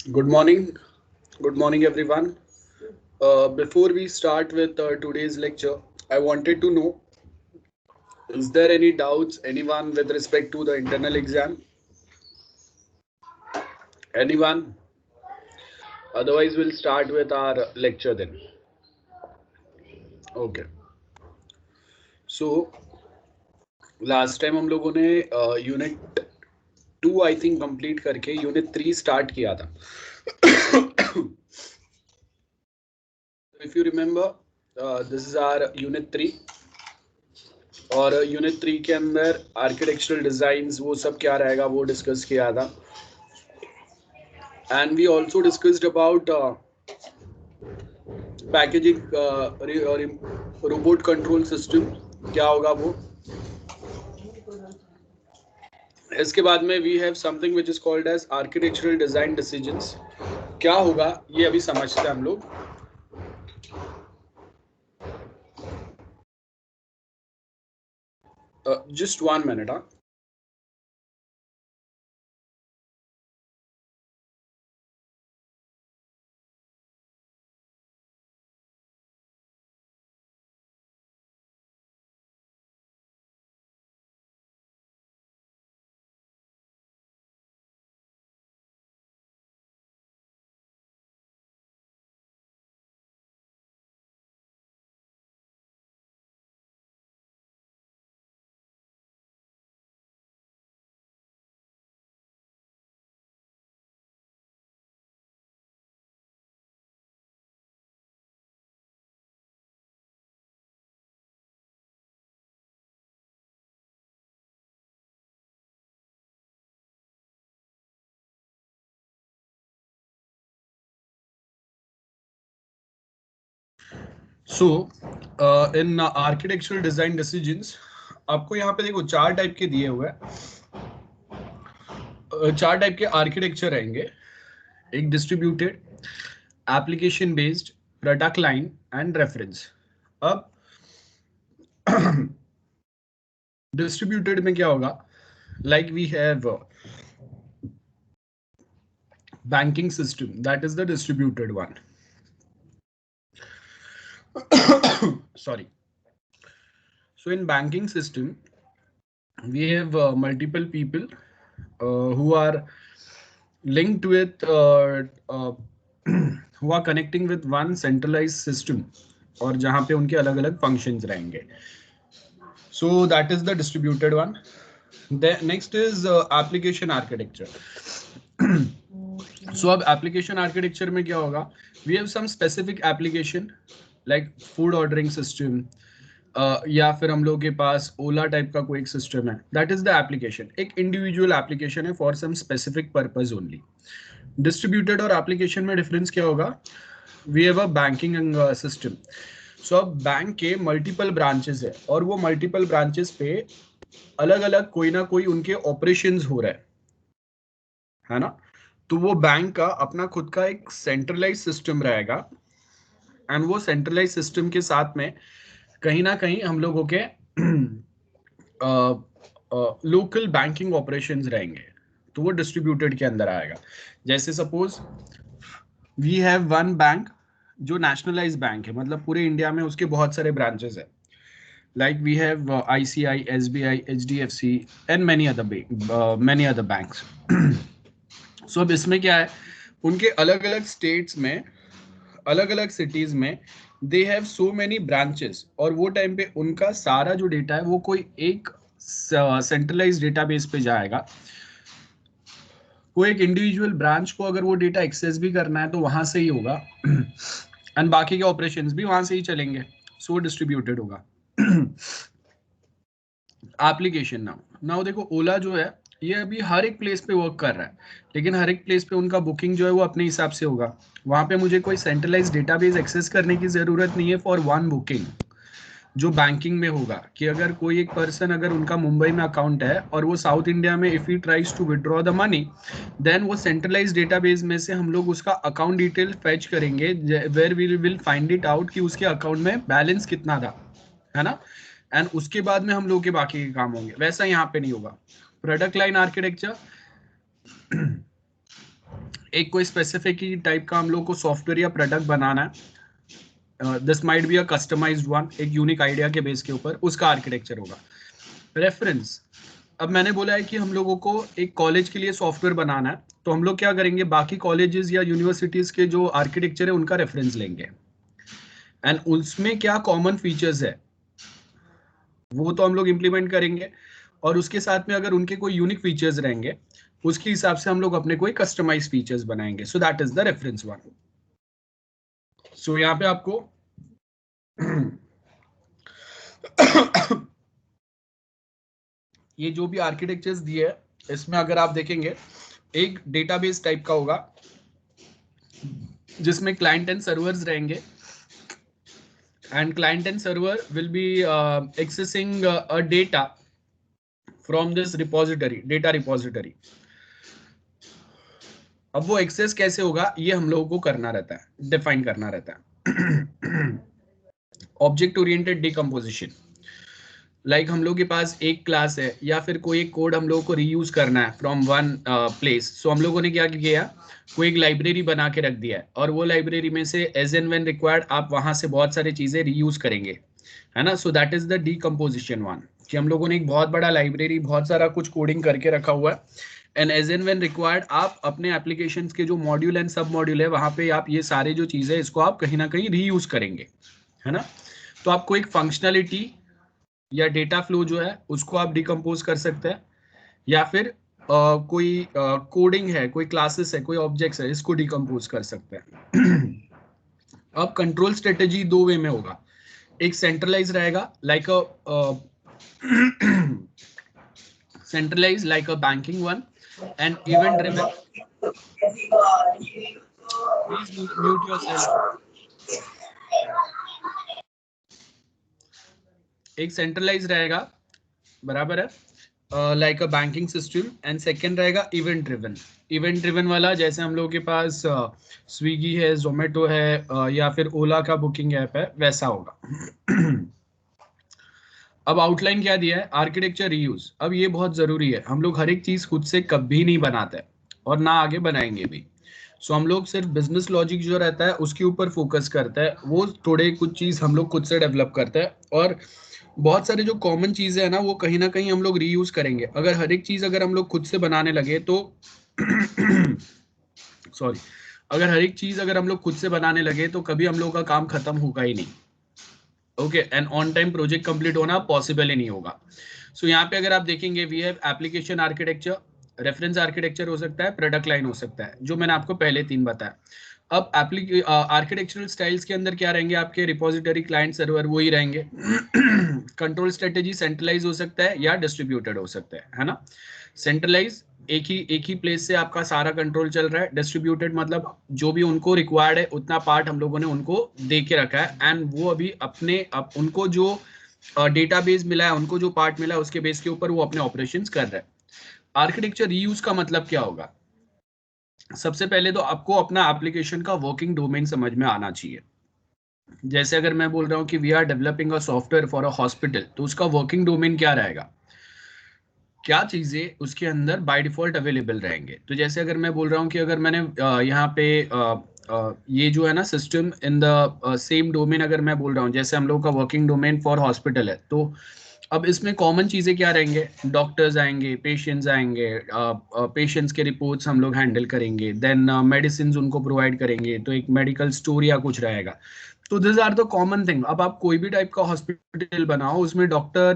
Good morning. Good morning, everyone. Before we start with today's lecture, I wanted to know, is there any doubts, anyone with respect to the internal exam? Anyone? Otherwise, we'll start with our lecture then. Okay. So, last time हम लोगों ने unit 2 I think complete करके unit 3 start किया था. If you remember, this is our unit 3 और unit 3 के अंदर architectural designs वो सब क्या रहेगा वो डिस्कस किया था. And we also discussed about packaging robot control system क्या होगा वो. इसके बाद में we have something which is called as architectural design decisions. क्या होगा ये अभी समझते हैं हम लोग. Just 1 minute. So in architectural design decisions आपको यहाँ पे देखो चार टाइप के दिए हुए हैं. चार टाइप के आर्किटेक्चर रहेंगे. एक distributed, application based, product line and reference. अब डिस्ट्रीब्यूटेड में क्या होगा, like we have banking system, that is the distributed one. Sorry. So in banking system we have multiple people who are linked with who are connecting with one centralized system और जहां पे उनके अलग अलग functions रहेंगे. So that is the distributed one. The next is application architecture. So अब application architecture में क्या होगा, we have some specific application like food ordering system, या फिर हम लोग के पास ओला टाइप का कोई एक सिस्टम है. That is the application. एक इंडिविजुअल एप्लीकेशन है for some specific purpose only. Distributed और एप्लीकेशन में डिफरेंस क्या होगा, we have a banking system. So अब बैंक के मल्टीपल ब्रांचेस है और वो मल्टीपल ब्रांचेस पे अलग अलग कोई ना कोई उनके ऑपरेशंस हो रहा है ना. तो वो बैंक का अपना खुद का एक सेंट्रलाइज सिस्टम रहेगा एंड वो सेंट्रलाइज सिस्टम के साथ में कहीं ना कहीं हम लोगों के लोकल बैंकिंग ऑपरेशंस रहेंगे. तो वो डिस्ट्रीब्यूटेड के अंदर आएगा. जैसे suppose we have one bank जो नेशनलाइज बैंक है, मतलब पूरे इंडिया में उसके बहुत सारे ब्रांचेस है. Like we have ICI, SBI, HDFC and many other banks. So अब इसमें क्या है, उनके अलग अलग स्टेट्स में अलग अलग सिटीज में they have so many branches और वो टाइम पे उनका सारा जो डेटा है वो कोई एक सेंट्रलाइज डेटाबेस पे जाएगा. कोई एक इंडिविजुअल ब्रांच को अगर वो डेटा एक्सेस भी करना है तो वहां से ही होगा एंड बाकी के ऑपरेशंस भी वहां से ही चलेंगे. सो डिस्ट्रीब्यूटेड होगा. एप्लीकेशन नाउ देखो ओला जो है ये अभी हर एक प्लेस पे वर्क कर रहा है, लेकिन हर एक प्लेस पे उनका बुकिंग जो है वो अपने हिसाब से होगा. वहां पे मुझे कोई सेंट्रलाइज डेटाबेस एक्सेस करने की जरूरत नहीं है फॉर वन बुकिंग. जो बैंकिंग में होगा कि अगर कोई एक पर्सन अगर उनका मुंबई में अकाउंट है और वो साउथ इंडिया में if he tries to withdraw the money, then वो सेंट्रलाइज डेटाबेस में से हम लोग उसका अकाउंट डिटेल फेच करेंगे where we will find it out कि उसके अकाउंट में बैलेंस कितना था, है ना. एंड उसके बाद में हम लोग के बाकी के काम होंगे. वैसा यहाँ पे नहीं होगा. प्रोडक्ट लाइन आर्किटेक्चर, एक कोई स्पेसिफिक टाइप का हम लोग को सॉफ्टवेयर या प्रोडक्ट बनाना है, this might be a customized one, एक यूनिक आइडिया के बेस के ऊपर उसका आर्किटेक्चर होगा। रेफरेंस, अब मैंने बोला है कि हम लोगों को एक कॉलेज के लिए सॉफ्टवेयर बनाना है, तो हम लोग क्या करेंगे, बाकी कॉलेजेस या यूनिवर्सिटीज के जो आर्किटेक्चर है उनका रेफरेंस लेंगे, एंड उसमें क्या कॉमन फीचर्स है वो तो हम लोग इम्प्लीमेंट करेंगे, और उसके साथ में अगर उनके कोई यूनिक फीचर्स रहेंगे उसके हिसाब से हम लोग अपने कोई कस्टमाइज फीचर्स बनाएंगे। So that is the reference one. So यहाँ पे आपको ये जो भी आर्किटेक्चर्स दिए है इसमें अगर आप देखेंगे एक डेटाबेस टाइप का होगा जिसमें क्लाइंट एंड सर्वर्स रहेंगे, and client and server will be accessing a data from this repository, data repository. अब वो एक्सेस कैसे होगा ये हम लोगों को करना रहता है, डिफाइन करना रहता है। ऑब्जेक्ट ओरिएंटेड डिकम्पोजिशन, लाइक हम लोग के पास एक क्लास है या फिर कोई एक कोड हम लोगों को रीयूज करना है फ्रॉम वन प्लेस। सो हम लोगों ने क्या किया, कोई एक लाइब्रेरी बना के रख दिया है, और वो लाइब्रेरी में से एज एंड व्हेन रिक्वायर्ड आप वहां से बहुत सारी चीजें रीयूज करेंगे, है ना। सो that is the decomposition one, कि हम लोगों ने एक बहुत बड़ा लाइब्रेरी, बहुत सारा कुछ कोडिंग करके रखा हुआ है, and as and when required आप अपने एप्लीकेशन के जो मॉड्यूल एंड सब मॉड्यूल है वहां पे आप ये सारे जो चीजें इसको आप कहीं ना कहीं रीयूज करेंगे, है ना। तो आपको एक फंक्शनलिटी या डेटा फ्लो जो है उसको आप डिकम्पोज कर सकते हैं, या फिर कोई कोडिंग है, कोई क्लासेस है, कोई ऑब्जेक्ट्स है, इसको डिकम्पोज कर सकते हैं। अब कंट्रोल स्ट्रेटेजी दो वे में होगा, एक सेंट्रलाइज रहेगा like a centralized like a banking one, and event driven, please mute yourself, एक सेंट्रलाइज रहेगा, बराबर है, like a banking system, and second रहेगा इवेंट ड्रिवन। इवेंट ड्रिवन वाला जैसे हम लोगों के पास स्विगी है, जोमेटो है, या फिर ओला का बुकिंग ऐप है, वैसा होगा। अब आउटलाइन क्या दिया है, आर्किटेक्चर रीयूज। अब ये बहुत जरूरी है, हम लोग हर एक चीज खुद से कभी नहीं बनाते और ना आगे बनाएंगे भी। सो हम लोग सिर्फ बिजनेस लॉजिक जो रहता है उसके ऊपर फोकस करते हैं, वो थोड़े कुछ चीज हम लोग खुद से डेवलप करते हैं, और बहुत सारे जो कॉमन चीजें हैं ना वो कहीं ना कहीं हम लोग रीयूज करेंगे। अगर हर एक चीज अगर हम लोग खुद से बनाने लगे तो सॉरी, अगर हर एक चीज अगर हम लोग खुद से बनाने लगे तो कभी हम लोग का काम खत्म होगा ही नहीं। Okay, and on time project complete होना पॉसिबल ही नहीं होगा। सो यहाँ पे अगर आप देखेंगे we have application architecture, reference architecture हो सकता है, प्रोडक्ट लाइन हो सकता है, जो मैंने आपको पहले तीन बताया। अब आर्किटेक्चरल स्टाइल्स के अंदर क्या रहेंगे, आपके रिपोजिटरी, क्लाइंट, सर्वर वही रहेंगे। कंट्रोल स्ट्रेटेजी सेंट्रलाइज हो सकता है या डिस्ट्रीब्यूटेड हो सकता है ना। सेंट्रलाइज एक ही प्लेस से आपका सारा कंट्रोल चल रहा है, डिस्ट्रीब्यूटेड मतलब जो भी उनको रिक्वायर्ड है उतना पार्ट हम लोगों ने उनको दे के रखा है, एंड वो अभी उनको जो डेटाबेस मिला है, उनको जो पार्ट मिला है उसके बेस के ऊपर वो अपने ऑपरेशंस कर रहे हैं। आर्किटेक्चर रीयूज का मतलब क्या होगा, सबसे पहले तो आपको अपना एप्लीकेशन का वर्किंग डोमेन समझ में आना चाहिए। जैसे अगर मैं बोल रहा हूँ कि we are developing a software for a hospital, तो उसका वर्किंग डोमेन क्या रहेगा, क्या चीजें उसके अंदर बाय डिफॉल्ट अवेलेबल रहेंगे। तो जैसे अगर मैं बोल रहा हूँ कि अगर मैंने यहाँ पे ये जो है ना system in the same domain, अगर मैं बोल रहा हूँ जैसे हम लोग का वर्किंग डोमेन फॉर हॉस्पिटल है, तो अब इसमें कॉमन चीजें क्या रहेंगे, डॉक्टर्स आएंगे, पेशेंट्स आएंगे, पेशेंट्स के रिपोर्ट्स हम लोग हैंडल करेंगे, देन मेडिसिन उनको प्रोवाइड करेंगे, तो एक मेडिकल स्टोर या कुछ रहेगा। तो this are the common thing. अब आप कोई भी टाइप का हॉस्पिटल बनाओ उसमें doctor,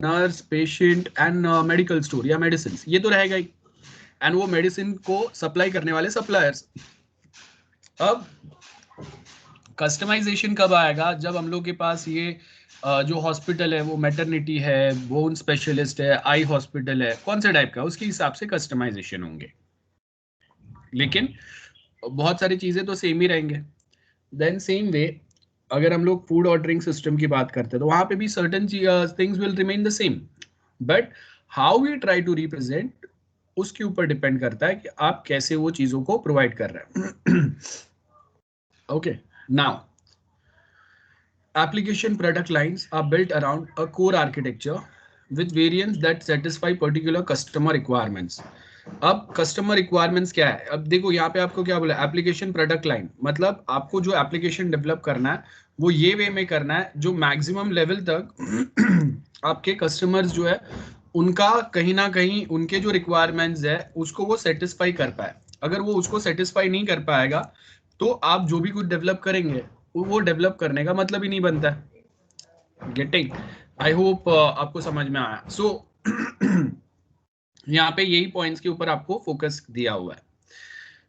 nurse, patient and medical store या मेडिसिन, ये तो रहेगा ही, एंड वो मेडिसिन को सप्लाई करने वाले सप्लायर्स। अब कस्टमाइजेशन कब आएगा, जब हम लोग के पास ये जो हॉस्पिटल है वो मैटरनिटी है, बोन स्पेशलिस्ट है, आई हॉस्पिटल है, कौन से टाइप का, उसके हिसाब से कस्टमाइजेशन होंगे, लेकिन बहुत सारी चीजें तो सेम ही रहेंगे। देन सेम वे अगर हम लोग फूड ऑर्डरिंग सिस्टम की बात करते हैं तो वहां पे भी certain things will remain the same, but how we try to represent उसके ऊपर डिपेंड करता है कि आप कैसे वो चीजों को प्रोवाइड कर रहे हैं। Okay, now application product lines are built around a core architecture with variants that satisfy particular customer requirements. अब कस्टमर रिक्वायरमेंट्स क्या है, अब देखो यहाँ पे आपको क्या बोला, एप्लीकेशन प्रोडक्ट लाइन, मतलब आपको जो एप्लीकेशन डेवलप करना है वो ये वे में करना है जो मैक्सिमम लेवल तक आपके कस्टमर्स जो है उनका कहीं ना कहीं उनके जो रिक्वायरमेंट्स है उसको वो सेटिस्फाई कर पाए। अगर वो उसको सेटिस्फाई नहीं कर पाएगा तो आप जो भी कुछ डेवलप करेंगे वो डेवलप करने का मतलब ही नहीं बनता है। गेटिंग, आई होप आपको समझ में आया। सो यहाँ पे यही पॉइंट्स के ऊपर आपको फोकस दिया हुआ है।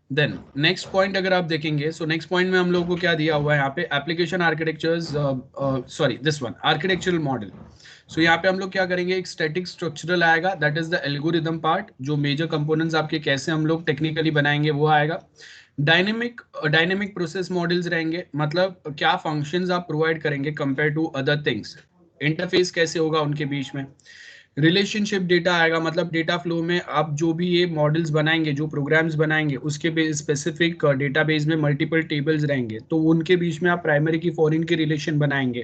देन नेक्स्ट पॉइंट अगर आप देखेंगे, सो नेक्स्ट पॉइंट में हम लोगों को क्या दिया हुआ है यहाँ पे, application architectures, sorry this one architectural model. So यहाँ पे हम लोग क्या करेंगे, एक स्टैटिक स्ट्रक्चरल आएगा, that is the algorithm part, जो मेजर कंपोनेंट्स आपके कैसे हम लोग टेक्निकली बनाएंगे वो आएगा। डायनेमिक प्रोसेस मॉडल्स रहेंगे, मतलब क्या फंक्शंस आप प्रोवाइड करेंगे compare to other things, interface कैसे होगा उनके बीच में। रिलेशनशिप डेटा आएगा, मतलब डेटा फ्लो में आप जो भी ये मॉडल्स बनाएंगे, जो प्रोग्राम्स बनाएंगे उसके स्पेसिफिक डेटाबेस में मल्टीपल टेबल्स रहेंगे, तो उनके बीच में आप प्राइमरी की फॉरेन के रिलेशन बनाएंगे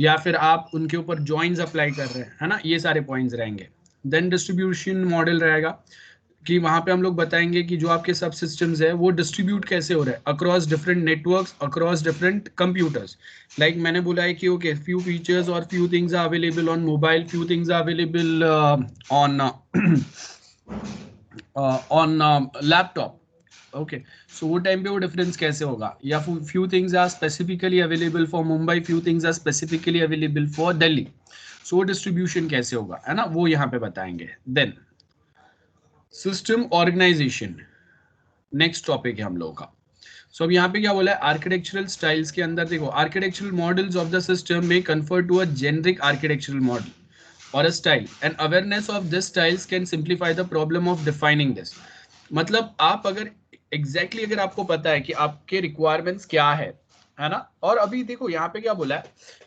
या फिर आप उनके ऊपर जॉइंस अप्लाई कर रहे हैं, है ना, ये सारे पॉइंट्स रहेंगे। देन डिस्ट्रीब्यूशन मॉडल रहेगा कि वहां पे हम लोग बताएंगे कि जो आपके सब सिस्टम्स है वो डिस्ट्रीब्यूट कैसे हो रहे हैं across different networks, across different computers. Like मैंने बोला है कि ओके फ्यू फीचर्स और few things are available on mobile, few things are available on on laptop. Okay, so वो टाइम पे वो डिफरेंस कैसे होगा, या few things are specifically available for Mumbai, few things are specifically available for Delhi, so distribution कैसे होगा, है ना, वो यहाँ पे बताएंगे। Then system organisation next topic है हम लोगों का। सो अब यहाँ पे क्या बोला है, आर्किटेक्चरल स्टाइल्स के अंदर देखो, architectural models of the system में conform to a generic architectural model और a style, and awareness of this styles can simplify the problem of defining this. मतलब आप अगर अगर आपको पता है कि आपके रिक्वायरमेंट्स क्या है ना। और अभी देखो यहाँ पे क्या बोला है,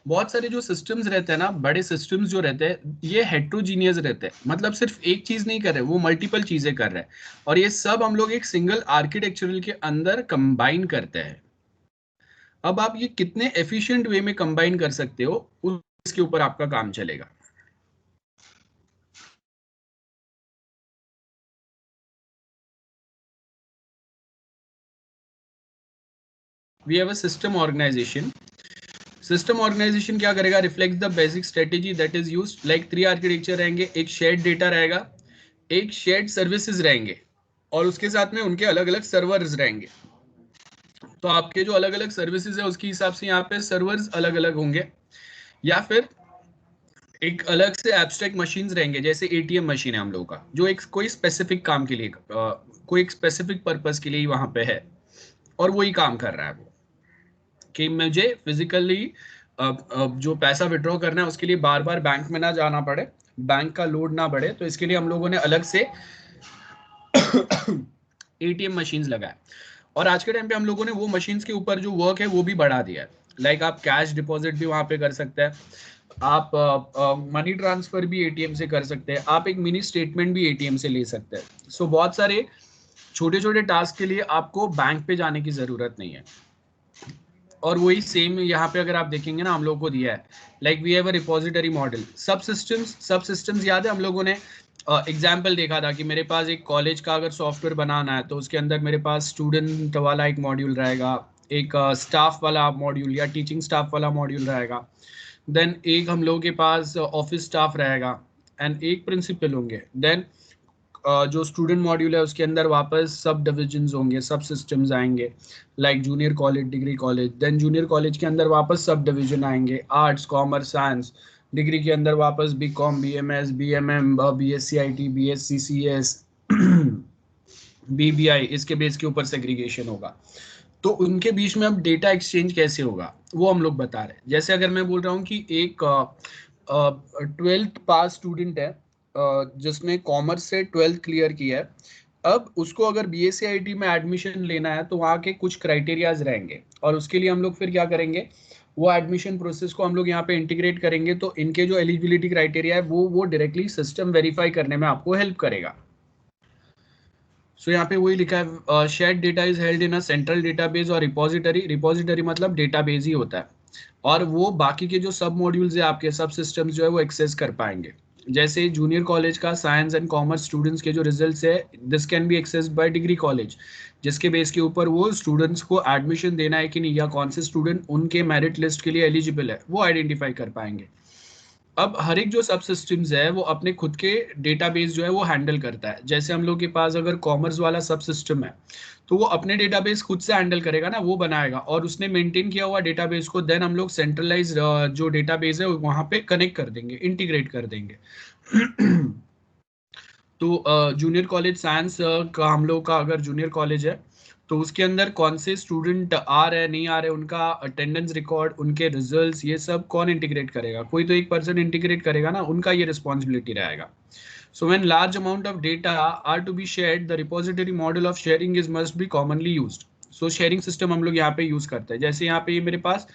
बहुत सारे जो सिस्टम्स रहते हैं ना, बड़े सिस्टम्स जो रहते हैं ये हेट्रोजीनियस रहते हैं, मतलब सिर्फ एक चीज नहीं कर रहे, वो मल्टीपल चीजें कर रहे हैं, और ये सब हम लोग एक सिंगल आर्किटेक्चरल के अंदर कंबाइन करते हैं। अब आप ये कितने एफिशिएंट वे में कंबाइन कर सकते हो उसके ऊपर आपका काम चलेगा। We have a system organization. System organization क्या करेगा, reflect the basic strategy that is used, like 3 architecture रहेंगे, एक शेयर्ड डेटा रहेगा, एक शेयर्ड सर्विसेज रहेंगे, और उसके साथ में उनके अलग अलग सर्वर्स रहेंगे। तो आपके जो अलग अलग सर्विसेज है उसके हिसाब से यहाँ पे सर्वर्स अलग अलग होंगे, या फिर एक अलग से एब्स्ट्रैक्ट मशीन्स रहेंगे, जैसे एटीएम मशीन है हम लोगों का, जो एक कोई स्पेसिफिक काम के लिए कोई एक स्पेसिफिक पर्पस के लिए वहां पे है और वही काम कर रहा है वो, कि मुझे फिजिकली जो पैसा विड्रॉ करना है उसके लिए बार बार बैंक में ना जाना पड़े, बैंक का लोड ना बढ़े, तो इसके लिए हम लोगों ने अलग से एटीएम मशीन्स लगाए। और आज के टाइम पे हम लोगों ने वो मशीन्स के ऊपर जो वर्क है वो भी बढ़ा दिया है, लाइक आप कैश डिपॉजिट भी वहां पे कर सकते हैं, आप मनी ट्रांसफर भी एटीएम से कर सकते हैं, आप एक मिनी स्टेटमेंट भी एटीएम से ले सकते हैं। सो बहुत सारे छोटे छोटे टास्क के लिए आपको बैंक पे जाने की जरूरत नहीं है। और वही सेम यहाँ पे अगर आप देखेंगे ना, हम लोगों को दिया है, like we have a repository model, subsystems याद है हम लोगों ने एग्जाम्पल देखा था कि मेरे पास एक कॉलेज का अगर सॉफ्टवेयर बनाना है तो उसके अंदर मेरे पास स्टूडेंट वाला एक मॉड्यूल रहेगा, एक स्टाफ वाला मॉड्यूल या टीचिंग स्टाफ वाला मॉड्यूल रहेगा, देन एक हम लोगों के पास ऑफिस स्टाफ रहेगा, एंड एक प्रिंसिपल होंगे। देन जो स्टूडेंट मॉड्यूल है उसके अंदर वापस सब डिविजन्स होंगे, सब सिस्टम्स आएंगे, लाइक junior college, degree college, then junior college के अंदर वापस सब डिवीजन आएंगे, आर्ट्स, कॉमर्स, साइंस, डिग्री के अंदर वापस B com, B M S, B M M, B S C I T, B S C C S, B B I, इसके base के ऊपर सेग्रीगेशन होगा। तो उनके बीच में अब डेटा एक्सचेंज कैसे होगा वो हम लोग बता रहे हैं। जैसे अगर मैं बोल रहा हूँ कि एक 12th पास स्टूडेंट है जिसने कॉमर्स से 12th क्लियर किया है, अब उसको अगर बीएससीआईटी में एडमिशन लेना है तो वहाँ के कुछ क्राइटेरियाज रहेंगे, और उसके लिए हम लोग फिर क्या करेंगे, वो एडमिशन प्रोसेस को हम लोग यहाँ पे इंटीग्रेट करेंगे, तो इनके जो एलिजिबिलिटी क्राइटेरिया है वो डायरेक्टली सिस्टम वेरीफाई करने में आपको हेल्प करेगा। सो यहाँ पे वही लिखा है, shared data is held in a central database और रिपोजिटरी मतलब डेटाबेस ही होता है, और वो बाकी के जो सब मॉड्यूल्स है आपके सब सिस्टम्स जो है वो एक्सेस कर पाएंगे। जैसे जूनियर कॉलेज का साइंस एंड कॉमर्स स्टूडेंट्स के जो रिजल्ट्स है, this can be accessed bye degree college, जिसके बेस के ऊपर वो स्टूडेंट्स को एडमिशन देना है कि नहीं, या कौन से स्टूडेंट उनके मेरिट लिस्ट के लिए एलिजिबल है, वो आइडेंटिफाई कर पाएंगे। अब हर एक जो सब सिस्टम्स है वो अपने खुद के डेटाबेस जो है वो हैंडल करता है। जैसे हम लोग के पास अगर कॉमर्स वाला सब सिस्टम है, तो वो अपने डेटाबेस खुद से हैंडल करेगा ना, वो बनाएगा और उसने मेंटेन किया हुआ डेटाबेस को देन हम लोग सेंट्रलाइज जो डेटाबेस है वहां पे कनेक्ट कर देंगे, इंटीग्रेट कर देंगे। तो जूनियर कॉलेज साइंस का हम लोग का अगर जूनियर कॉलेज है, तो उसके अंदर कौन से स्टूडेंट आ रहे नहीं आ रहे, उनका अटेंडेंस रिकॉर्ड, उनके रिजल्ट्स, ये सब कौन इंटीग्रेट करेगा? कोई तो एक पर्सन इंटीग्रेट करेगा ना, उनका ये रिस्पॉन्सिबिलिटी रहेगा। So when large amount of data are to be shared, the repository model of sharing is must be commonly used. So sharing system हम लोग यहाँ पे यूज करते हैं। जैसे यहाँ पे ये मेरे पास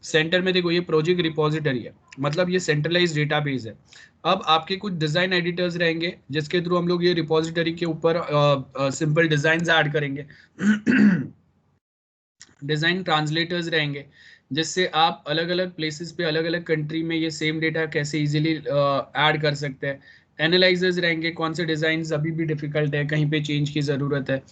सेंटर में देखो, ये प्रोजेक्ट रिपोजिटरी है, मतलब ये सेंट्रलाइज डेटाबेस है। अब आपके कुछ डिजाइन एडिटर्स रहेंगे जिसके थ्रू हम लोग ये रिपोजिटरी के ऊपर सिंपल डिजाइन ऐड करेंगे। डिजाइन ट्रांसलेटर्स रहेंगे जिससे आप अलग अलग प्लेसेस पे, अलग अलग कंट्री में ये सेम डेटा कैसे इजीली ऐड कर सकते हैं। एनालाइजर्स रहेंगे, कौन से डिजाइन अभी भी डिफिकल्ट है, कहीं पे चेंज की जरूरत है।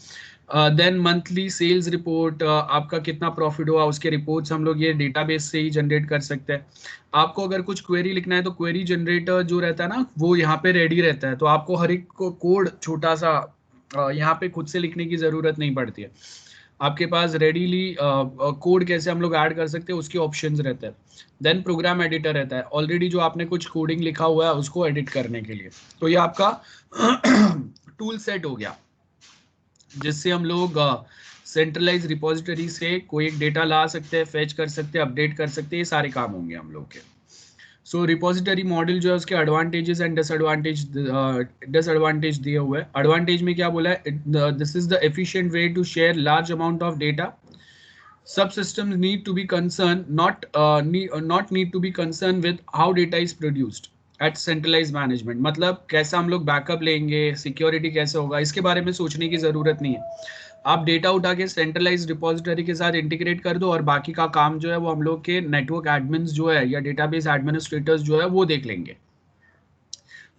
देन मंथली सेल्स रिपोर्ट, आपका कितना प्रॉफिट हुआ, उसके रिपोर्ट्स हम लोग ये डेटाबेस से ही जनरेट कर सकते हैं। आपको अगर कुछ क्वेरी लिखना है तो क्वेरी जनरेटर जो रहता है ना, वो यहाँ पे रेडी रहता है, तो आपको हर एक को कोड छोटा सा यहाँ पे खुद से लिखने की जरूरत नहीं पड़ती है। आपके पास रेडीली कोड कैसे हम लोग ऐड कर सकते हैं उसके ऑप्शंस रहते हैं। देन प्रोग्राम एडिटर रहता है, ऑलरेडी जो आपने कुछ कोडिंग लिखा हुआ है उसको एडिट करने के लिए। तो ये आपका टूल सेट हो गया जिससे हम लोग सेंट्रलाइज रिपोजिटरी से कोई एक डेटा ला सकते हैं, फेच कर सकते हैं, अपडेट कर सकते हैं, ये सारे काम होंगे हम लोग के। सो रिपोजिटरी मॉडल जो है उसके एडवांटेजेस एंड डिसएडवांटेज दिए हुए हैं। एडवांटेज में क्या बोला है, this is the efficient way to share large amount of data. Subsystems need to be concerned not need to be concerned with how data is produced at centralized management। मतलब कैसा हम लोग बैकअप लेंगे, security कैसे होगा, इसके बारे में सोचने की जरूरत नहीं है। आप डेटा उठा के सेंट्रलाइज रिपोजिटरी के साथ इंटीग्रेट कर दो और बाकी का काम जो है वो हम लोग के नेटवर्क एडमिन्स जो है या डेटाबेस एडमिनिस्ट्रेटर्स जो है वो देख लेंगे।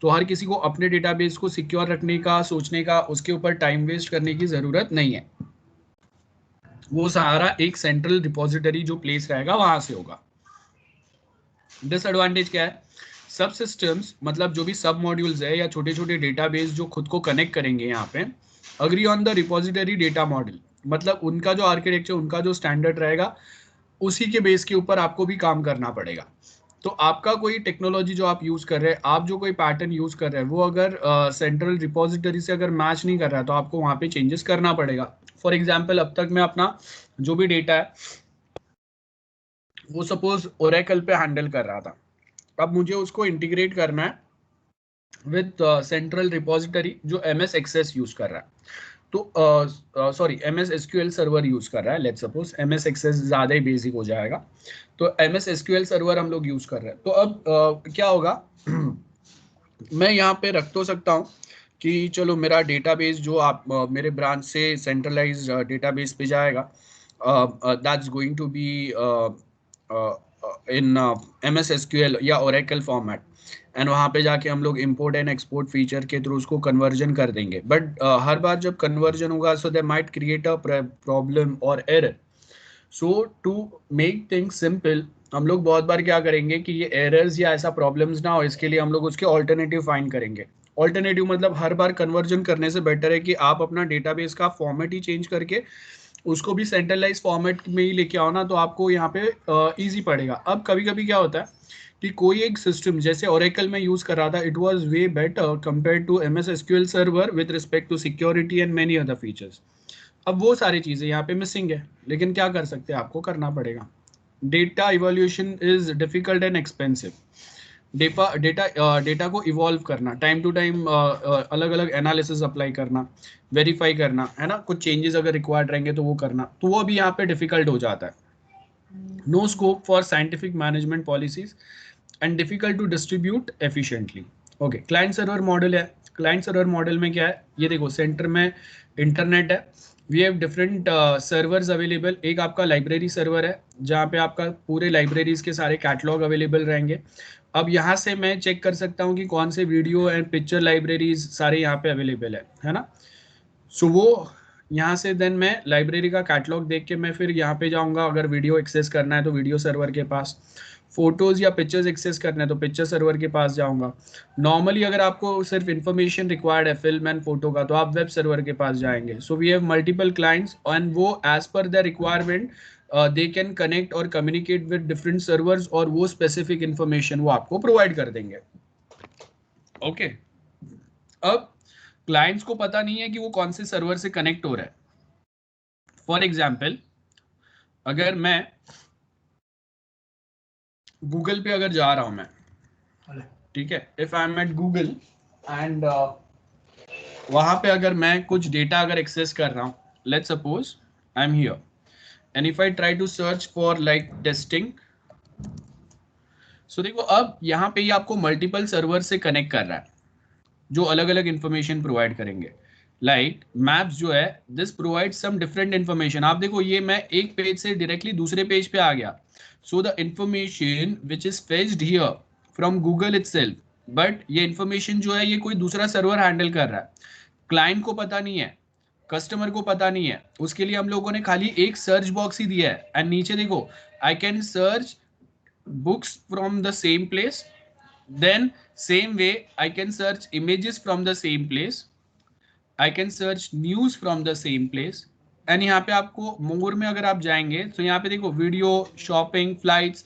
तो हर किसी को अपने डेटाबेस को सिक्योर रखने का, सोचने का, उसके ऊपर टाइम वेस्ट करने की जरूरत नहीं है। वो सारा एक सेंट्रल रिपोजिटरी जो प्लेस रहेगा वहां से होगा। डिसएडवांटेज क्या है, सब सिस्टम्स मतलब जो भी सब मॉड्यूल्स है या छोटे छोटे डेटाबेस जो खुद को कनेक्ट करेंगे यहाँ पे, agree on the repository data model, मतलब उनका जो आर्किटेक्चर, उनका जो स्टैंडर्ड रहेगा उसी के बेस के ऊपर आपको भी काम करना पड़ेगा। तो आपका कोई टेक्नोलॉजी जो आप यूज कर रहे हैं, आप जो कोई पैटर्न यूज कर रहे हैं, वो अगर सेंट्रल रिपोजिटरी से अगर मैच नहीं कर रहा है तो आपको वहां पे चेंजेस करना पड़ेगा। फॉर एग्जाम्पल, अब तक मैं अपना जो भी डेटा है वो सपोज ओरेकल पे हैंडल कर रहा था, अब मुझे उसको इंटीग्रेट करना है विद सेंट्रल रिपोजिटरी जो MS एक्सेस यूज कर रहा है, तो sorry MS SQL server use कर रहा है। लेट्स सपोज MS एक्सेस ज्यादा ही बेसिक हो जाएगा, तो MS SQL सर्वर हम लोग यूज कर रहे हैं। तो अब क्या होगा, मैं यहाँ पे रख तो सकता हूँ कि चलो मेरा डेटाबेस जो आप मेरे ब्रांच से सेंट्रलाइज डेटाबेस पे जाएगा, that's going to be in MS SQL या Oracle फॉर्मेट, एंड वहाँ पे जाके हम लोग इंपोर्ट एंड एक्सपोर्ट फीचर के थ्रू उसको कन्वर्जन कर देंगे। बट हर बार जब कन्वर्जन होगा so they might create a problem और error. So to make things simple, हम लोग बहुत बार क्या करेंगे कि ये एरर्स या ऐसा प्रॉब्लम्स ना हो, इसके लिए हम लोग उसके ऑल्टरनेटिव फाइंड करेंगे। ऑल्टरनेटिव मतलब हर बार कन्वर्जन करने से बेटर है कि आप अपना डेटाबेस का फॉर्मेट ही चेंज करके उसको भी सेंट्रलाइज फॉर्मेट में ही लेके आओ ना, तो आपको यहाँ पे इजी पड़ेगा। अब कभी कभी क्या होता है कि कोई एक सिस्टम जैसे ओरेकल में यूज कर रहा था, it was way better compared to MS SQL server with respect to security and many other features. अब वो सारी चीजें यहाँ पे मिसिंग है, लेकिन क्या कर सकते हैं, आपको करना पड़ेगा। Data evolution is difficult and expensive. Data को इवॉल्व करना, टाइम टू टाइम अलग अलग एनालिसिस अप्लाई करना, वेरीफाई करना, है ना, कुछ चेंजेस अगर रिक्वायर्ड रहेंगे तो वो करना, तो वो भी यहाँ पे डिफिकल्ट हो जाता है। No scope for scientific management policies and difficult to distribute efficiently. Okay, client server model है। क्लाइंट सर्वर मॉडल में क्या है, ये देखो सेंटर में इंटरनेट है we have different servers available. एक आपका लाइब्रेरी सर्वर है जहाँ पे आपका पूरे लाइब्रेरीज के सारे कैटलॉग अवेलेबल रहेंगे। अब यहाँ से मैं चेक कर सकता हूँ कि कौन से वीडियो एंड पिक्चर लाइब्रेरीज सारे यहाँ पे अवेलेबल है ना। सो वो यहाँ से देन मैं लाइब्रेरी का कैटलॉग देख के मैं फिर यहाँ पे जाऊँगा। अगर वीडियो एक्सेस करना है तो वीडियो सर्वर के पास, फोटोज या पिक्चर्स एक्सेस करना है तो पिक्चर सर्वर के पास जाऊँगा। नॉर्मली अगर आपको सिर्फ इन्फॉर्मेशन रिक्वायर्ड है फिल्म एंड फोटो का तो आप वेब सर्वर के पास जाएंगे। So we have multiple clients and वो as per the requirement they can connect और कम्युनिकेट विद डिफरेंट सर्वर्स और वो स्पेसिफिक इन्फॉर्मेशन वो आपको प्रोवाइड कर देंगे। ओके अब क्लाइंट्स को पता नहीं है कि वो कौन से सर्वर से कनेक्ट हो रहा है। फॉर एग्जाम्पल अगर मैं गूगल पे अगर जा रहा हूं मैं, ठीक है, if I am at Google and वहां पे अगर मैं कुछ डेटा अगर एक्सेस कर रहा हूं, let's suppose I am here and if I try to search for like testing, so देखो अब यहाँ पे ही आपको मल्टीपल सर्वर से कनेक्ट कर रहा है जो अलग अलग इंफॉर्मेशन प्रोवाइड करेंगे। लाइक मैप्स जो है this provide some different information. आप देखो ये मैं एक पेज से डायरेक्टली दूसरे पेज पे आ गया। So the information which is fetched here from Google itself, but ये इंफॉर्मेशन जो है ये कोई दूसरा सर्वर हैंडल कर रहा है। क्लाइंट को पता नहीं है, कस्टमर को पता नहीं है, उसके लिए हम लोगों ने खाली एक सर्च बॉक्स ही दिया है। एंड नीचे देखो I can search books from the same place, then same way I can search images from the same place, I can search news from the same place। And यहाँ पे आपको मोर में अगर आप जाएंगे तो यहाँ पे देखो वीडियो, शॉपिंग, फ्लाइट्स।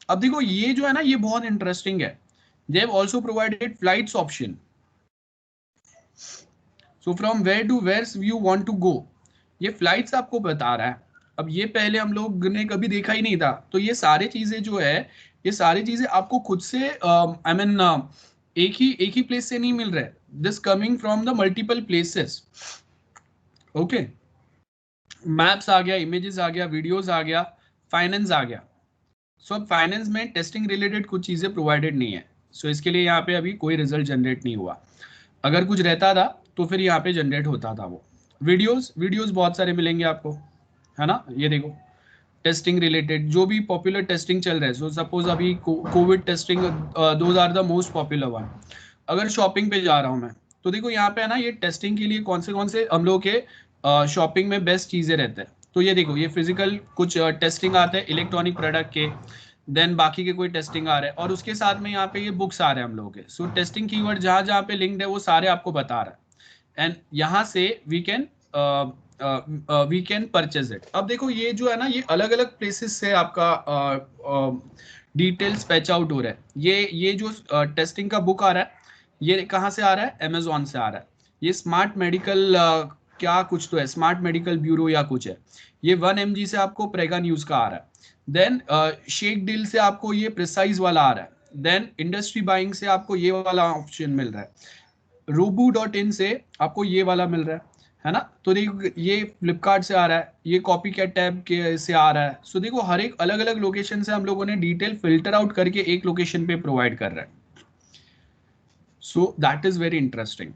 अब देखो ये जो है ना ये बहुत इंटरेस्टिंग है। They have also provided flights option. So from where to where you want to go, ये फ्लाइट्स आपको बता रहा है। अब ये पहले हम लोग ने कभी देखा ही नहीं था। तो ये सारी चीजें जो है ये सारी चीजें आपको खुद से आई मीन एक ही प्लेस से नहीं मिल रहा है। This coming from the multiple places. Okay maps आ गया, इमेजेस आ गया, वीडियोस आ गया, फाइनेंस आ गया। सो अब फाइनेंस में टेस्टिंग रिलेटेड कुछ चीजें प्रोवाइडेड नहीं है। सो इसके लिए यहाँ पे अभी कोई रिजल्ट जनरेट नहीं हुआ। अगर कुछ रहता था तो फिर यहाँ पे जनरेट होता था वो। वीडियोस बहुत सारे मिलेंगे आपको, है ना। ये देखो टेस्टिंग रिलेटेड जो भी पॉपुलर टेस्टिंग चल रहा है। सो सपोज अभी COVID testing, those are the most popular one. अगर शॉपिंग पे जा रहा हूँ मैं तो देखो यहाँ पे है ना ये टेस्टिंग के लिए कौन से हम लोग के शॉपिंग में बेस्ट चीजें रहते हैं। तो ये देखो ये फिजिकल कुछ टेस्टिंग आते हैं इलेक्ट्रॉनिक प्रोडक्ट के, देन बाकी के कोई टेस्टिंग आ रहे हैं और उसके साथ में यहाँ पे ये बुक्स आ रहे हैं हम लोगों के। सो टेस्टिंग कीवर्ड जहां जहां पे लिंक्ड है वो सारे आपको बता रहा है एंड यहाँ से वी कैन परचेज इट। अब देखो ये जो है ना ये अलग अलग प्लेसेस से आपका डिटेल्स पैच आउट हो रहा है। ये जो टेस्टिंग का बुक आ रहा है ये कहाँ से आ रहा है, अमेजोन से आ रहा है। ये स्मार्ट मेडिकल क्या कुछ तो है, स्मार्ट मेडिकल ब्यूरो या कुछ है। ये 1 mg से आपको प्रेगा न्यूज का आ रहा है। देन शेक डील से आपको ये प्रिसाइज वाला आ रहा है। देन इंडस्ट्री बाइंग से आपको ये वाला ऑप्शन मिल रहा है। robu.in से आपको ये वाला मिल रहा है ना। तो देखो ये फ्लिपकार्ट से आ रहा है, ये कॉपी कैट टैब के से आ रहा है। सो देखो हर एक अलग अलग लोकेशन से हम लोगों ने डिटेल फिल्टर आउट करके एक लोकेशन पे प्रोवाइड कर रहा है। सो दैट इज वेरी इंटरेस्टिंग।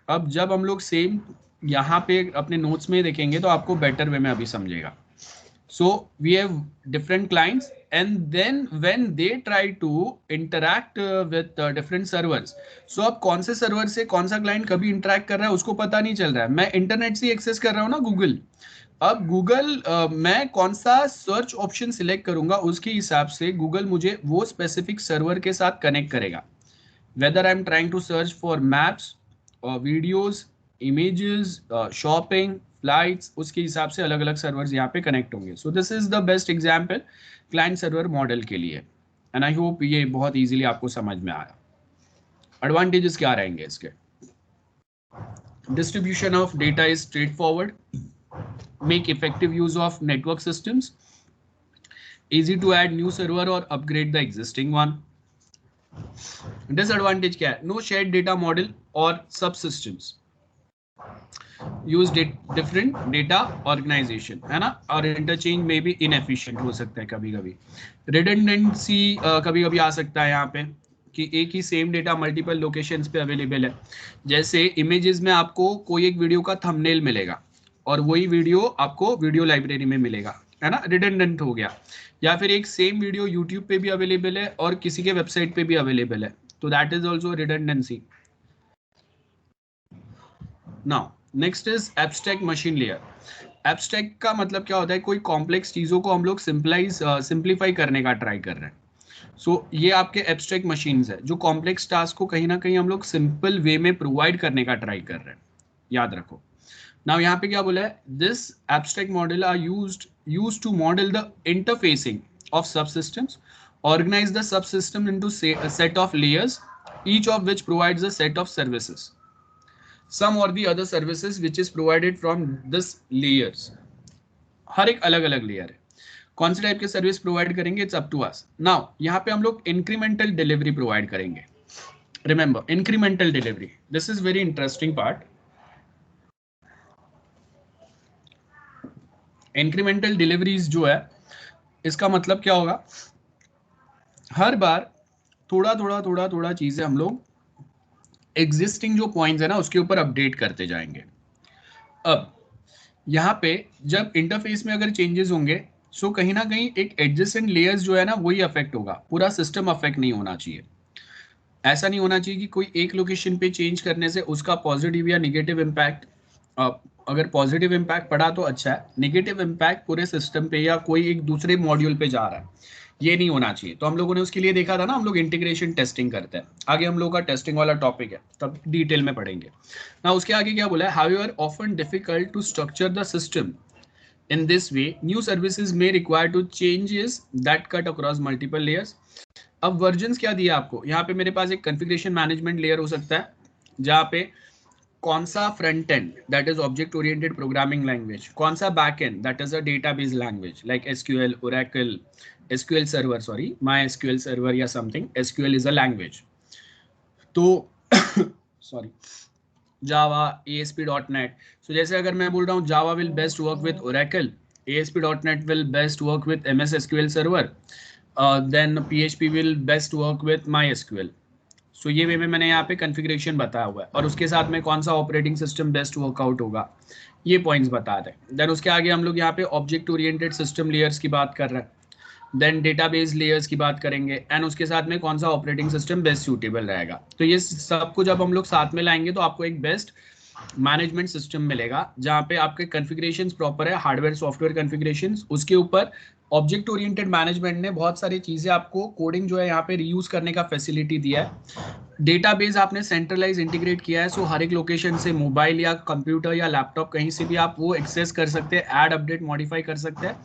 अब जब हम लोग सेम यहाँ पे अपने नोट्स में देखेंगे तो आपको बेटर वे में अभी समझेगा। So we have different clients and then when they try to interact with different servers, so अब कौन से सर्वर से कौन सा क्लाइंट कभी इंटरेक्ट कर रहा है उसको पता नहीं चल रहा है। मैं इंटरनेट से एक्सेस कर रहा हूँ ना गूगल। अब गूगल मैं कौन सा सर्च ऑप्शन सिलेक्ट करूंगा उसके हिसाब से गूगल मुझे वो स्पेसिफिक सर्वर के साथ कनेक्ट करेगा। Whether I am trying to search for maps, videos, images, shopping, flights, उसके हिसाब से अलग अलग सर्वर्स यहाँ पे कनेक्ट होंगे। सो this is the best example client server model के लिए एंड आई होप ये बहुत इजीली आपको समझ में आया। एडवांटेजेस क्या रहेंगे इसके? Distribution of data is straightforward, make effective use of network systems, easy to add new server और upgrade the existing one. Disadvantage क्या है? नो शेयर्ड डेटा मॉडल और subsystems, use different data organisation, है ना, और interchange में भी inefficient हो सकता है कभी कभी। रिडंडेंसी कभी कभी आ सकता है यहाँ पे कि एक ही सेम डेटा मल्टीपल लोकेशंस पे अवेलेबल है। जैसे इमेजेस में आपको कोई एक वीडियो का थंबनेल मिलेगा और वही वीडियो आपको वीडियो लाइब्रेरी में मिलेगा, है ना, रिडंडेंट हो गया। या फिर एक सेम वीडियो यूट्यूब पे भी अवेलेबल है और किसी के वेबसाइट पे भी अवेलेबल है, तो that is also redundancy. Now next is abstract machine layer. Abstract का मतलब क्या होता है, कोई कॉम्प्लेक्स चीजों को हम लोग सिंप्लीफाई करने का ट्राई कर रहे हैं। ये आपके एब्स्ट्रैक्ट मशीन्स है जो कॉम्प्लेक्स टास्क को कहीं ना कहीं हम लोग सिंपल वे में प्रोवाइड करने का ट्राई कर रहे हैं, याद रखो। नाउ यहाँ पे क्या बोला है, this abstract model are used to model the interfacing of subsystems, organize the subsystem into a set of layers, each of which provides a set of services, some or the other services which is provided from this layers। हर एक अलग अलग layer है, कौन से type के service provide करेंगे, it's up to us. Now यहाँ पे हम लोग इंक्रीमेंटल डिलीवरी प्रोवाइड करेंगे। Remember incremental delivery, this is very interesting part. Incremental deliveries जो है, इसका मतलब क्या होगा, हर बार थोड़ा थोड़ा थोड़ा थोड़ा चीजें हम लोग एग्जिस्टिंग जो पॉइंट्स है ना उसके ऊपर अपडेट करते जाएंगे। अब यहाँ पे जब इंटरफेस में अगर चेंजेस होंगे, सो कहीं ना कहीं एक एडजेसेंट लेयर्स जो है ना वही अफेक्ट होगा, पूरा सिस्टम अफेक्ट नहीं होना चाहिए। ऐसा नहीं होना चाहिए कि कोई एक लोकेशन पे चेंज करने से उसका पॉजिटिव या निगेटिव इम्पैक्ट, अगर पॉजिटिव इम्पैक्ट पड़ा तो अच्छा है, नेगेटिव इम्पैक्ट पूरे सिस्टम पे या कोई एक दूसरे मॉड्यूल पे जा रहा है, ये नहीं होना चाहिए। तो हम लोगों ने उसके लिए देखा था ना, हम लोग इंटीग्रेशन टेस्टिंग करते हैं, आगे हम लोग का टेस्टिंग वाला टॉपिक है, तब डिटेल में पढ़ेंगे ना। उसके आगे क्या बोला है, however often difficult to structure the system in this way, new services may require to changes that cut across multiple layers। अब वर्जन्स क्या दिया आपको, यहाँ पे मेरे पास एक कॉन्फ़िगरेशन मैनेजमेंट लेयर हो सकता है, जहाँ पे कौन सा front end that is object oriented programming language, कौन सा back end that is a database language like SQL, Oracle, SQL server, sorry my SQL server या something, SQL is a language. तो सॉरी जावा, ASP.NET। सो जैसे अगर मैं बोल रहा हूँ Java will best work with Oracle, ASP.NET will best work with MS SQL server, then PHP will best work with MySQL। So ये वे में मैंने यहाँ पे कॉन्फ़िगरेशन बताया हुआ है, और उसके साथ में कौन सा ऑपरेटिंग सिस्टम बेस्ट वर्कआउट होगा, ये पॉइंट्स बता दें। देन उसके आगे हम लोग यहाँ पे ऑब्जेक्ट ओरिएंटेड सिस्टम लेयर्स की बात कर रहे हैं, देन डेटाबेस लेयर्स की बात करेंगे, एंड उसके साथ में कौन सा ऑपरेटिंग सिस्टम बेस्ट सूटेबल रहेगा। तो ये सब कुछ जब हम लोग साथ में लाएंगे तो आपको एक बेस्ट मैनेजमेंट सिस्टम मिलेगा, जहाँ पे आपके कॉन्फ़िगरेशंस प्रॉपर है, हार्डवेयर सॉफ्टवेयर कॉन्फ़िगरेशंस, उसके ऊपर ऑब्जेक्ट ओरिएंटेड मैनेजमेंट ने बहुत सारी चीजें आपको कोडिंग जो है यहाँ पे रीयूज करने का फैसिलिटी दिया है। डेटाबेस आपने सेंट्रलाइज इंटीग्रेट किया है, सो हर एक लोकेशन से मोबाइल या कंप्यूटर या लैपटॉप कहीं से भी आप वो एक्सेस कर सकते हैं, ऐड अपडेट मॉडिफाई कर सकते हैं।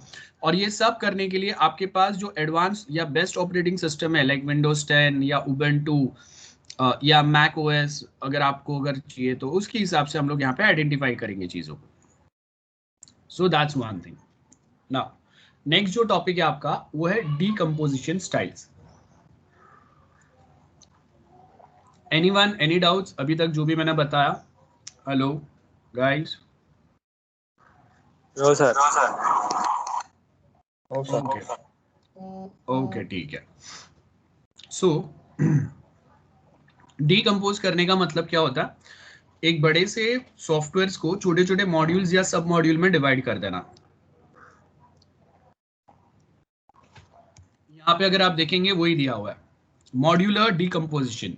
और ये सब करने के लिए आपके पास जो एडवांस या बेस्ट ऑपरेटिंग सिस्टम है लाइक विंडोज 10 या उबुंटू या मैक ओएस, अगर आपको अगर चाहिए तो उसके हिसाब से हम लोग यहाँ पे आइडेंटिफाई करेंगे चीजों को। So that's one thing. Now next जो टॉपिक है आपका वो है decomposition styles. Anyone, any doubts अभी तक जो भी मैंने बताया? Hello guys. No sir. Okay okay ठीक है। सो डीकंपोज करने का मतलब क्या होता है, एक बड़े से सॉफ्टवेयर्स को छोटे छोटे मॉड्यूल्स या सब मॉड्यूल में डिवाइड कर देना। यहाँ पे अगर आप देखेंगे वही दिया हुआ है, मॉड्यूलर डीकंपोजिशन,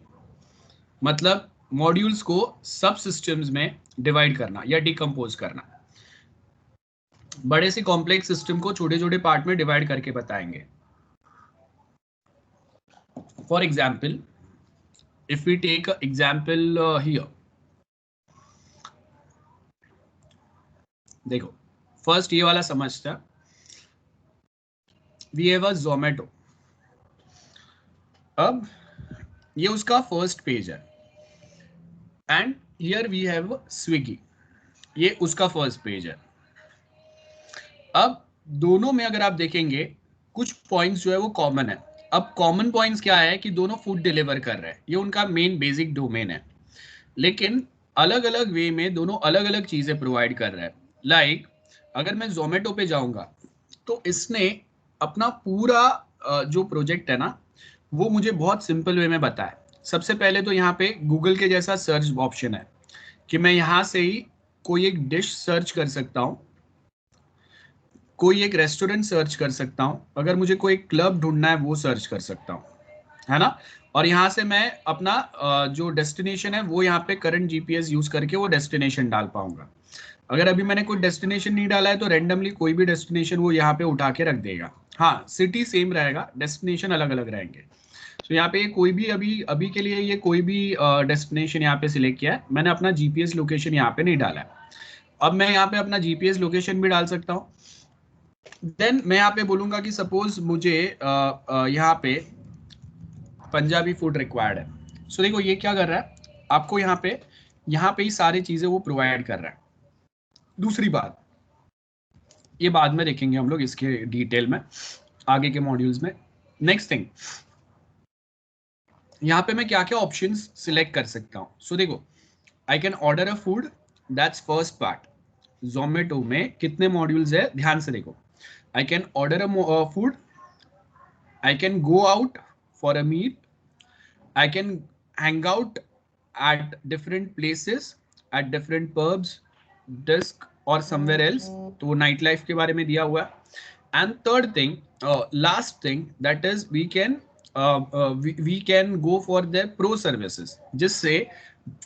मतलब मॉड्यूल्स को सब सिस्टम्स में डिवाइड करना या डीकंपोज करना। बड़े से कॉम्प्लेक्स सिस्टम को छोटे छोटे पार्ट में डिवाइड करके बताएंगे। For example, if we take example here, देखो फर्स्ट ये वाला समझता, वी हैव अ ज़ोमैटो। अब ये उसका फर्स्ट पेज है, and here we have Swiggy, ये उसका फर्स्ट पेज है। अब दोनों में अगर आप देखेंगे कुछ पॉइंट्स जो है वो कॉमन है। अब कॉमन पॉइंट्स क्या है कि दोनों फूड डिलीवर कर रहे हैं, ये उनका मेन बेसिक डोमेन है, लेकिन अलग अलग वे में दोनों अलग अलग चीजें प्रोवाइड कर रहे हैं। लाइक अगर मैं जोमेटो पे जाऊंगा तो इसने अपना पूरा जो प्रोजेक्ट है ना वो मुझे बहुत सिंपल वे में बताया। सबसे पहले तो यहाँ पे गूगल के जैसा सर्च ऑप्शन है कि मैं यहाँ से ही कोई एक डिश सर्च कर सकता हूँ, कोई एक रेस्टोरेंट सर्च कर सकता हूँ, अगर मुझे कोई क्लब ढूंढना है वो सर्च कर सकता हूँ, है ना। और यहाँ से मैं अपना जो डेस्टिनेशन है वो यहाँ पे करंट जीपीएस यूज करके वो डेस्टिनेशन डाल पाऊंगा। अगर अभी मैंने कोई डेस्टिनेशन नहीं डाला है तो रेंडमली कोई भी डेस्टिनेशन वो यहाँ पे उठा के रख देगा। हाँ, सिटी सेम रहेगा, डेस्टिनेशन अलग अलग रहेंगे। तो यहाँ पे कोई भी अभी अभी के लिए ये कोई भी डेस्टिनेशन यहाँ पे सिलेक्ट किया है, मैंने अपना जीपीएस लोकेशन यहाँ पे नहीं डाला है। अब मैं यहाँ पे अपना जीपीएस लोकेशन भी डाल सकता हूँ। देन मैं यहाँ पे बोलूंगा कि सपोज मुझे यहाँ पे पंजाबी फूड रिक्वायर्ड है। सो देखो ये क्या कर रहा है, आपको यहाँ पे ही सारी चीजें वो प्रोवाइड कर रहा है। दूसरी बात, ये बाद में देखेंगे हम लोग इसके डिटेल में आगे के मॉड्यूल्स में। नेक्स्ट थिंग, यहाँ पे मैं क्या क्या ऑप्शंस सिलेक्ट कर सकता हूँ। सो देखो, I can order a food, that's first part. Zomato में कितने मॉड्यूल्स है ध्यान से देखो। I can order a food, I can go out for a meal, I can hang out at different places, at different pubs, desk or somewhere else. तो night life के बारे में दिया हुआ है। And third thing, last thing, that is we can go for the pro services, जिससे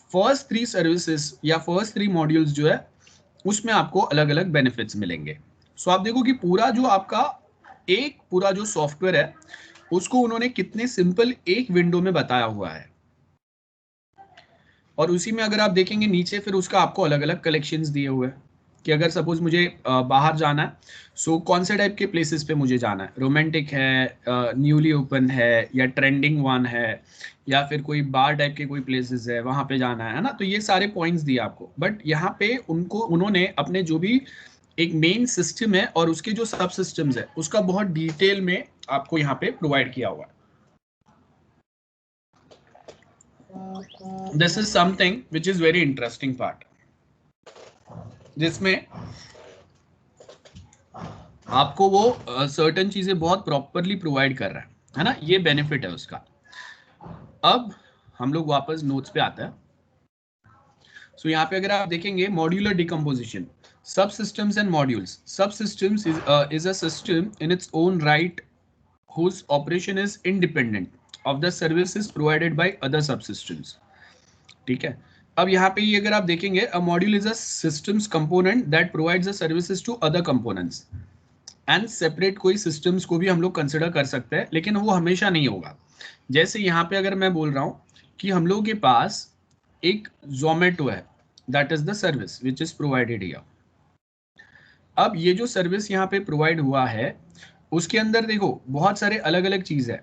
first 3 services या first 3 modules जो है उसमें आपको अलग अलग बेनिफिट्स मिलेंगे। सो आप देखो कि पूरा जो आपका एक पूरा जो सॉफ्टवेयर है उसको उन्होंने कितने सिंपल एक विंडो में बताया हुआ है। और उसी में अगर आप देखेंगे नीचे फिर उसका आपको अलग अलग कलेक्शंस दिए हुए हैं कि अगर सपोज मुझे बाहर जाना है, सो कौन से टाइप के प्लेसेस पे मुझे जाना है, रोमांटिक है, न्यूली ओपन है, या ट्रेंडिंग वन है, या फिर कोई बार टाइप के कोई प्लेसेस है वहां पे जाना है ना। तो ये सारे पॉइंट्स दिए आपको, बट यहाँ पे उन्होंने अपने जो भी एक मेन सिस्टम है और उसके जो सब सिस्टम्स है उसका बहुत डिटेल में आपको यहाँ पे प्रोवाइड किया हुआ है। This is something which is very interesting part, जिसमें आपको वो सर्टेन चीजें बहुत प्रॉपरली प्रोवाइड कर रहा है ना। ये बेनिफिट है उसका। अब हम लोग वापस नोट्स पे आते हैं। सो यहाँ पे अगर आप देखेंगे मॉड्यूलर डिकम्पोजिशन, सब सिस्टम्स एंड मॉड्यूल्स। सब systems is a system in its own right whose operation is independent of the services provided by other subsystems। ठीक है। अब यहाँ पे ये अगर आप देखेंगे, a module is a systems component that provides the services to other components and separate कोई systems को भी हम लोग कंसिडर कर सकते हैं, लेकिन वो हमेशा नहीं होगा। जैसे यहाँ पे अगर मैं बोल रहा हूँ कि हम लोगों के पास एक Zomato है, that is the service which is provided here। अब ये जो सर्विस यहाँ पे प्रोवाइड हुआ है उसके अंदर देखो बहुत सारे अलग अलग चीज है।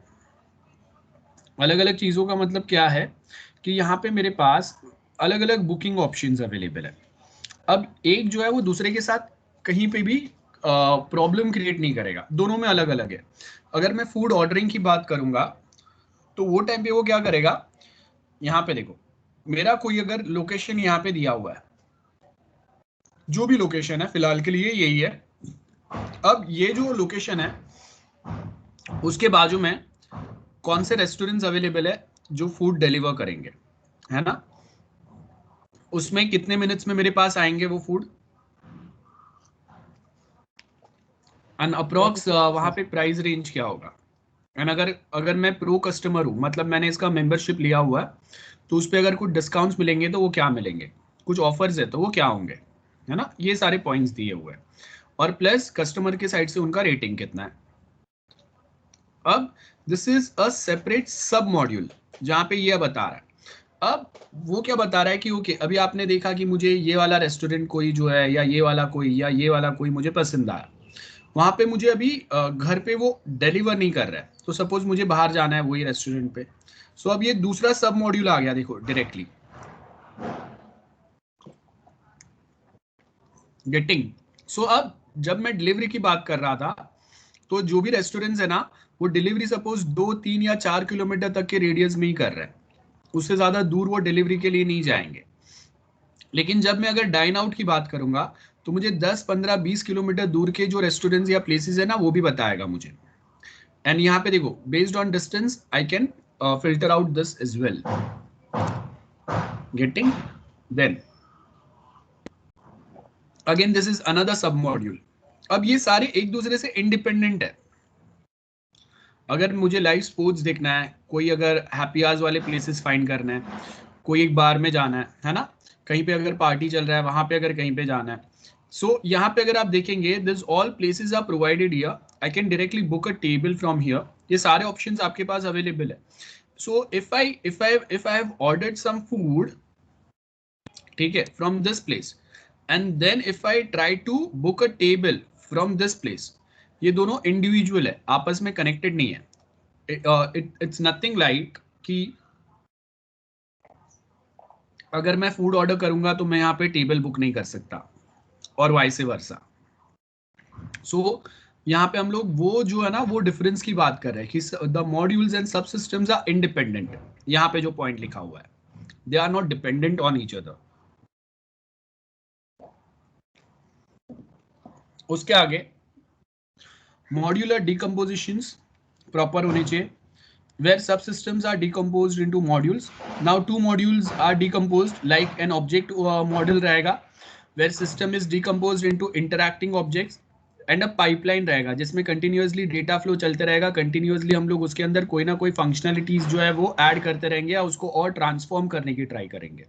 अलग अलग चीजों का मतलब क्या है कि यहाँ पे मेरे पास अलग अलग बुकिंग ऑप्शंस अवेलेबल है। अब एक जो है वो दूसरे के साथ कहीं पे भी प्रॉब्लम क्रिएट नहीं करेगा, दोनों में अलग अलग है। अगर मैं फूड ऑर्डरिंग की बात करूंगा तो वो टाइम पे वो क्या करेगा, यहाँ पे देखो मेरा कोई अगर लोकेशन यहाँ पे दिया हुआ है, जो भी लोकेशन है फिलहाल के लिए यही है। अब ये जो लोकेशन है उसके बाजू में कौन से रेस्टोरेंट्स अवेलेबल है जो फूड डिलीवर करेंगे, है ना। उसमें कितने मिनट्स में मेरे पास आएंगे वो फूड, एंड अप्रोक्स वहां पे प्राइस रेंज क्या होगा। एंड अगर अगर मैं प्रो कस्टमर हूँ, मतलब मैंने इसका मेंबरशिप लिया हुआ है, तो उस पर अगर कुछ डिस्काउंट्स मिलेंगे तो वो क्या मिलेंगे, कुछ ऑफर्स है तो वो क्या होंगे, है ना। ये सारे पॉइंट्स दिए हुए हैं और प्लस कस्टमर के साइड से उनका रेटिंग कितना है। अब दिस इज अ सेपरेट सब मॉड्यूल जहां पे ये बता रहा है। अब वो क्या बता रहा है कि ओके अभी आपने देखा कि मुझे ये वाला रेस्टोरेंट कोई जो है या ये वाला कोई या ये वाला कोई मुझे पसंद आया, वहां पे मुझे अभी घर पे वो डिलीवर नहीं कर रहा है, तो सपोज मुझे बाहर जाना है वही रेस्टोरेंट पे। सो अब ये दूसरा सब मॉड्यूल आ गया देखो डायरेक्टली गेटिंग। सो अब जब मैं डिलीवरी की बात कर रहा था तो जो भी रेस्टोरेंट्स है ना वो डिलीवरी सपोज 2 3 या 4 किलोमीटर तक के रेडियस में ही कर रहे हैं, उससे ज्यादा दूर वो डिलीवरी के लिए नहीं जाएंगे। लेकिन जब मैं अगर डाइन आउट की बात करूंगा तो मुझे 10 15 20 किलोमीटर दूर के जो रेस्टोरेंट्स या प्लेसेस है ना वो भी बताएगा मुझे। एंड यहाँ पे देखो based on distance I can filter out this as well, getting. Then again this is another sub module. अब ये सारे एक दूसरे से इंडिपेंडेंट है। अगर मुझे लाइव स्पोर्ट्स देखना है, कोई अगर हैप्पी आवर्स वाले प्लेसेस फाइंड करना है, कोई एक बार में जाना है ना, कहीं पे अगर पार्टी चल रहा है वहां पे अगर कहीं पे जाना है, सो यहाँ पे अगर आप देखेंगे this all places are provided here, I can directly book a table from here, ये सारे ऑप्शंस आपके पास अवेलेबल है। So if I have ordered some food, ठीक है, from this place, and then if I try to book a table from this place, ये दोनों individual है, आपस में कनेक्टेड नहीं है। इट्स नथिंग लाइक कि अगर मैं फूड ऑर्डर करूंगा तो मैं यहाँ पे टेबल बुक नहीं कर सकता, और वाइस वर्सा। सो यहाँ पे हम लोग वो जो है ना वो डिफरेंस की बात कर रहे हैं कि द मॉड्यूल्स एंड सब सिस्टम्स आर इंडिपेंडेंट। यहाँ पे जो पॉइंट लिखा हुआ है, they are not dependent on each other. उसके आगे मॉड्यूलर डिकम्पोजिशंस प्रॉपर होने चाहिए, where subsystems are decomposed into modules. Now two modules are decomposed like an object model रहेगा, where system is decomposed into interacting objects, and a pipeline रहेगा जिसमें continuously data flow चलते रहेगा, continuously हम लोग उसके अंदर कोई ना कोई फंक्शनलिटीज जो है वो ऐड करते रहेंगे या उसको और ट्रांसफॉर्म करने की ट्राई करेंगे।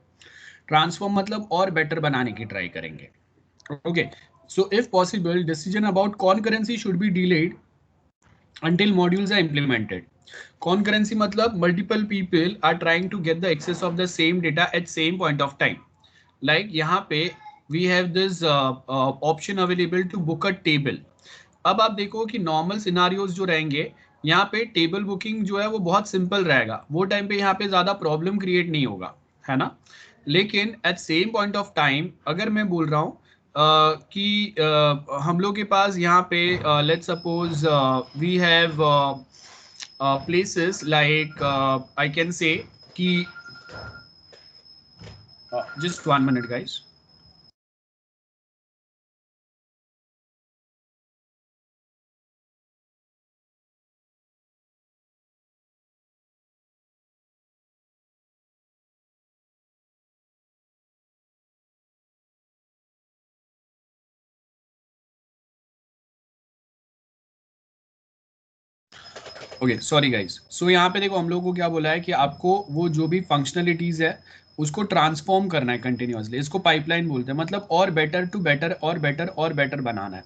ट्रांसफॉर्म मतलब और बेटर बनाने की ट्राई करेंगे। Okay, so if possible decision about concurrency should be delayed until modules are implemented. Concurrency matlab multiple people are trying to get the access of the same data at same point of time. Like यहाँ पे we have this option available to book a table. अब आप देखो कि normal scenarios जो रहेंगे यहाँ पे टेबल बुकिंग जो है वो बहुत सिंपल रहेगा, वो टाइम पे यहाँ पे ज्यादा प्रॉब्लम क्रिएट नहीं होगा, है ना। लेकिन at same point of time अगर मैं बोल रहा हूँ कि हम लोग के पास यहाँ पे let's suppose we have places like I can say कि just 1 minute guys. Okay sorry guys, so यहाँ पे देखो हम लोग को क्या बोला है कि आपको वो जो भी फंक्शनलिटीज है उसको ट्रांसफॉर्म करना है कंटिन्यूअसली, इसको पाइपलाइन बोलते हैं, मतलब और बेटर टू बेटर और बेटर और बेटर बनाना है।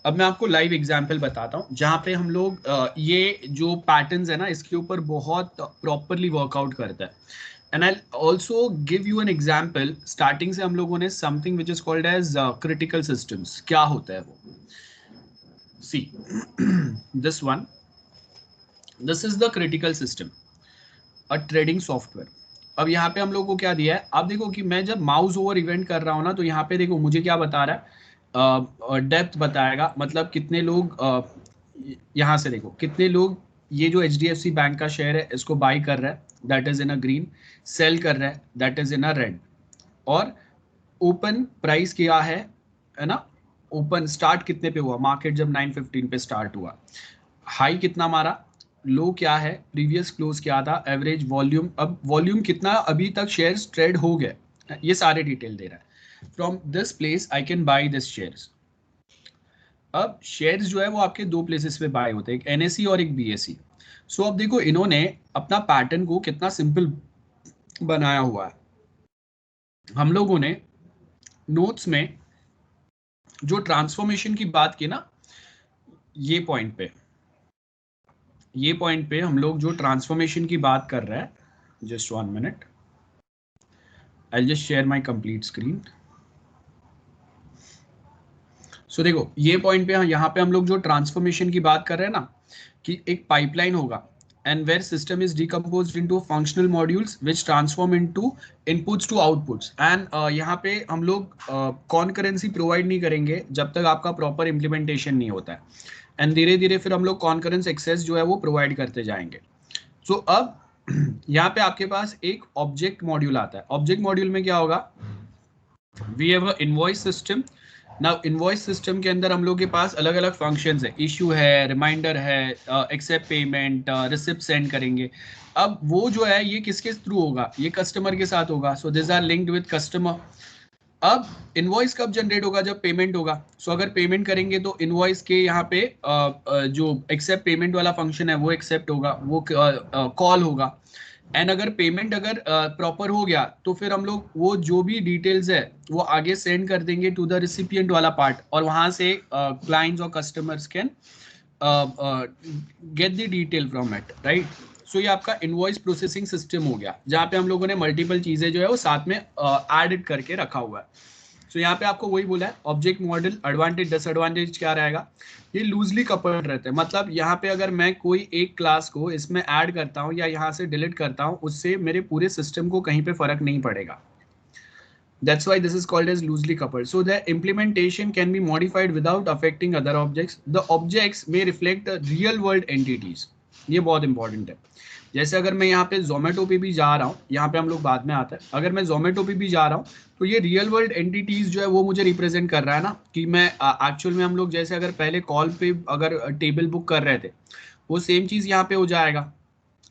अब मैं आपको लाइव एग्जांपल बताता हूँ जहाँ पे हम लोग ये जो पैटर्न्स है ना इसके ऊपर बहुत प्रॉपरली वर्कआउट करता है। And I also give you an example, starting से हम लोगों ने something which is called as critical systems. क्या होता है वो, see this one, this is the critical system, a trading software. अब यहाँ पे हम लोग को क्या दिया है, आप देखो कि मैं जब माउस ओवर इवेंट कर रहा हूँ ना तो यहाँ पे देखो मुझे क्या बता रहा है, डेप्थ बताएगा, मतलब कितने लोग यहाँ से देखो कितने लोग ये जो HDFC बैंक का शेयर है इसको बाई कर रहा है, that is in a green, sell कर रहा है that is in a red, और ओपन प्राइस क्या है ना, ओपन स्टार्ट कितने पे हुआ, मार्केट जब 915 पे स्टार्ट हुआ, हाई कितना मारा, लो क्या है, प्रीवियस क्लोज क्या था, एवरेज वॉल्यूम, अब वॉल्यूम कितना अभी तक शेयर्स ट्रेड हो गए, ये सारे डिटेल दे रहा है। From this place I can by this shares. अब शेयर्स जो है वो आपके दो प्लेसेस पे बाय होते हैं, एक NSE और एक BSE। सो अब देखो इन्होंने अपना पैटर्न को कितना सिंपल बनाया हुआ है। हम लोगों ने नोट्स में जो ट्रांसफॉर्मेशन की बात की ना, ये पॉइंट पे, ये पॉइंट पे हम लोग जो ट्रांसफॉर्मेशन की बात कर रहे हैं, just 1 minute, I just share my complete screen. So देखो ये पॉइंट पे यहाँ पे हम लोग जो ट्रांसफॉर्मेशन की बात कर रहे हैं ना, कि एक पाइपलाइन होगा and where system is decomposed into functional modules which transform into inputs to outputs, and यहाँ पे हम लोग concurrency provide नहीं करेंगे जब तक आपका proper implementation नहीं होता है, and धीरे धीरे फिर हम लोग concurrence access जो है वो provide करते जाएंगे। so अब यहाँ पे आपके पास एक object module आता है, object module में क्या होगा, we have a invoice system। Now invoice system के अंदर हम लोग के पास अलग अलग फंक्शंस है, इशू है, रिमाइंडर है, एक्सेप्ट पेमेंट, रिसिप्ट सेंड करेंगे। अब वो जो है ये किसके थ्रू होगा, ये कस्टमर के साथ होगा, so this are linked with customer. अब इनवॉइस कब जनरेट होगा? जब पेमेंट होगा। सो अगर पेमेंट करेंगे तो इनवॉइस के यहाँ पे जो एक्सेप्ट पेमेंट वाला फंक्शन है वो एक्सेप्ट होगा, वो कॉल होगा। एंड अगर पेमेंट अगर प्रॉपर हो गया तो फिर हम लोग वो जो भी डिटेल्स है वो आगे सेंड कर देंगे टू द रिसिपिएंट वाला पार्ट, और वहां से क्लाइंट्स और customers can get the detail from it, right. So ये आपका इनवॉइस प्रोसेसिंग सिस्टम हो गया, जहाँ पे हम लोगों ने मल्टीपल चीजें जो है वो साथ में एडिट करके रखा हुआ है। सो यहाँ पे आपको वही बोला है, ऑब्जेक्ट मॉडल एडवांटेज डिसएडवांटेज क्या रहेगा, ये लूजली कपल्ड रहते हैं। मतलब यहाँ पे अगर मैं कोई एक क्लास को इसमें ऐड करता हूँ या यहाँ से डिलीट करता हूँ, उससे मेरे पूरे सिस्टम को कहीं पे फर्क नहीं पड़ेगा। That's why this is called as loosely coupled. So the implementation can be modified without affecting other objects. The objects may reflect real world entities. ये बहुत इंपॉर्टेंट है। जैसे अगर मैं यहाँ पे जोमेटो पे भी जा रहा हूँ, यहाँ पे हम लोग बाद में आता है, अगर मैं जोमेटो पे भी जा रहा हूँ तो ये रियल वर्ल्ड एंटिटीज जो है वो मुझे रिप्रेजेंट कर रहा है ना, कि मैं एक्चुअल में हम लोग जैसे अगर पहले कॉल पे अगर टेबल बुक कर रहे थे, वो सेम चीज यहाँ पे हो जाएगा।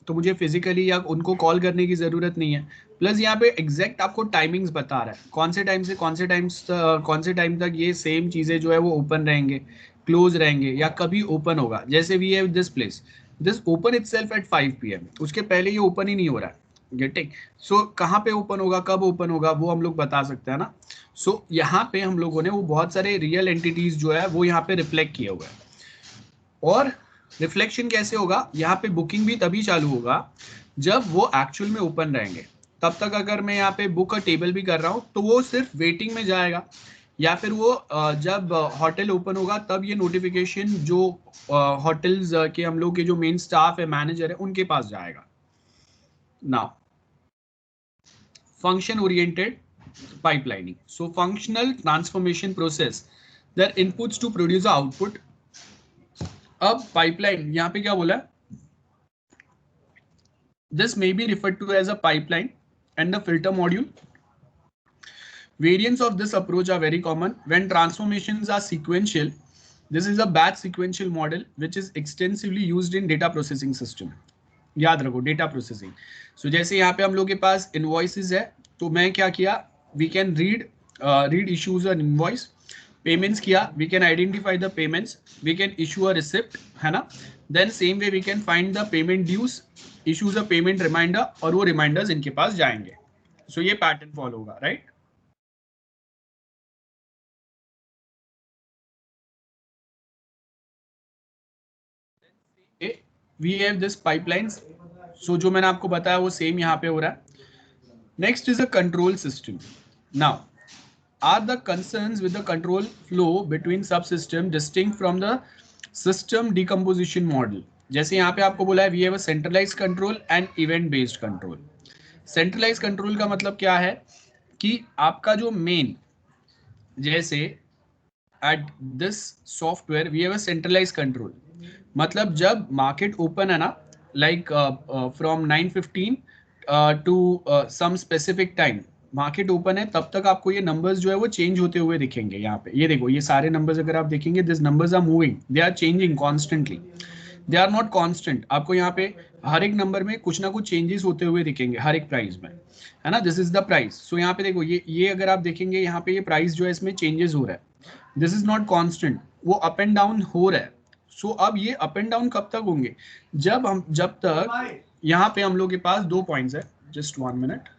तो मुझे फिजिकली या उनको कॉल करने की जरूरत नहीं है। प्लस यहाँ पे एग्जैक्ट आपको टाइमिंग्स बता रहा है, कौन से टाइम से कौन से टाइम तक ये सेम चीजें जो है वो ओपन रहेंगे, क्लोज रहेंगे, या कभी ओपन होगा। जैसे we have this place, this open itself at 5 PM, उसके पहले ये ओपन ही नहीं हो रहा है, गेटिंग। सो कहाँ पे ओपन होगा, कब ओपन होगा, वो हम लोग बता सकते हैं ना। सो यहाँ पे हम लोगों ने वो बहुत सारे रियल एंटिटीज जो है वो यहाँ पे रिफ्लेक्ट किए हुए हैं। और रिफ्लेक्शन कैसे होगा, यहाँ पे बुकिंग भी तभी चालू होगा जब वो एक्चुअल में ओपन रहेंगे। तब तक अगर मैं यहाँ पे बुक का टेबल भी कर रहा हूँ तो वो सिर्फ वेटिंग में जाएगा, या फिर वो जब होटल ओपन होगा तब ये नोटिफिकेशन जो होटल्स के हम लोग के जो मेन स्टाफ है, मैनेजर है, उनके पास जाएगा। Now function oriented pipelining. So functional transformation process their inputs to produce the output. अब पाइपलाइन यहाँ पे क्या बोला है, this may be referred to as a pipeline and the filter module. Variants of this approach are very common when transformations are sequential. This is a batch sequential model which is extensively used in data processing system. याद रखो data processing. सो जैसे यहाँ पे हम लोग के पास invoices है, तो मैं क्या किया, we can read issues an invoice, payments किया, we can identify the payments, we can issue a receipt, है ना। Then same way we can find the payment dues, issues a payment reminder, और वो रिमाइंडर्स इनके पास जाएंगे। So ये pattern follow होगा, right. We have this pipelines. So जो मैंने आपको बताया वो सेम यहाँ पे हो रहा है। Next is a control system. Now are the concerns with the control flow between subsystem distinct from the system decomposition model। जैसे यहाँ पे आपको बोला है we have a centralize control and event based control. Centralize control का मतलब क्या है कि आपका जो मेन, जैसे at this software we have a centralize control, मतलब जब मार्केट ओपन है ना, like from 9:15 to some specific time, market open है तब तक आपको ये नंबर्स जो है वो चेंज होते हुए दिखेंगे। यहाँ पे ये देखो, ये सारे नंबर्स अगर आप देखेंगे, this numbers are moving, they are changing constantly, they are not constant. आपको यहाँ पे हर एक नंबर में कुछ ना कुछ चेंजेस होते हुए दिखेंगे हर एक प्राइस में, है ना। This is the price. So यहाँ पे देखो, ये अगर आप देखेंगे यहाँ पे ये प्राइस जो है इसमें चेंजेस हो रहा है, दिस इज नॉट कांस्टेंट, वो अप एंड डाउन हो रहा है। सो अब ये अप एंड डाउन कब तक होंगे, जब तक यहाँ पे हम लोग के पास दो पॉइंट्स है, जस्ट 1 मिनट।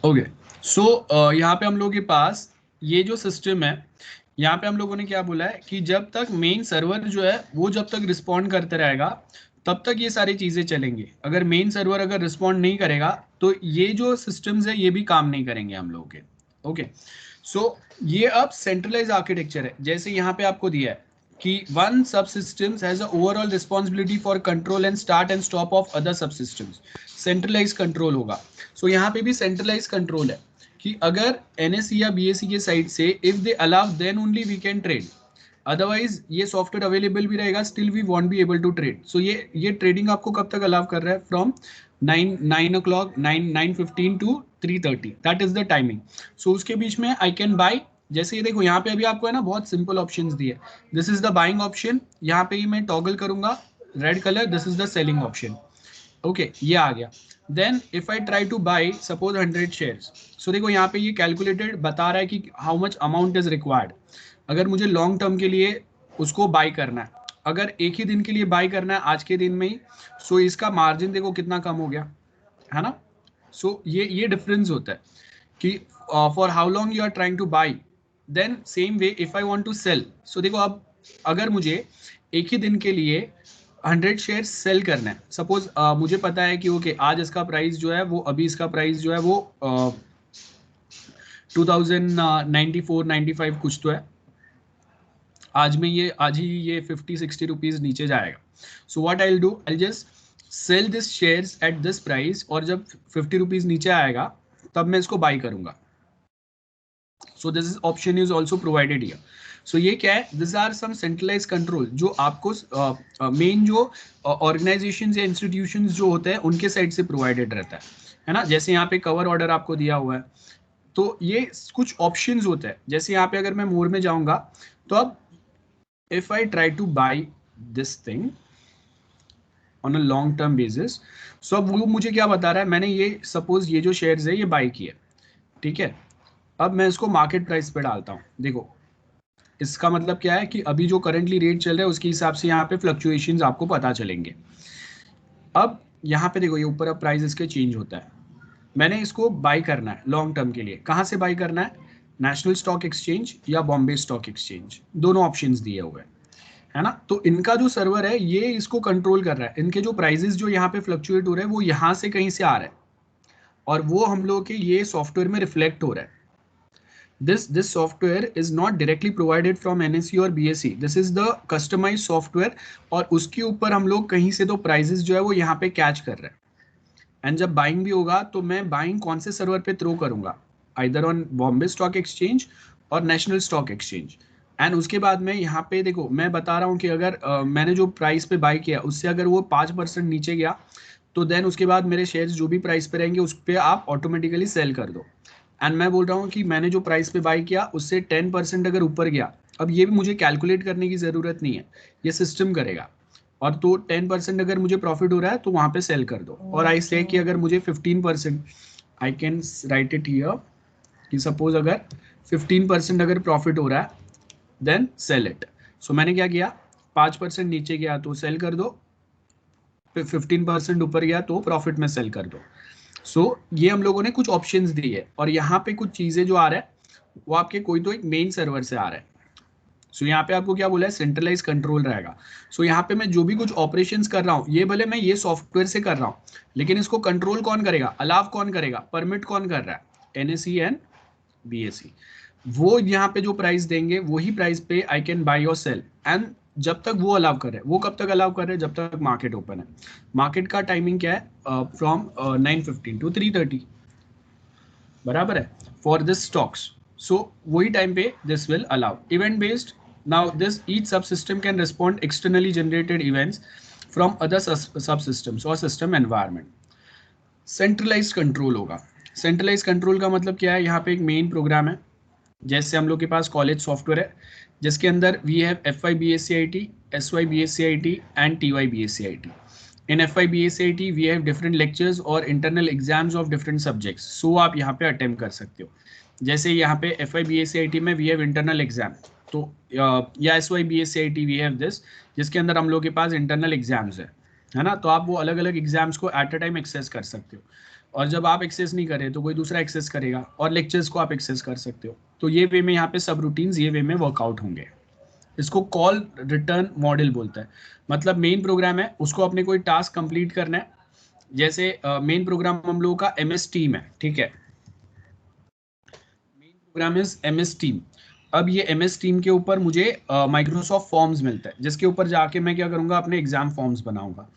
ओके, सो यहाँ पे हम लोगों के पास ये जो सिस्टम है, यहाँ पे हम लोगों ने क्या बोला है कि जब तक मेन सर्वर जो है वो जब तक रिस्पॉन्ड करते रहेगा तब तक ये सारी चीजें चलेंगी। अगर मेन सर्वर अगर रिस्पॉन्ड नहीं करेगा तो ये जो सिस्टम्स है ये भी काम नहीं करेंगे हम लोगों के। ओके, सो ये अब सेंट्रलाइज आर्किटेक्चर है। जैसे यहाँ पे आपको दिया है कि वन सब systems has a overall responsibility for control and start and stop of other sub systems, centralise control होगा। सो यहाँ पे भी सेंट्रलाइज कंट्रोल है कि अगर एनएससी या बीएससी के साइड से if they allow then only we can trade, otherwise ये सॉफ्टवेयर अवेलेबल भी रहेगा still we won't be able to trade. So ये ट्रेडिंग आपको कब तक अलाउ कर रहा है, from 9 o'clock 9:15 to 3:30, that is the timing. So उसके बीच में आई कैन बाई, जैसे ये देखो यहाँ पे अभी आपको है ना बहुत सिंपल ऑप्शंस दिए, this is the buying option, यहाँ पे ही मैं टॉगल करूंगा red colour, this is the selling option. Okay, ये आ गया। Then if I try to buy suppose 100 shares, so देखो यहाँ पे ये कैलकुलेटेड बता रहा है कि how much amount is required. अगर मुझे लॉन्ग टर्म के लिए उसको बाई करना है, अगर एक ही दिन के लिए बाई करना है आज के दिन में ही, सो इसका मार्जिन देखो कितना कम हो गया है ना। सो ये डिफरेंस होता है कि for how long you are trying to buy. Then same way if I want to sell, so देखो अब अगर मुझे एक ही दिन के लिए 100 शेयर सेल करना है, सपोज मुझे पता है कि ओके आज इसका प्राइस जो है वो, अभी इसका प्राइस जो है वो 2094-95 कुछ तो है, आज ही ये 50-60 रुपीज नीचे जाएगा। So what I will do, I just sell this shares at this price, और जब 50 रुपीज नीचे आएगा तब मैं इसको बाई करूंगा। So this is option is also provided here. So ये क्या है, this are some centralise control जो आपको मेन जो ऑर्गेनाइजेशन या इंस्टीट्यूशन जो होते हैं उनके साइड से प्रोवाइडेड रहता है ना। जैसे यहाँ पे कवर ऑर्डर आपको दिया हुआ है, तो ये कुछ ऑप्शंस होते हैं। जैसे यहाँ पे अगर मैं मोर में जाऊंगा तो अब if I try to buy this thing on a long term basis, so अब वो मुझे क्या बता रहा है, मैंने ये सपोज ये जो शेयर्स है ये बाई किए, ठीक है। अब मैं इसको मार्केट प्राइस पे डालता हूँ, देखो इसका मतलब क्या है कि अभी जो करंटली रेट चल रहा है उसके हिसाब से यहाँ पे फ्लक्चुएशंस आपको पता चलेंगे। अब यहाँ पे देखो ये ऊपर अब प्राइस इसके चेंज होता है, मैंने इसको बाई करना है लॉन्ग टर्म के लिए, कहाँ से बाई करना है, नेशनल स्टॉक एक्सचेंज या बॉम्बे स्टॉक एक्सचेंज, दोनों ऑप्शंस दिए हुए हैं है ना। तो इनका जो सर्वर है ये इसको कंट्रोल कर रहा है, इनके जो प्राइजेस जो यहाँ पे फ्लक्चुएट हो रहे हैं वो यहाँ से कहीं से आ रहा है और वो हम लोग के ये सॉफ्टवेयर में रिफ्लेक्ट हो रहा है। This software is not directly provided from NSE और BSE. This is the customized software और उसके ऊपर हम लोग कहीं से तो प्राइजेस जो है वो यहाँ पे कैच कर रहे हैं। एंड जब बाइंग भी होगा तो मैं बाइंग कौन से सर्वर पे थ्रो करूंगा, either on Bombay stock exchange और नेशनल स्टॉक एक्सचेंज। एंड उसके बाद में यहाँ पे देखो मैं बता रहा हूँ कि अगर मैंने जो प्राइस पे बाई किया उससे अगर वो 5% नीचे गया तो देन उसके बाद मेरे शेयर्स जो भी प्राइस पे रहेंगे उस पर आप ऑटोमेटिकली सेल कर दो। एंड मैं बोल रहा हूँ कि मैंने जो प्राइस पे बाई किया उससे 10% अगर ऊपर गया, अब ये भी मुझे कैलकुलेट करने की ज़रूरत नहीं है, ये सिस्टम करेगा। और तो 10% अगर मुझे प्रॉफिट हो रहा है तो वहाँ पे सेल कर दो। और आई से कि अगर मुझे 15%, I can write it here कि सपोज अगर 15% अगर प्रॉफिट हो रहा है देन सेल इट। सो मैंने क्या किया, 5% नीचे गया तो सेल कर दो, 15% ऊपर गया तो प्रॉफिट में सेल कर दो। सो ये हम लोगों ने कुछ ऑप्शंस दिए है और यहाँ पे कुछ चीजें जो आ रहा है वो आपके कोई तो एक मेन सर्वर से आ रहा है। सो यहाँ पे आपको क्या बोला है, सेंट्रलाइज कंट्रोल रहेगा। सो यहाँ पे मैं जो भी कुछ ऑपरेशंस कर रहा हूँ ये भले मैं ये सॉफ्टवेयर से कर रहा हूँ, लेकिन इसको कंट्रोल कौन करेगा, अलाव कौन करेगा, परमिट कौन कर रहा है, एनएसई एंड बीएसई। वो यहाँ पे जो प्राइस देंगे वही प्राइस पे आई कैन बाई और सेल। एंड जब तक वो अलाउ कर रहे हैं, वो कब तक अलाउ कर रहे हैं, जब तक मार्केट ओपन है। मार्केट का टाइमिंग क्या है, फ्रॉम 9:15 to 3:30 बराबर है फॉर दिस स्टॉक्स। सो वही टाइम पे this will allow event based. Now this each sub system can respond externally generated events from other sub systems और सिस्टम एनवायरमेंट। सेंट्रलाइज कंट्रोल होगा। Centralise control का मतलब क्या है, यहाँ पे एक मेन प्रोग्राम है, जैसे हम लोग के पास कॉलेज सॉफ्टवेयर है जिसके अंदर we have FY BSCIT, SY BSCIT and TY BSCIT। In FY BSCIT we have different lectures और internal exams of different subjects, so आप यहाँ पे अटेम्प्ट कर सकते हो। जैसे यहाँ पे FY BSCIT में वी हैव इंटरनल एग्जाम, तो या SY BSCIT we have this जिसके अंदर हम लोग के पास इंटरनल एग्जाम्स है ना। तो आप वो अलग अलग एग्जाम्स को एट अ टाइम एक्सेस कर सकते हो। और जब आप एक्सेस नहीं करें तो कोई दूसरा एक्सेस करेगा, और लेक्चर्स को आप एक्सेस कर सकते हो। तो ये वे में यहाँ पे सब रूटीन्स ये वे में वर्कआउट होंगे। इसको कॉल रिटर्न मॉडल बोलता है। मतलब मेन प्रोग्राम है, उसको अपने कोई टास्क कंप्लीट करना है। जैसे मेन प्रोग्राम हम लोगों का MS टीम है, ठीक है, main program is MS team. अब ये MS टीम के ऊपर मुझे माइक्रोसॉफ्ट फॉर्म्स मिलता है, जिसके ऊपर जाके मैं क्या करूंगा, अपने एग्जाम फॉर्म्स बनाऊंगा।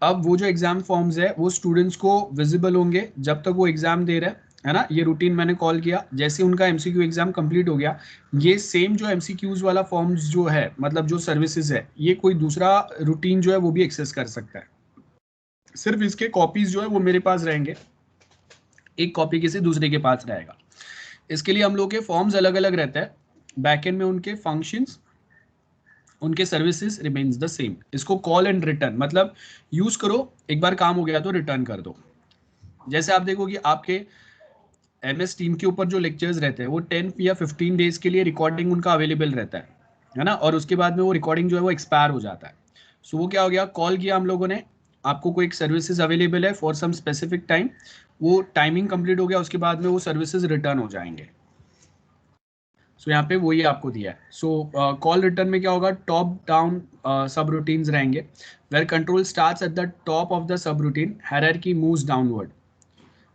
अब वो जो एग्जाम फॉर्म्स है वो स्टूडेंट्स को विजिबल होंगे जब तक वो एग्जाम दे रहे हैं, है ना। ये रूटीन मैंने कॉल किया, जैसे उनका MCQ एग्जाम कंप्लीट हो गया, ये सेम जो MCQs वाला फॉर्म्स जो है, मतलब जो सर्विसेज है, ये कोई दूसरा रूटीन जो है वो भी एक्सेस कर सकता है। सिर्फ इसके कॉपीज जो है वो मेरे पास रहेंगे, एक कॉपी किसी दूसरे के पास रहेगा। इसके लिए हम लोग के फॉर्म्स अलग अलग रहता है, बैकएंड में उनके फंक्शंस, उनके सर्विसेज रिमेन्स द सेम। इसको कॉल एंड रिटर्न मतलब यूज करो, एक बार काम हो गया तो रिटर्न कर दो। जैसे आप देखो कि आपके MS टीम के ऊपर जो लेक्चर्स रहते हैं वो 10 या 15 डेज के लिए रिकॉर्डिंग उनका अवेलेबल रहता है ना, और उसके बाद में वो रिकॉर्डिंग जो है वो एक्सपायर हो जाता है। सो वो क्या हो गया, कॉल किया हम लोगों ने, आपको कोई एक सर्विसेज अवेलेबल है फॉर सम स्पेसिफिक टाइम, वो टाइमिंग कंप्लीट हो गया, उसके बाद में वो सर्विसेज रिटर्न हो जाएंगे। सो यहाँ पे वही आपको दिया है। सो कॉल रिटर्न में क्या होगा, टॉप डाउन सब रूटीन्स रहेंगे, where control starts at the top of the sub routine, hierarchy moves downward,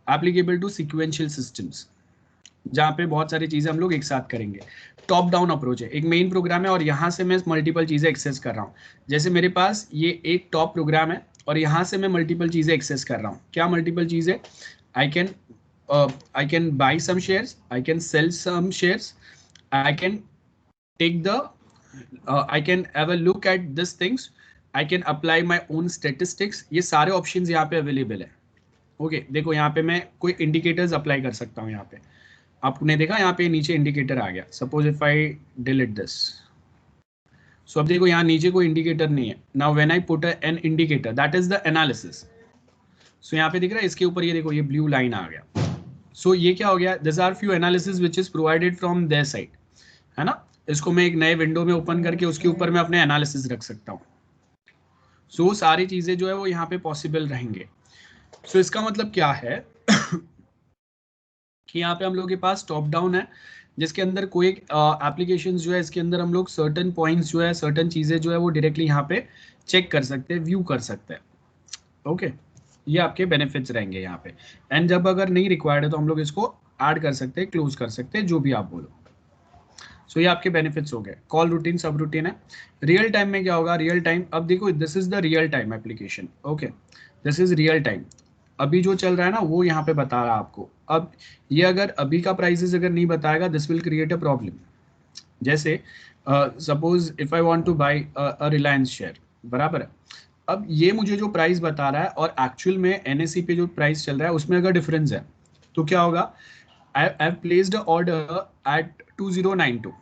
applicable to sequential systems, जहाँ पे बहुत सारी चीजें हम लोग एक साथ करेंगे। टॉप डाउन अप्रोच है, एक मेन प्रोग्राम है और यहाँ से मैं मल्टीपल चीजें एक्सेस कर रहा हूँ। जैसे मेरे पास ये एक टॉप प्रोग्राम है और यहाँ से मैं मल्टीपल चीजें एक्सेस कर रहा हूँ। क्या मल्टीपल चीजें, I can buy some shares, I can sell some shares, I can take the I can have a look at these things, I can apply my own statistics, ये सारे options यहाँ पे available है। Okay देखो यहाँ पे मैं कोई इंडिकेटर्स अप्लाई कर सकता हूँ। यहाँ पे आपने देखा यहाँ पे नीचे इंडिकेटर आ गया, suppose if I delete this, so अब देखो यहाँ नीचे कोई इंडिकेटर नहीं है। Now when I put an indicator that is the analysis, so यहाँ पे दिख रहा है इसके ऊपर, ये देखो ये ब्लू लाइन आ गया। सो ये क्या हो गया, this are few analysis which is provided from their side, है ना। इसको मैं एक नए विंडो में ओपन करके उसके ऊपर मैं अपने एनालिसिस रख सकता हूँ। सो सारी चीजें जो है वो यहाँ पे पॉसिबल रहेंगे। सो इसका मतलब क्या है कि यहाँ पे हम लोग के पास टॉप डाउन है, जिसके अंदर कोई एप्लीकेशन जो है, इसके अंदर हम लोग सर्टेन पॉइंट्स जो है, सर्टेन चीजें जो है वो डायरेक्टली यहाँ पे चेक कर सकते हैं, व्यू कर सकते हैं। ओके ये आपके बेनिफिट्स रहेंगे यहाँ पे। एंड जब अगर नहीं रिक्वायर्ड है तो हम लोग इसको ऐड कर सकते हैं, क्लोज कर सकते हैं, जो भी आप बोलो। सो ये आपके बेनिफिट्स हो गए। कॉल रूटीन सब रूटीन है। रियल टाइम में क्या होगा, रियल टाइम, अब देखो this is the real time application. Okay this is real time, अभी जो चल रहा है ना वो यहाँ पे बता रहा है आपको। अब ये अगर अभी का प्राइसेस अगर नहीं बताएगा, this will create a problem. जैसे suppose if I want to buy a Reliance share, बराबर है। अब ये मुझे जो प्राइस बता रहा है और एक्चुअल में NSE पे जो प्राइस चल रहा है उसमें अगर डिफरेंस है तो क्या होगा, I have placed a order at 2092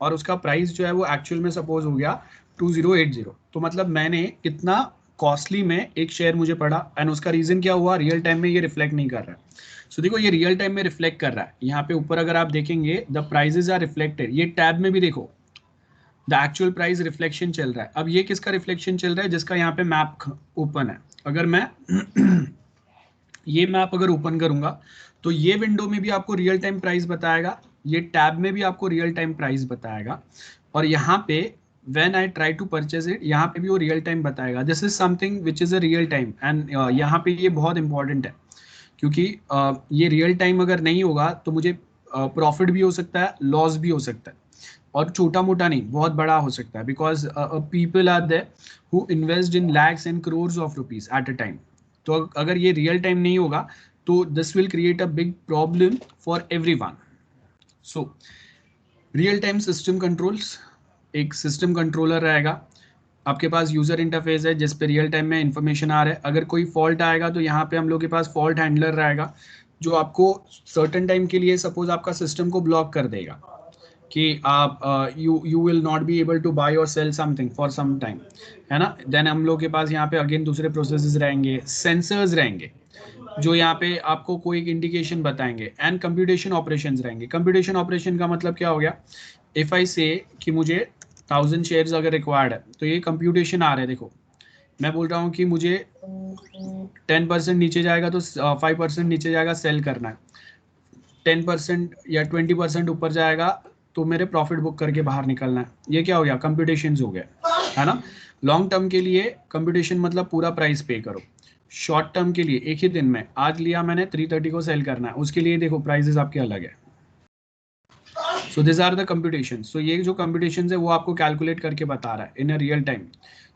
और उसका प्राइस जो है वो एक्चुअल में सपोज हो गया 2080, तो मतलब मैंने कितना कॉस्टली में एक शेयर मुझे पड़ा। एंड उसका रीजन क्या हुआ, रियल टाइम में ये रिफ्लेक्ट नहीं कर रहा है। सो देखो ये रियल टाइम में रिफ्लेक्ट कर रहा है। यहाँ पे ऊपर अगर आप देखेंगे द प्राइजेस आर रिफ्लेक्टेड, ये टैब में भी देखो द एक्चुअल प्राइस रिफ्लेक्शन चल रहा है। अब ये किसका रिफ्लेक्शन चल रहा है, जिसका यहाँ पे मैप ओपन है। अगर मैं ये मैप अगर ओपन करूंगा तो ये विंडो में भी आपको रियल टाइम प्राइस बताएगा, ये टैब में भी आपको रियल टाइम प्राइस बताएगा, और यहाँ पे when I try to purchase it यहाँ पे भी वो रियल टाइम बताएगा। This is something which is a real time. And यहाँ पे ये बहुत इंपॉर्टेंट है, क्योंकि ये रियल टाइम अगर नहीं होगा तो मुझे प्रॉफिट भी हो सकता है, लॉस भी हो सकता है, और छोटा मोटा नहीं बहुत बड़ा हो सकता है, because people are there who invest in lakhs and crores of rupees at a time. तो अगर ये रियल टाइम नहीं होगा तो this will create a big problem for everyone. So real time system controls, एक सिस्टम कंट्रोलर रहेगा, आपके पास यूजर इंटरफेस है जिस पे रियल टाइम में इंफॉर्मेशन आ रहा है। अगर कोई फॉल्ट आएगा तो यहाँ पे हम लोग के पास फॉल्ट हैंडलर रहेगा, जो आपको सर्टेन टाइम के लिए सपोज आपका सिस्टम को ब्लॉक कर देगा कि आप you will not be able to buy और sell something for some time, है ना। देन हम लोग के पास यहाँ पे अगेन दूसरे प्रोसेसेस रहेंगे, सेंसर्स रहेंगे जो यहाँ पे आपको कोई एक इंडिकेशन बताएंगे, एंड कंप्यूटेशन ऑपरेशंस रहेंगे। कंप्यूटेशन ऑपरेशन का मतलब क्या हो गया, इफ आई से कि मुझे 1000 शेयर्स अगर रिक्वायर्ड है तो ये कंप्यूटेशन आ रहे हैं, देखो मैं बोल रहा हूँ कि मुझे 10% नीचे जाएगा तो 5% नीचे जाएगा, सेल करना है। 10% या 20% ऊपर जाएगा तो मेरे प्रॉफिट बुक करके बाहर निकलना है। ये क्या हो गया, कंप्यूटेशंस हो गए, है ना। लॉन्ग टर्म के लिए कंप्यूटेशन मतलब पूरा प्राइस पे करो। शॉर्ट टर्म के लिए एक ही दिन में, आज लिया मैंने 330 को सेल करना है, उसके लिए देखो प्राइसेस आपके अलग है। So this are the computation. So ये जो कंप्यूटेशन है वो आपको कैलकुलेट करके बता रहा है इन अ रियल टाइम।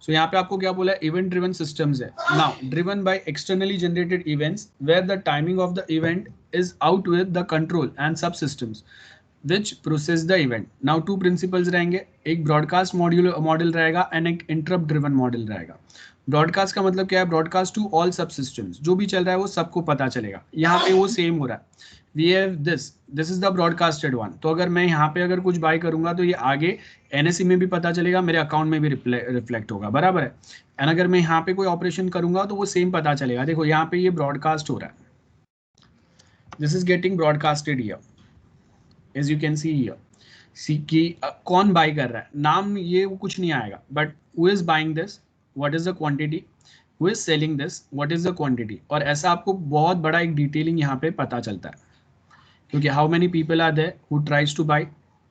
सो यहाँ पे आपको क्या बोला है, इवेंट ड्रिवन सिस्टम्स है। Now driven by externally generated events where the timing of the event is out with the control and सब systems which process the event. Now two principles रहेंगे, एक ब्रॉडकास्ट मॉडल रहेगा and एक interrupt driven model रहेगा। Broadcast का मतलब क्या है, broadcast to all subsystems, जो भी चल रहा है वो सबको पता चलेगा। यहाँ पे वो सेम हो रहा है, we have this is the broadcasted one. तो अगर मैं यहाँ पे अगर कुछ बाय करूंगा तो ये आगे एनएससी में भी पता चलेगा, मेरे अकाउंट में भी रिफ्लेक्ट होगा, बराबर है। एंड अगर मैं यहाँ पे कोई ऑपरेशन करूंगा तो वो सेम पता चलेगा। देखो यहाँ पे ये ब्रॉडकास्ट हो रहा है, this is getting broadcasted here, as you can see here. See की कौन बाय कर रहा है, नाम ये कुछ नहीं आएगा, but who is buying this, what is the quantity, who is selling this, what is the quantity. और ऐसा आपको बहुत बड़ा एक डिटेलिंग यहाँ पे पता चलता है, क्योंकि how many people are there who tries to buy.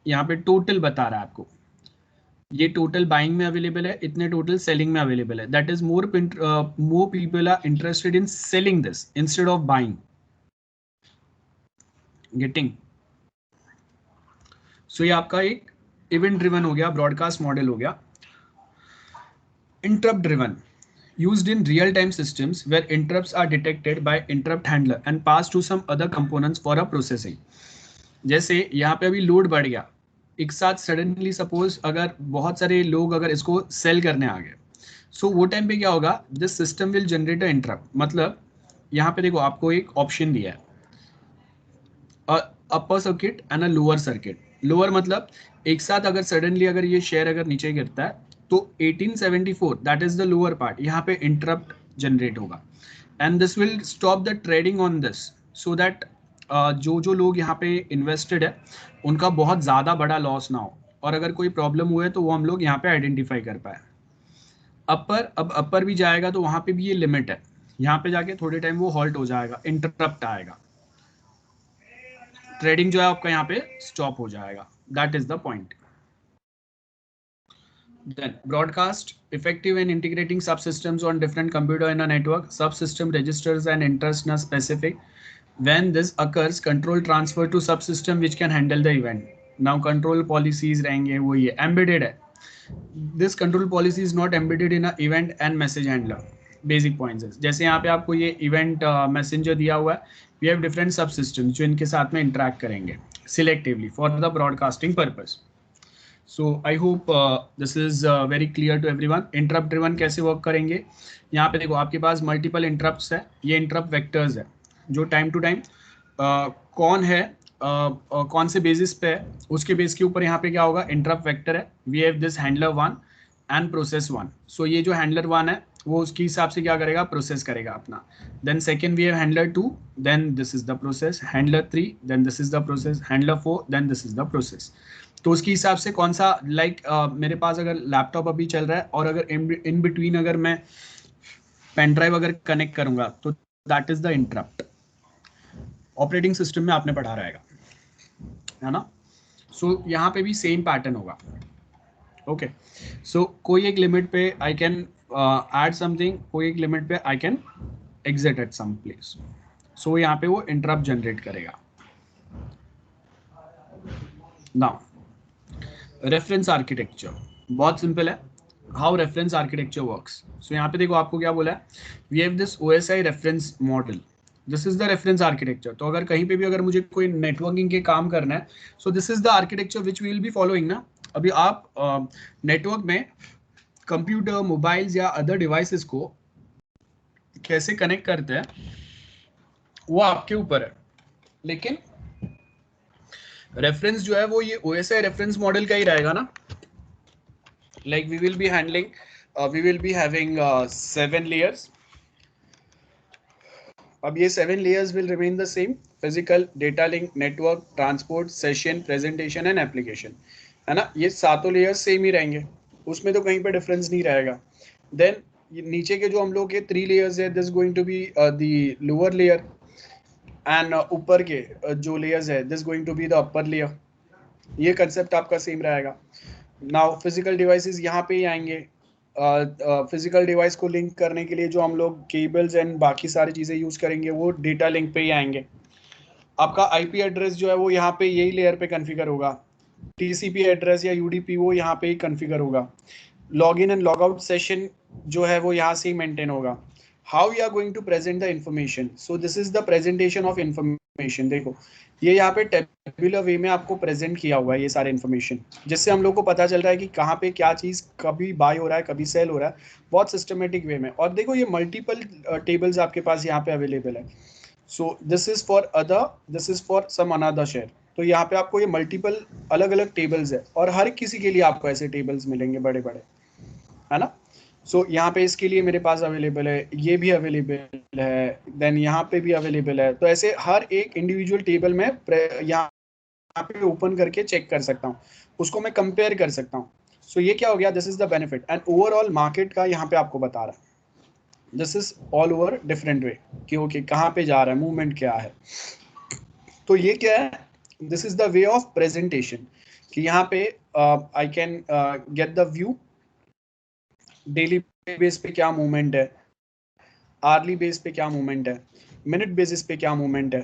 यहाँ पे टोटल बता रहा है आपको, ये टोटल बाइंग में अवेलेबल है, इतने टोटल सेलिंग में अवेलेबल है। That is more people are interested in selling this instead of buying, getting. So ये आपका एक इवेंट ड्रिवन हो गया, ब्रॉडकास्ट मॉडल हो गया। Interrupt driven used in real-time systems where interrupts are detected by interrupt handler and passed to some other components for a processing। जैसे यहाँ पे अभी लोड बढ़ गया एक साथ सडनली, सपोज अगर बहुत सारे लोग अगर इसको सेल करने आ गए, सो वो टाइम पे क्या होगा, this system will generate a interrupt. मतलब यहाँ पे देखो आपको एक ऑप्शन दिया है, upper circuit and a lower circuit. Lower मतलब एक साथ अगर सडनली अगर ये शेयर अगर नीचे गिरता है तो 1874 that is the lower part, यहाँ पे इंटरप्ट जनरेट होगा and this will stop the trading on this, so that जो जो लोग यहाँ पे इन्वेस्टेड है उनका बहुत ज़्यादा बड़ा लॉस ना हो, और अगर कोई प्रॉब्लम हुए तो वो हम लोग यहाँ पे आइडेंटिफाई कर पाए। अपर, अब अपर भी जाएगा तो वहाँ पे भी ये लिमिट है, यहाँ पे जाके थोड़े टाइम वो हॉल्ट हो जाएगा, इंटरप्ट आएगा, ट्रेडिंग जो है आपका यहाँ पे स्टॉप हो जाएगा। That is the point. Then broadcast effective in integrating subsystems on different computer in a network. Subsystem registers an interest in a specific. When this occurs, control transfer to subsystem which can handle the event. Now control policies रहेंगे वो ये embedded है. This control policy is not embedded in a event and message handler. Basic points है, जैसे यहाँ पे आपको ये event messenger दिया हुआ है, we have different subsystems जो इनके साथ में interact करेंगे selectively for the broadcasting purpose. So I hope this is very clear to everyone. Interrupt driven कैसे वर्क करेंगे, यहाँ पे देखो आपके पास मल्टीपल इंटरप्ट्स है, ये इंटरप्ट वेक्टर्स है जो टाइम टू टाइम कौन है कौन से बेसिस पे है उसके बेस के ऊपर यहाँ पे क्या होगा, इंटरप्ट वेक्टर है। We have this handler one and process one. So ये जो हैंडलर वन है वो उसके हिसाब से क्या करेगा, प्रोसेस करेगा अपना। Then second we have handler two, then this is the process, handler three, then this is the process, handler four, then this is the process. तो उसके हिसाब से कौन सा मेरे पास अगर लैपटॉप अभी चल रहा है और अगर इन बिटवीन अगर मैं पेन ड्राइव अगर कनेक्ट करूंगा तो that is the interrupt. Operating system में आपने पढ़ा रहेगा, है ना। सो यहाँ पे भी सेम पैटर्न होगा। ओके, सो कोई एक लिमिट पे आई कैन ऐड समथिंग, कोई एक लिमिट पे I can exit at some place. So यहाँ पे वो इंटरप्ट जनरेट करेगा। नाउ रेफरेंस आर्किटेक्चर बहुत सिंपल है, how reference architecture works. So यहाँ पे देखो आपको क्या बोला है, we have this OSI reference model, this is the reference architecture. तो अगर कहीं पे भी अगर मुझे कोई नेटवर्किंग के काम करना है, so this is the architecture which we will be following ना। अभी आप नेटवर्क में कंप्यूटर, मोबाइल्स या अदर डिवाइसेस को कैसे कनेक्ट करते हैं वो आपके ऊपर है, लेकिन रेफरेंस जो है वो ये ओएसआई रेफरेंस मॉडल का ही रहेगा ना। Like we will be handling, we will be having 7 layers। अब ये 7 layers will remain the same: physical, data link, network, transport, session, presentation and application, है ना। ये सातों layers सेम ही रहेंगे, उसमें तो कहीं पे डिफरेंस नहीं रहेगा। देन नीचे के जो हम लोग के 3 लेयर्स है, this going to be the lower layer, and ऊपर के जो लेयर्स है, this going to be the upper layer. ये कंसेप्ट आपका सेम रहेगा। नाउ फिजिकल डिवाइसेस यहाँ पे ही आएंगे। फिजिकल डिवाइस को लिंक करने के लिए जो हम लोग केबल्स एंड बाकी सारी चीज़ें यूज़ करेंगे वो डेटा लिंक पे ही आएंगे। आपका आईपी एड्रेस जो है वो यहाँ पे यही लेयर पे कॉन्फ़िगर होगा। टीसीपी एड्रेस या यूडीपी वो यहाँ पे ही कॉन्फ़िगर होगा। Login and log out session जो है वो यहाँ से ही मेंटेन होगा। How we are going to present the information, so this is the presentation of information. देखो ये यहाँ पे टेबुलर वे में आपको प्रेजेंट किया हुआ है ये सारे इन्फॉर्मेशन, जिससे हम लोग को पता चल रहा है कि कहाँ पे क्या चीज़ कभी बाय हो रहा है, कभी सेल हो रहा है, बहुत सिस्टमेटिक वे में। और देखो ये मल्टीपल टेबल्स आपके पास यहाँ पे अवेलेबल है। So this is for other, this is for some another share. तो यहाँ पे आपको ये मल्टीपल अलग अलग टेबल्स है, और हर किसी के लिए आपको ऐसे टेबल्स मिलेंगे बड़े बड़े, है ना। सो यहाँ पे इसके लिए मेरे पास अवेलेबल है, ये भी अवेलेबल है, देन यहाँ पे भी अवेलेबल है। तो ऐसे हर एक इंडिविजुअल टेबल में यहाँ पे ओपन करके चेक कर सकता हूँ, उसको मैं कंपेयर कर सकता हूँ। सो ये क्या हो गया, this is the benefit. And overall market का यहाँ पे आपको बता रहा है, this is all over different way कि ओके कहाँ पे जा रहा है, मूवमेंट क्या है। तो ये क्या है, this is the way of presentation कि यहाँ पे I can get the view, daily base पे क्या मूवमेंट है, आर्ली बेस पे क्या मूवमेंट है, मिनट बेसिस पे क्या मूवमेंट है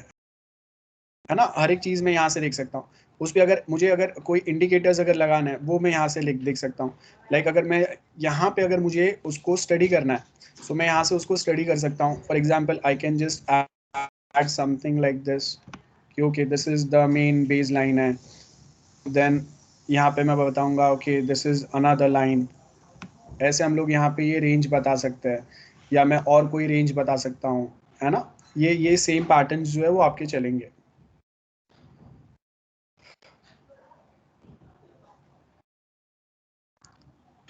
ना। हर एक चीज़ मैं यहाँ से देख सकता हूँ। उस पर अगर मुझे अगर कोई इंडिकेटर्स अगर लगाना है वो मैं यहाँ से देख सकता हूँ। लाइक अगर मैं यहाँ पे अगर मुझे उसको स्टडी करना है, सो मैं यहाँ से उसको स्टडी कर सकता हूँ। For example I can just add something like this कि okay this is the main base line है, देन यहाँ पे मैं बताऊँगा okay this is another line. ऐसे हम लोग यहाँ पे ये रेंज बता सकते हैं, या मैं और कोई रेंज बता सकता हूँ, है ना। ये सेम पैटर्न्स जो है वो आपके चलेंगे।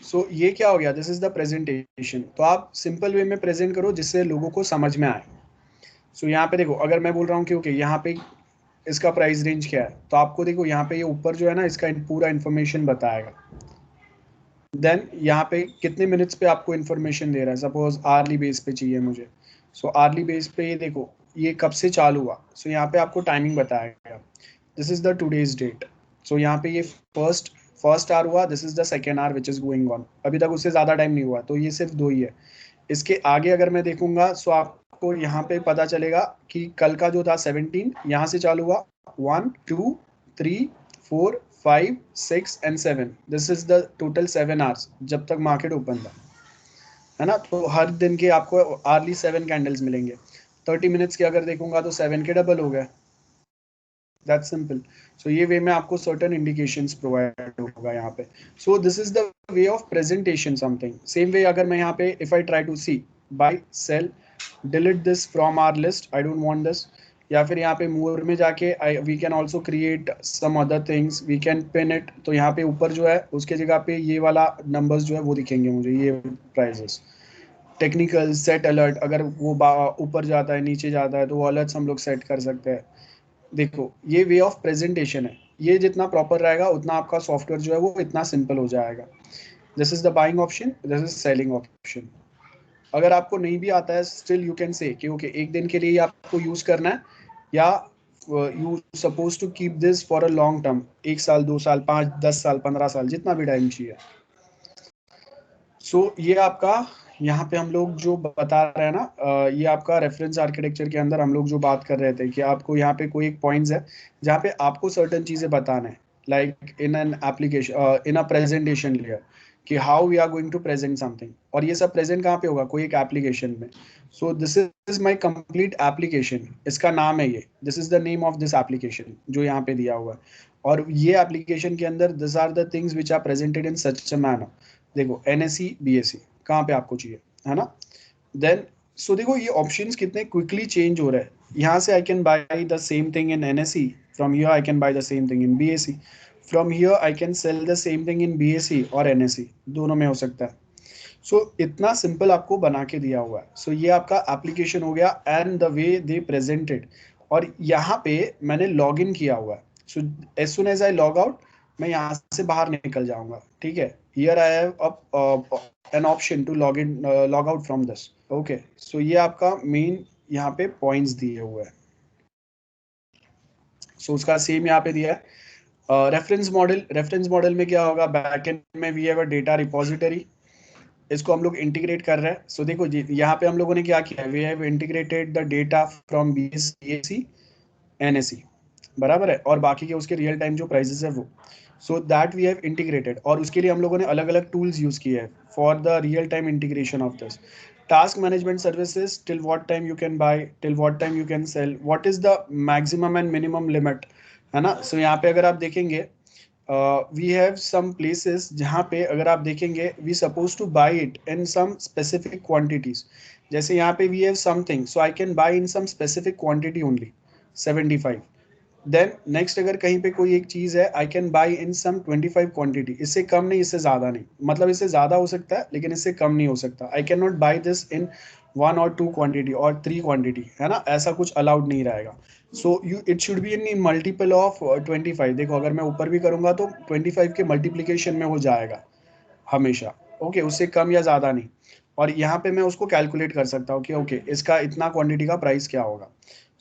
सो ये क्या हो गया, दिस इज द प्रेजेंटेशन। तो आप सिंपल वे में प्रेजेंट करो जिससे लोगों को समझ में आए। सो यहाँ पे देखो अगर मैं बोल रहा हूँ कि ओके यहाँ पे इसका प्राइस रेंज क्या है, तो आपको देखो यहाँ पे ये ऊपर जो है ना इसका पूरा इन्फॉर्मेशन बताएगा। देन यहाँ पे कितने मिनट्स पे आपको इन्फॉर्मेशन दे रहा है, सपोज आर्ली बेस पे चाहिए मुझे। सो आर्ली बेस पे ये देखो ये कब से चालू हुआ, सो यहाँ पे आपको टाइमिंग बताएगा। This is the today's date. So यहाँ पे ये फर्स्ट आवर हुआ, this is the second hour which is going on. अभी तक उससे ज़्यादा टाइम नहीं हुआ, तो ये सिर्फ 2 ही है। इसके आगे अगर मैं देखूंगा सो आपको यहाँ पे पता चलेगा कि कल का जो था 17 यहाँ से चालू हुआ, 1 2 3 4 5 6 and 7, this is the total 7 hours जब तक मार्केट ओपन था, है ना। तो हर दिन के आपको आर्ली 7 कैंडल्स मिलेंगे। 30 मिनट्स के अगर देखूंगा तो 7 के डबल हो गए, दैट्स सिंपल। सो ये वे में आपको सर्टेन इंडिकेशंस प्रोवाइड होगा यहाँ पे। So this is the way of presentation something. Same way अगर मैं यहाँ पे if I try to see buy sell, delete this from our list, I don't want this. या फिर यहाँ पे मूवर में जाके we can also create some other things, we can pin it. तो यहाँ पे ऊपर जो है उसके जगह पे ये वाला नंबर्स जो है वो दिखेंगे मुझे, ये प्राइजेस। टेक्निकल सेट अलर्ट, अगर वो ऊपर जाता है नीचे जाता है तो वो अलर्ट्स हम लोग सेट कर सकते हैं। देखो ये वे ऑफ प्रेजेंटेशन है, ये जितना प्रॉपर रहेगा उतना आपका सॉफ्टवेयर जो है वो इतना सिंपल हो जाएगा। This is the buying option, this is selling option. अगर आपको नहीं भी आता है स्टिल यू कैन से कि ओके एक दिन के लिए आपको यूज करना है, या you suppose to keep this for a long term, 1 साल 2 साल 5 10 साल 15 साल जितना भी टाइम चाहिए। सो ये आपका यहाँ पे हम लोग जो बता रहे हैं ना, ये आपका रेफरेंस आर्किटेक्चर के अंदर हम लोग जो बात कर रहे थे कि आपको यहाँ पे कोई एक पॉइंट्स है जहाँ पे आपको सर्टेन चीजें बताना है, like in an application in a presentation layer, कि how we are going to present something. और ये सब प्रेजेंट कहाँ पे होगा, कोई एक एप्लीकेशन में। सो this is my complete application, इसका नाम है ये, this is the name of this application जो यहाँ पे दिया हुआ है। और ये एप्लीकेशन के अंदर this are the things which are presented in such a manner. देखो एनएससी बीएससी कहाँ पे आपको चाहिए, है ना। देन सो देखो ये ऑप्शंस कितने क्विकली चेंज हो रहे हैं। यहाँ से I can by the same thing in NSC, from here I can by the same thing in BSc, from here I can cell the same thing in BSc और NSC, दोनों में हो सकता है। सो इतना सिंपल आपको बना के दिया हुआ है। सो ये आपका एप्लीकेशन हो गया and the way they presented. और यहाँ पे मैंने लॉग इन किया हुआ है। So as soon as I log out, मैं यहाँ से बाहर निकल जाऊंगा, ठीक है। Here I have an option to log out from this. Okay, so ये आपका मेन यहाँ पे पॉइंट्स दिए हुए हैं। सो उसका सेम यहाँ पे दिया है। रेफरेंस मॉडल में क्या होगा, बैकएंड में we have a data repository, इसको हम लोग इंटीग्रेट कर रहे हैं। सो देखो जी, यहाँ पे हम लोगों ने क्या किया, we have integrated the data from BSC NSE, बराबर है, और बाकी के उसके रियल टाइम जो प्राइसेस है वो, so that we have integrated, और उसके लिए हम लोगों ने अलग अलग टूल्स यूज किए हैं for the real time integration of this task management services. Till what time you can buy, till what time you can sell, what is the maximum and minimum limit, है ना। सो यहाँ पे अगर आप देखेंगे, we have some places जहाँ पे अगर आप देखेंगे we suppose to buy it in some specific quantities. जैसे यहाँ पे we have something, so I can buy in some specific quantity only 75। Then next अगर कहीं पे कोई एक चीज है, I can buy in some 25 quantity, इससे कम नहीं, इससे ज्यादा नहीं, मतलब इससे ज्यादा हो सकता है लेकिन इससे कम नहीं हो सकता। I can not by this in 1 और 2 क्वांटिटी और 3 क्वांटिटी, है ना, ऐसा कुछ अलाउड नहीं रहेगा। So you it should be in multiple of 25। देखो अगर मैं ऊपर भी करूंगा तो 25 के मल्टीप्लीकेशन में हो जाएगा हमेशा, ओके, उससे कम या ज्यादा नहीं। और यहाँ पे मैं उसको कैलकुलेट कर सकता हूँ कि ओके इसका इतना क्वांटिटी का प्राइस क्या होगा।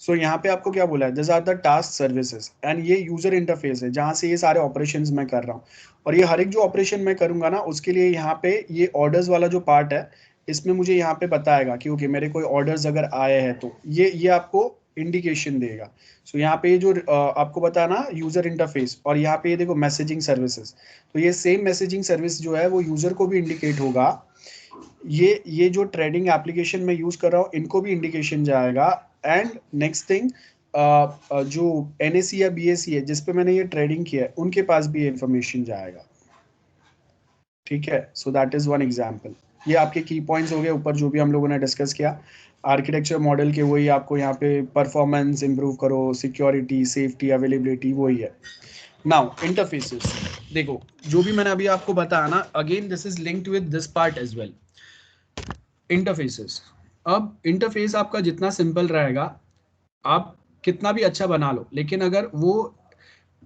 सो यहाँ पे आपको क्या बोला है, this are the task services, and ये यूजर इंटरफेस है जहाँ से ये सारे ऑपरेशंस मैं कर रहा हूँ। और ये हर एक जो ऑपरेशन मैं करूंगा ना, उसके लिए यहाँ पे ये ऑर्डर्स वाला जो पार्ट है, इसमें मुझे यहाँ पे बताएगा कि ओके मेरे कोई ऑर्डर्स अगर आए हैं तो ये आपको इंडिकेशन देगा। सो यहाँ पे जो आपको बताया ना यूजर इंटरफेस, और यहाँ पे ये देखो मैसेजिंग सर्विसेज, तो ये सेम मैसेजिंग सर्विस जो है वो यूजर को भी इंडिकेट होगा। ये जो ट्रेडिंग एप्लीकेशन में यूज कर रहा हूँ इनको भी इंडिकेशन जाएगा। एंड नेक्स्ट थिंग, जो NSE या BSE है जिसपे मैंने ये ट्रेडिंग किया है उनके पास भी ये इंफॉर्मेशन जाएगा, ठीक है। सो दैट इज वन एग्जांपल। ये आपके की पॉइंट्स हो गए ऊपर जो भी हम लोगों ने डिस्कस किया आर्किटेक्चर मॉडल के, वही आपको यहाँ पे परफॉर्मेंस इंप्रूव करो, सिक्योरिटी, सेफ्टी, अवेलेबिलिटी, वही है। नाउ इंटरफेसेस, देखो जो भी मैंने अभी आपको बताया ना, again this is linked with this part as well, interfaces. अब इंटरफेस आपका जितना सिंपल रहेगा, आप कितना भी अच्छा बना लो, लेकिन अगर वो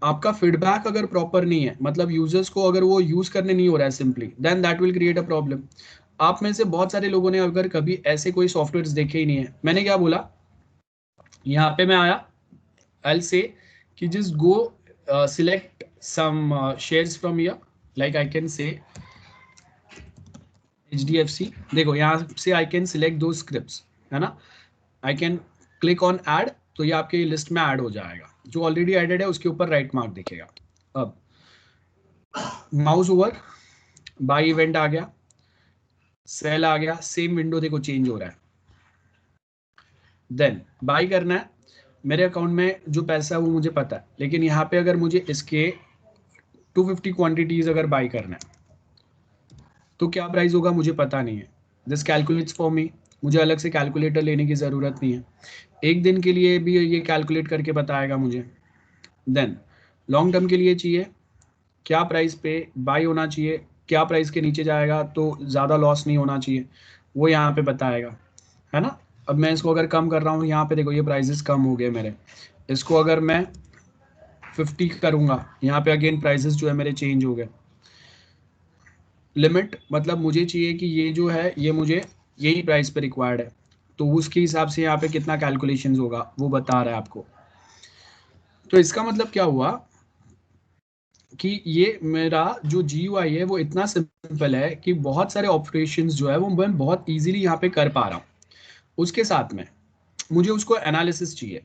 आपका फीडबैक अगर प्रॉपर नहीं है, मतलब यूजर्स को अगर वो यूज करने नहीं हो रहा है simply, then that will create a problem. आप में से बहुत सारे लोगों ने अगर कभी ऐसे कोई सॉफ्टवेयर देखे ही नहीं है, मैंने क्या बोला, यहाँ पे मैं आया, आई से कि just go select some shares from here, like I can say HDFC। देखो यहाँ से आई कैन सिलेक्ट दो स्क्रिप्ट्स, है ना, I can click on add, तो ये आपके लिस्ट में ऐड हो जाएगा, जो ऑलरेडी एडेड है उसके ऊपर राइट मार्क दिखेगा। अब माउस ओवर, बाय इवेंट आ गया, सेल आ गया, सेम विंडो देखो चेंज हो रहा है। देन बाय करना है, मेरे अकाउंट में जो पैसा है वो मुझे पता है, लेकिन यहाँ पे अगर मुझे इसके 250 क्वांटिटीज अगर बाय करना है तो क्या प्राइस होगा मुझे पता नहीं है। दिस कैलकुलेट्स फॉर मी, मुझे अलग से कैलकुलेटर लेने की ज़रूरत नहीं है, एक दिन के लिए भी ये कैलकुलेट करके बताएगा मुझे। देन लॉन्ग टर्म के लिए चाहिए, क्या प्राइस पे बाई होना चाहिए, क्या प्राइस के नीचे जाएगा तो ज़्यादा लॉस नहीं होना चाहिए, वो यहाँ पे बताएगा, है ना। अब मैं इसको अगर कम कर रहा हूँ, यहाँ पे देखो ये प्राइसेस कम हो गए मेरे, इसको अगर मैं 50 करूँगा, यहाँ पे अगेन प्राइसेस जो है मेरे चेंज हो गए। लिमिट मतलब मुझे चाहिए कि ये जो है ये मुझे यही प्राइस पे रिक्वायर्ड है, तो उसके हिसाब से यहाँ पे कितना कैलकुलेशंस होगा वो बता रहा है आपको। तो इसका मतलब क्या हुआ कि ये मेरा जो GUI है वो इतना सिंपल है कि बहुत सारे ऑपरेशंस जो है वो मैं बहुत इजीली यहाँ पे कर पा रहा हूँ। उसके साथ में मुझे उसको एनालिसिस चाहिए।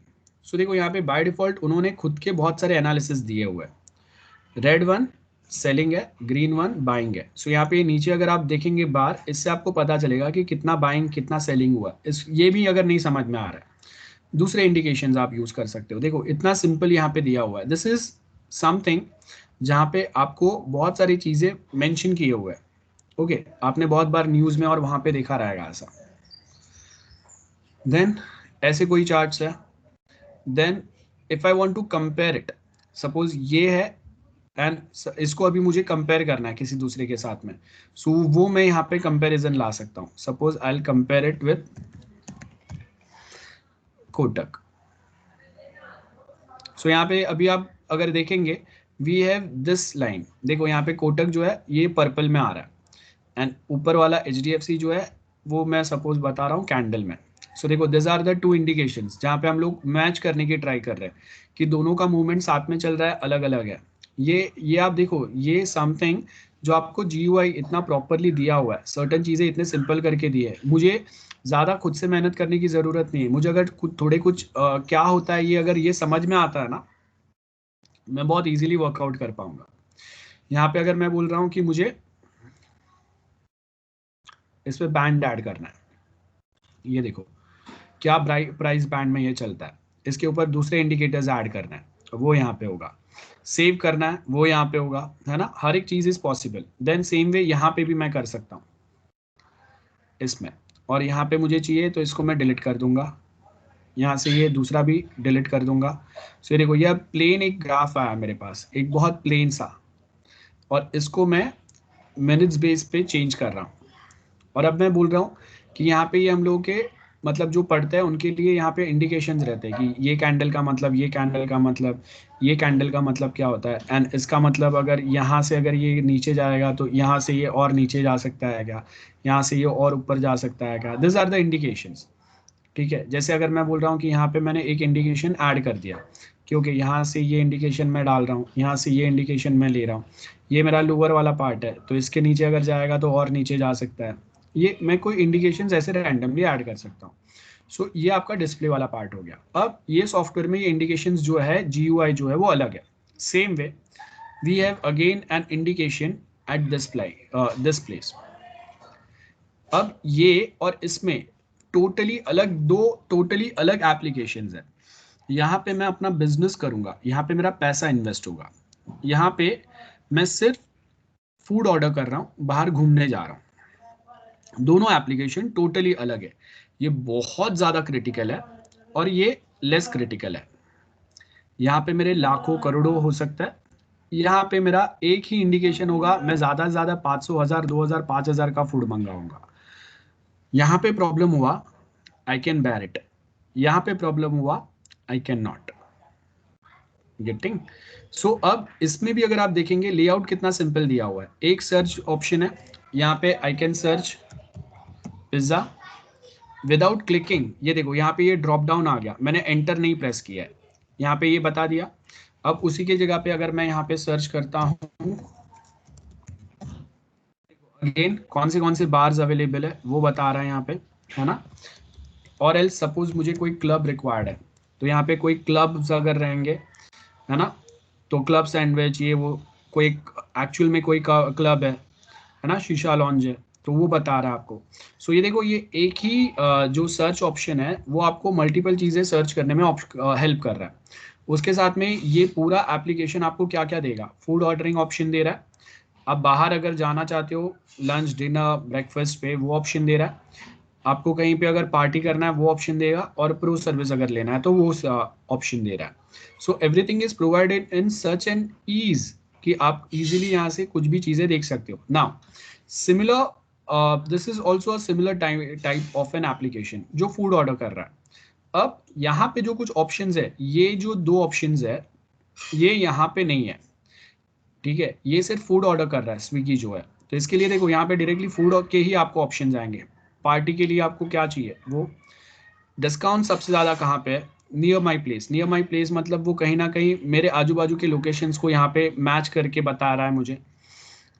सो देखो यहाँ पे बाय डिफॉल्ट उन्होंने खुद के बहुत सारे एनालिसिस दिए हुए हैं। रेड वन सेलिंग है, ग्रीन वन बाइंग है। सो यहाँ पे नीचे अगर आप देखेंगे बार, इससे आपको पता चलेगा कि कितना बाइंग कितना सेलिंग हुआ। इस ये भी अगर नहीं समझ में आ रहा है, दूसरे इंडिकेशंस आप यूज कर सकते हो। देखो इतना सिंपल यहाँ पे दिया हुआ है। दिस इज समथिंग जहाँ पे आपको बहुत सारी चीजें मेंशन किए हुए हैं। ओके, आपने बहुत बार न्यूज में और वहां पे देखा रहेगा ऐसा। देन ऐसे कोई चार्ट्स है। Then if I want to compare it, suppose ये है एंड इसको अभी मुझे कंपेयर करना है किसी दूसरे के साथ में, सो वो मैं यहाँ पे कंपेरिजन ला सकता हूँ। Suppose I will compare it with Kotak. So यहाँ पे अभी आप अगर देखेंगे वी हैव दिस लाइन, देखो यहाँ पे कोटक जो है ये पर्पल में आ रहा है, एंड ऊपर वाला HDFC जो है वो मैं सपोज बता रहा हूँ कैंडल में। सो देखो this are the two indications जहाँ पे हम लोग मैच करने की ट्राई कर रहे हैं कि दोनों का मूवमेंट साथ में चल रहा है, अलग अलग है। ये आप देखो, ये समथिंग जो आपको GUI इतना प्रॉपरली दिया हुआ है, सर्टन चीज़ें इतने सिंपल करके दी है, मुझे ज़्यादा खुद से मेहनत करने की ज़रूरत नहीं है। मुझे अगर थोड़े कुछ क्या होता है ये अगर ये समझ में आता है ना, मैं बहुत इजीली वर्कआउट कर पाऊंगा। यहाँ पे अगर मैं बोल रहा हूँ कि मुझे इस पे बैंड ऐड करना है, ये देखो क्या प्राइस बैंड में ये चलता है, इसके ऊपर दूसरे इंडिकेटर्स ऐड करना है, वो यहाँ पे होगा। सेव करना है, वो यहाँ पे होगा, है ना। हर एक चीज is possible. Then same way यहाँ पे भी मैं कर सकता हूँ इसमें, और यहाँ पे मुझे चाहिए तो इसको मैं डिलीट कर दूंगा, यहाँ से ये दूसरा भी डिलीट कर दूंगा। सो देखो यह प्लेन एक ग्राफ आया मेरे पास, एक बहुत प्लेन सा, और इसको मैं मिनट्स बेस पे चेंज कर रहा हूँ। और अब मैं बोल रहा हूँ कि यहाँ पे ये हम लोगों के मतलब जो पढ़ते हैं उनके लिए यहाँ पे इंडिकेशंस रहते हैं कि ये कैंडल का मतलब, ये कैंडल का मतलब, ये कैंडल का मतलब क्या होता है, एंड इसका मतलब अगर यहाँ से अगर ये नीचे जाएगा तो यहाँ से ये और नीचे जा सकता है क्या, यहाँ से ये और ऊपर जा सकता है क्या। This are the indications. ठीक है, जैसे अगर मैं बोल रहा हूँ कि यहाँ पे मैंने एक इंडिकेशन ऐड कर दिया, क्योंकि यहाँ से ये इंडिकेशन मैं डाल रहा हूँ, यहाँ से ये इंडिकेशन मैं ले रहा हूँ, ये मेरा लोअर वाला पार्ट है, तो इसके नीचे अगर जाएगा तो और नीचे जा सकता है। ये मैं कोई इंडिकेशंस ऐसे रैंडमली ऐड कर सकता हूँ। सो ये आपका डिस्प्ले वाला पार्ट हो गया। अब ये सॉफ्टवेयर में ये इंडिकेशंस जो है, GUI जो है वो अलग है। Same way we have again an indication at this place. अब ये और इसमें टोटली अलग एप्लीकेशंस है। यहाँ पे मैं अपना बिजनेस करूंगा, यहाँ पे मेरा पैसा इन्वेस्ट होगा, यहाँ पे मैं सिर्फ फूड ऑर्डर कर रहा हूँ, बाहर घूमने जा रहा हूँ। दोनों एप्लीकेशन टोटली अलग है। ये बहुत ज्यादा क्रिटिकल है और ये लेस क्रिटिकल है। यहाँ पे मेरे लाखों करोड़ों हो सकता है, यहाँ पे मेरा एक ही इंडिकेशन होगा, मैं ज्यादा से ज्यादा 500, 1000, 2000, 5000 का फूड मंगाऊंगा। यहाँ पे प्रॉब्लम हुआ, आई कैन बेयर इट। यहाँ पे प्रॉब्लम हुआ, आई कैन नॉट। गेटिंग? सो अब इसमें भी अगर आप देखेंगे लेआउट कितना सिंपल दिया हुआ है। एक सर्च ऑप्शन है, यहाँ पे I can search pizza without clicking. ये देखो यहाँ पे ये ड्रॉप डाउन आ गया, मैंने एंटर नहीं प्रेस किया है, यहाँ पे ये बता दिया। अब उसी के जगह पे अगर मैं यहाँ पे सर्च करता हूँ, अगेन कौन से बार्स अवेलेबल है वो बता रहा है यहाँ पे, है ना। और एल्स सपोज मुझे कोई क्लब रिक्वायर्ड है, तो यहाँ पे कोई क्लब्स अगर रहेंगे, है ना, तो क्लब सैंडविच ये वो, कोई एक्चुअल में कोई क्लब है ना, शीशा लॉन्ज है, तो वो बता रहा है आपको। सो ये देखो ये एक ही जो सर्च ऑप्शन है वो आपको मल्टीपल चीज़ें सर्च करने में हेल्प कर रहा है। उसके साथ में ये पूरा एप्लीकेशन आपको क्या क्या देगा, फूड ऑर्डरिंग ऑप्शन दे रहा है, आप बाहर अगर जाना चाहते हो लंच डिनर ब्रेकफास्ट पे वो ऑप्शन दे रहा है, आपको कहीं पे अगर पार्टी करना है वो ऑप्शन देगा, और प्रो सर्विस अगर लेना है तो वो ऑप्शन दे रहा है। So everything is provided in such an ease कि आप इजीली यहाँ से कुछ भी चीज़ें देख सकते हो। Now similar this is also a similar type of an application जो फूड ऑर्डर कर रहा है। अब यहाँ पे जो कुछ ऑप्शंस है, ये जो दो ऑप्शंस है ये यहाँ पे नहीं है, ठीक है, ये सिर्फ फूड ऑर्डर कर रहा है स्विगी जो है। तो इसके लिए देखो यहाँ पे डायरेक्टली फूड के ही आपको ऑप्शन आएंगे। पार्टी के लिए आपको क्या चाहिए, वो डिस्काउंट सबसे ज़्यादा कहाँ पे है, near my place. Near my place मतलब वो कहीं ना कहीं मेरे आजू बाजू के लोकेशंस को यहाँ पे मैच करके बता रहा है मुझे।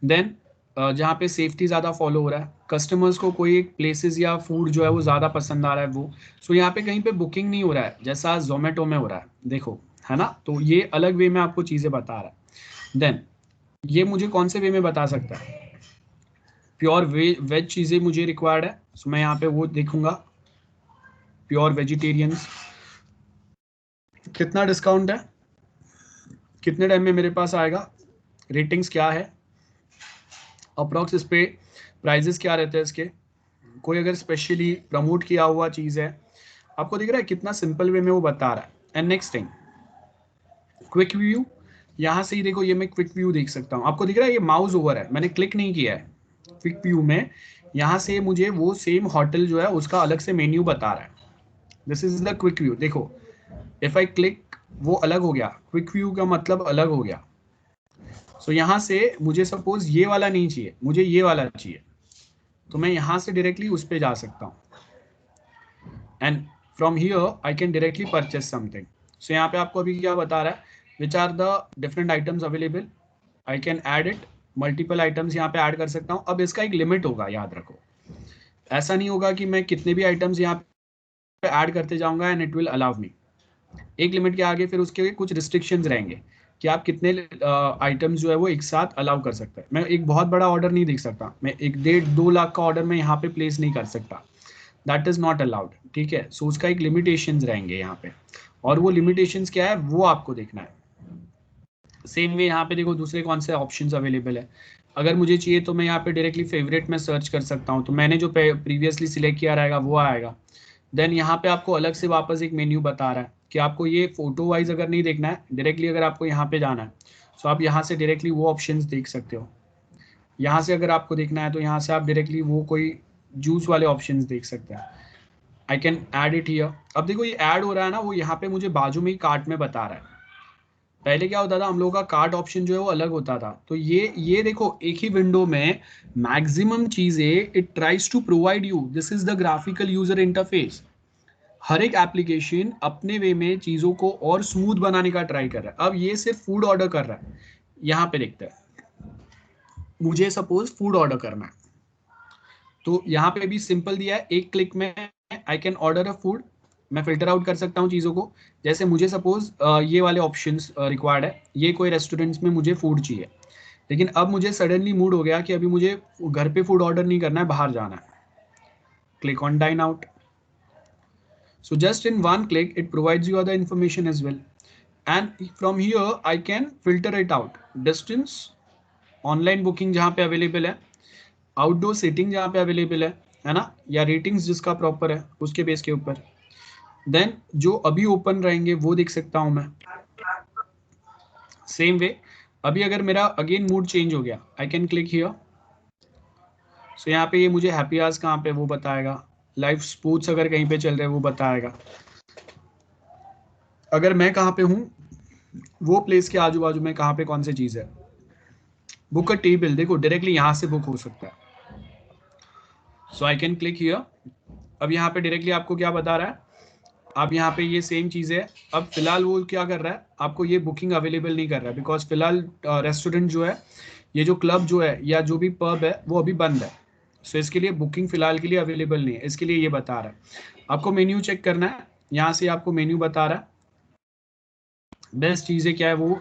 देन जहाँ पे सेफ्टी ज़्यादा फॉलो हो रहा है, कस्टमर्स को कोई एक प्लेसेस या फूड जो है वो ज़्यादा पसंद आ रहा है वो। सो यहाँ पे कहीं पे बुकिंग नहीं हो रहा है जैसा जोमेटो में हो रहा है, देखो, है ना। तो ये अलग वे में आपको चीज़ें बता रहा है। देन ये मुझे कौन से वे में बता सकता है, प्योर वेज चीज़ें मुझे रिक्वायर्ड है, सो मैं यहाँ पे वो देखूंगा, प्योर वेजिटेरियंस, कितना डिस्काउंट है, कितने टाइम में मेरे पास आएगा, रेटिंग्स क्या है, अप्रॉक्स इस पे प्राइजेस क्या रहते हैं इसके, कोई अगर स्पेशली प्रमोट किया हुआ चीज़ है, आपको दिख रहा है कितना सिंपल वे में वो बता रहा है। And next thing quick view, यहाँ से ही देखो ये मैं क्विक व्यू देख सकता हूँ, आपको दिख रहा है ये माउस ओवर है, मैंने क्लिक नहीं किया है। क्विक व्यू में यहाँ से मुझे वो सेम होटल जो है उसका अलग से मेन्यू बता रहा है। This is the quick view. देखो इफ आई क्लिक वो अलग हो गया, क्विक व्यू का मतलब अलग हो गया, सो यहाँ से मुझे सपोज ये वाला नहीं चाहिए, मुझे ये वाला चाहिए, तो मैं यहाँ से डायरेक्टली उस पर जा सकता हूँ and from here I can directly purchase something. So यहाँ पे आपको अभी क्या बता रहा है, which are the different items available, I can add it, multiple items यहाँ पे ऐड कर सकता हूँ। अब इसका एक लिमिट होगा, याद रखो, ऐसा नहीं होगा कि मैं कितने भी आइटम्स यहाँ पे ऐड करते जाऊंगा and it will allow me. एक लिमिट के आगे फिर उसके कुछ रिस्ट्रिक्शंस रहेंगे कि आप कितने आइटम्स जो है वो एक साथ अलाउ कर सकते हैं। मैं एक बहुत बड़ा ऑर्डर नहीं देख सकता, मैं 1-1.5-2 लाख का ऑर्डर मैं यहाँ पे प्लेस नहीं कर सकता, दैट इज नॉट अलाउड, ठीक है। सो उसका एक लिमिटेशंस रहेंगे यहाँ पे, और वो लिमिटेशंस क्या है वो आपको देखना है। सेम वे यहाँ पे देखो दूसरे कौन से ऑप्शंस अवेलेबल है। अगर मुझे चाहिए तो मैं यहाँ पे डायरेक्टली फेवरेट में सर्च कर सकता हूँ, तो मैंने जो प्रीवियसली सिलेक्ट किया रहेगा वो आएगा। देन यहाँ पे आपको अलग से वापस एक मेन्यू बता रहा है कि आपको ये फोटो वाइज अगर नहीं देखना है, डायरेक्टली अगर आपको यहाँ पे जाना है तो आप यहाँ से डायरेक्टली वो ऑप्शंस देख सकते हो। यहाँ से अगर आपको देखना है तो यहाँ से आप डायरेक्टली वो कोई जूस वाले ऑप्शंस देख सकते हैं। आई कैन ऐड इट हियर। अब देखो ये ऐड हो रहा है ना, वो यहाँ पे मुझे बाजू में ही कार्ट में बता रहा है। पहले क्या होता था, हम लोगों का कार्ट ऑप्शन जो है वो अलग होता था। तो ये देखो एक ही विंडो में मैक्सिमम चीजें it tries to provide you, this is the graphical user interface. हर एक एप्लीकेशन अपने वे में चीजों को और स्मूथ बनाने का ट्राई कर रहा है। अब ये सिर्फ फूड ऑर्डर कर रहा है, यहाँ पे देखते हैं, मुझे सपोज फूड ऑर्डर करना है तो यहाँ पे भी सिंपल दिया है, एक क्लिक में आई कैन ऑर्डर अ फूड। मैं फिल्टर आउट कर सकता हूँ चीज़ों को, जैसे मुझे सपोज ये वाले ऑप्शंस रिक्वायर्ड है, ये कोई रेस्टोरेंट्स में मुझे फूड चाहिए, लेकिन अब मुझे सडनली मूड हो गया कि अभी मुझे घर पे फूड ऑर्डर नहीं करना है, बाहर जाना है। Click on dine out. So just in one click, it provides you other information as well. And from here, I can filter it out. Distance, online booking जहाँ पे अवेलेबल है, आउटडोर सीटिंग जहाँ पे अवेलेबल है ना, या ratings जिसका proper है उसके बेस के ऊपर। देन जो अभी ओपन रहेंगे वो देख सकता हूँ मैं। सेम वे अभी अगर मेरा अगेन मूड चेंज हो गया, आई कैन क्लिक हियर। सो यहाँ पे ये मुझे हैप्पी आवर्स कहाँ पे वो बताएगा, लाइव स्पोर्ट्स अगर कहीं पे चल रहे हैं वो बताएगा। अगर मैं कहाँ पे हूँ वो प्लेस के आजू बाजू में कहाँ पे कौन सी चीज़ है। बुक अ टेबल, देखो डायरेक्टली यहाँ से बुक हो सकता है। सो आई कैन क्लिक हियर। अब यहाँ पे डायरेक्टली आपको क्या बता रहा है, आप यहाँ पे ये सेम चीज़ है। अब फिलहाल वो क्या कर रहा है, आपको ये बुकिंग अवेलेबल नहीं कर रहा है, बिकॉज फिलहाल रेस्टोरेंट जो है, ये जो क्लब जो है या जो भी पब है वो अभी बंद है। सो इसके लिए बुकिंग फिलहाल के लिए अवेलेबल नहीं है, इसके लिए ये बता रहा है। आपको मेन्यू चेक करना है, यहाँ से आपको मेन्यू बता रहा है। बेस्ट चीज़ें क्या है वो,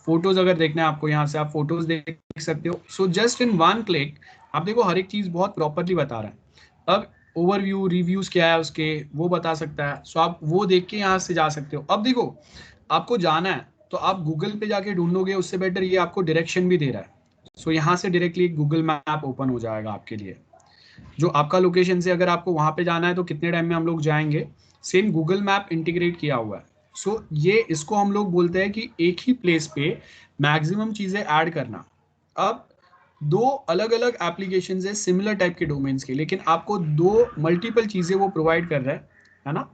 फोटोज अगर देखना है आपको, यहाँ से आप फोटोज देख सकते हो। So just in one click आप देखो हर एक चीज बहुत प्रॉपरली बता रहा है। अब ओवरव्यू रिव्यूज क्या है उसके वो बता सकता है, सो आप वो देख के यहाँ से जा सकते हो। अब देखो आपको जाना है तो आप गूगल पे जाके ढूंढोगे, उससे बेटर ये आपको डायरेक्शन भी दे रहा है। सो यहाँ से डायरेक्टली गूगल मैप ओपन हो जाएगा आपके लिए, जो आपका लोकेशन से अगर आपको वहां पे जाना है तो कितने टाइम में हम लोग जाएंगे, सेम गूगल मैप इंटीग्रेट किया हुआ है। सो ये इसको हम लोग बोलते हैं कि एक ही प्लेस पे मैक्सिमम चीजें ऐड करना। अब दो अलग अलग एप्लीकेशन है सिमिलर टाइप के डोमेन्स के, लेकिन आपको दो मल्टीपल चीजें वो प्रोवाइड कर रहा है ना।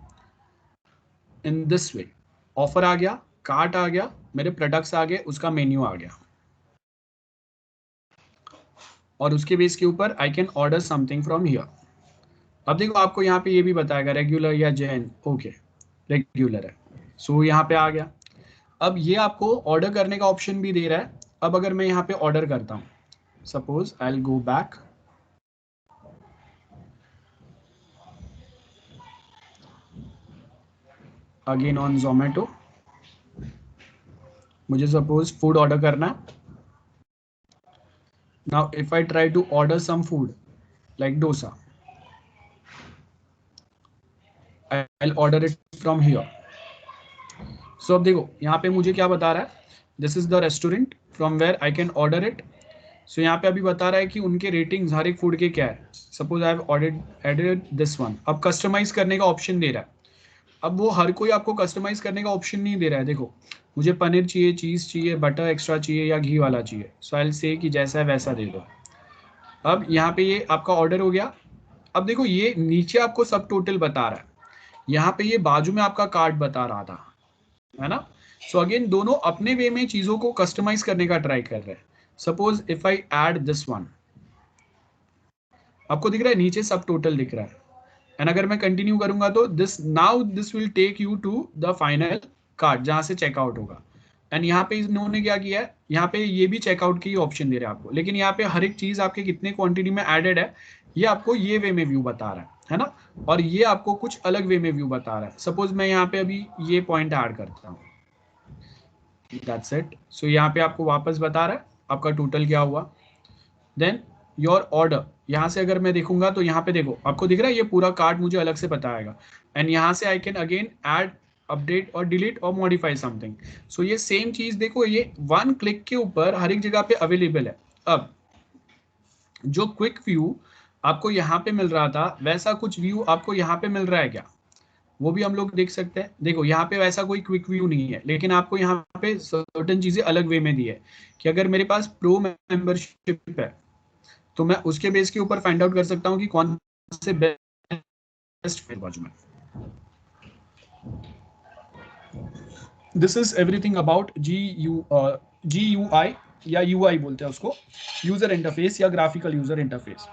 इन दिस वे ऑफर आ गया, कार्ट आ गया, मेरे प्रोडक्ट्स आ गए, उसका मेन्यू आ गया, और उसके बेस के ऊपर I can order something from here. अब देखो आपको यहाँ पे ये भी बताएगा रेगुलर या जैन, ओके रेगुलर है, सो यहाँ पे आ गया। अब ये आपको ऑर्डर करने का ऑप्शन भी दे रहा है। अब अगर मैं यहाँ पे ऑर्डर करता हूँ, suppose I will go back, again on Zomato, मुझे सपोज फूड ऑर्डर करना है। Now if I try to order some food like dosa, I will order it from here. So अब देखो यहाँ पे मुझे क्या बता रहा है, this is the restaurant from where I can order it. So यहाँ पे अभी बता रहा है कि उनके रेटिंग्स हर एक फूड के क्या है। Suppose I have ordered added this one. अब कस्टमाइज करने का ऑप्शन दे रहा है। अब वो हर कोई आपको कस्टमाइज करने का ऑप्शन नहीं दे रहा है। देखो मुझे पनीर चाहिए, चीज़ चाहिए, बटर एक्स्ट्रा चाहिए या घी वाला चाहिए, सो आई विल से कि जैसा है वैसा दे दो। अब यहाँ पे ये आपका ऑर्डर हो गया। अब देखो ये नीचे आपको सब टोटल बता रहा है, यहाँ पे ये बाजू में आपका कार्ड बता रहा था, है ना। सो अगेन दोनों अपने वे में चीजों को कस्टमाइज करने का ट्राई कर रहे हैं. Suppose if I add this one, आपको दिख रहा है नीचे सब टोटल दिख रहा है. एंड अगर मैं कंटिन्यू करूंगा तो this will take you to the final card जहां से चेकआउट होगा. एंड यहाँ पे इन्होंने क्या किया है, यहाँ पे ये भी चेकआउट की ऑप्शन दे रहे हैं आपको, लेकिन यहाँ पे हर एक चीज आपके कितने क्वांटिटी में एडेड है ये आपको ये वे में व्यू बता रहा है ना. और ये आपको कुछ अलग वे में व्यू बता रहा है. सपोज मैं यहाँ पे अभी ये पॉइंट ऐड करता हूँ, दैट्स इट. सो यहाँ पे आपको वापस बता रहा है आपका टोटल क्या हुआ. देन योर ऑर्डर, यहाँ से अगर मैं देखूंगा तो यहाँ पे देखो आपको दिख रहा है ये पूरा कार्ड मुझे अलग से बताएगा. एंड यहाँ से I can again add, update और डिलीट और मॉडिफाई समथिंग. सो ये सेम चीज देखो ये वन क्लिक के ऊपर हर एक जगह पे अवेलेबल है. अब जो क्विक व्यू आपको यहाँ पे मिल रहा था वैसा कुछ व्यू आपको यहाँ पे मिल रहा है क्या, वो भी हम लोग देख सकते हैं. देखो यहाँ पे वैसा कोई क्विक व्यू नहीं है, लेकिन आपको यहाँ पे सर्टेन चीजें अलग वे में दी है कि अगर मेरे पास प्रो मेंबरशिप है तो मैं उसके बेस के ऊपर फाइंड आउट कर सकता हूँ कि कौन से बेस्ट बाजू में. This is everything about GUI या UI बोलते हैं उसको, यूजर इंटरफेस या graphical user interface.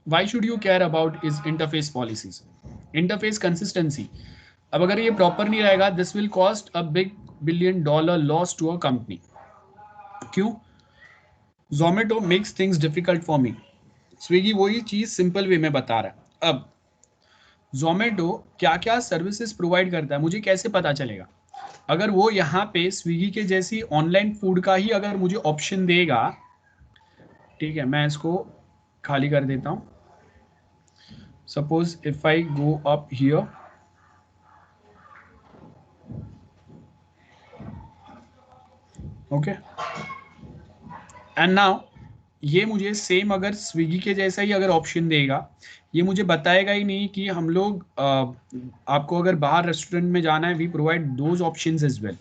Why should you care about is interface policies? Interface consistency. अब अगर ये प्रॉपर नहीं रहेगा this will cost a big $1 billion loss to a company. क्यों? Zomato makes things difficult for me. Swiggy वही चीज simple way में बता रहा है. अब Zomato क्या क्या सर्विसेज प्रोवाइड करता है मुझे कैसे पता चलेगा? अगर वो यहाँ पे स्विगी के जैसी ऑनलाइन फूड का ही अगर मुझे ऑप्शन देगा, ठीक है मैं इसको खाली कर देता हूँ. Suppose if I go up here, okay, and now ये मुझे सेम अगर स्विगी के जैसा ही अगर ऑप्शन देगा, ये मुझे बताएगा ही नहीं कि हम लोग आपको अगर बाहर रेस्टोरेंट में जाना है we provide those options as well.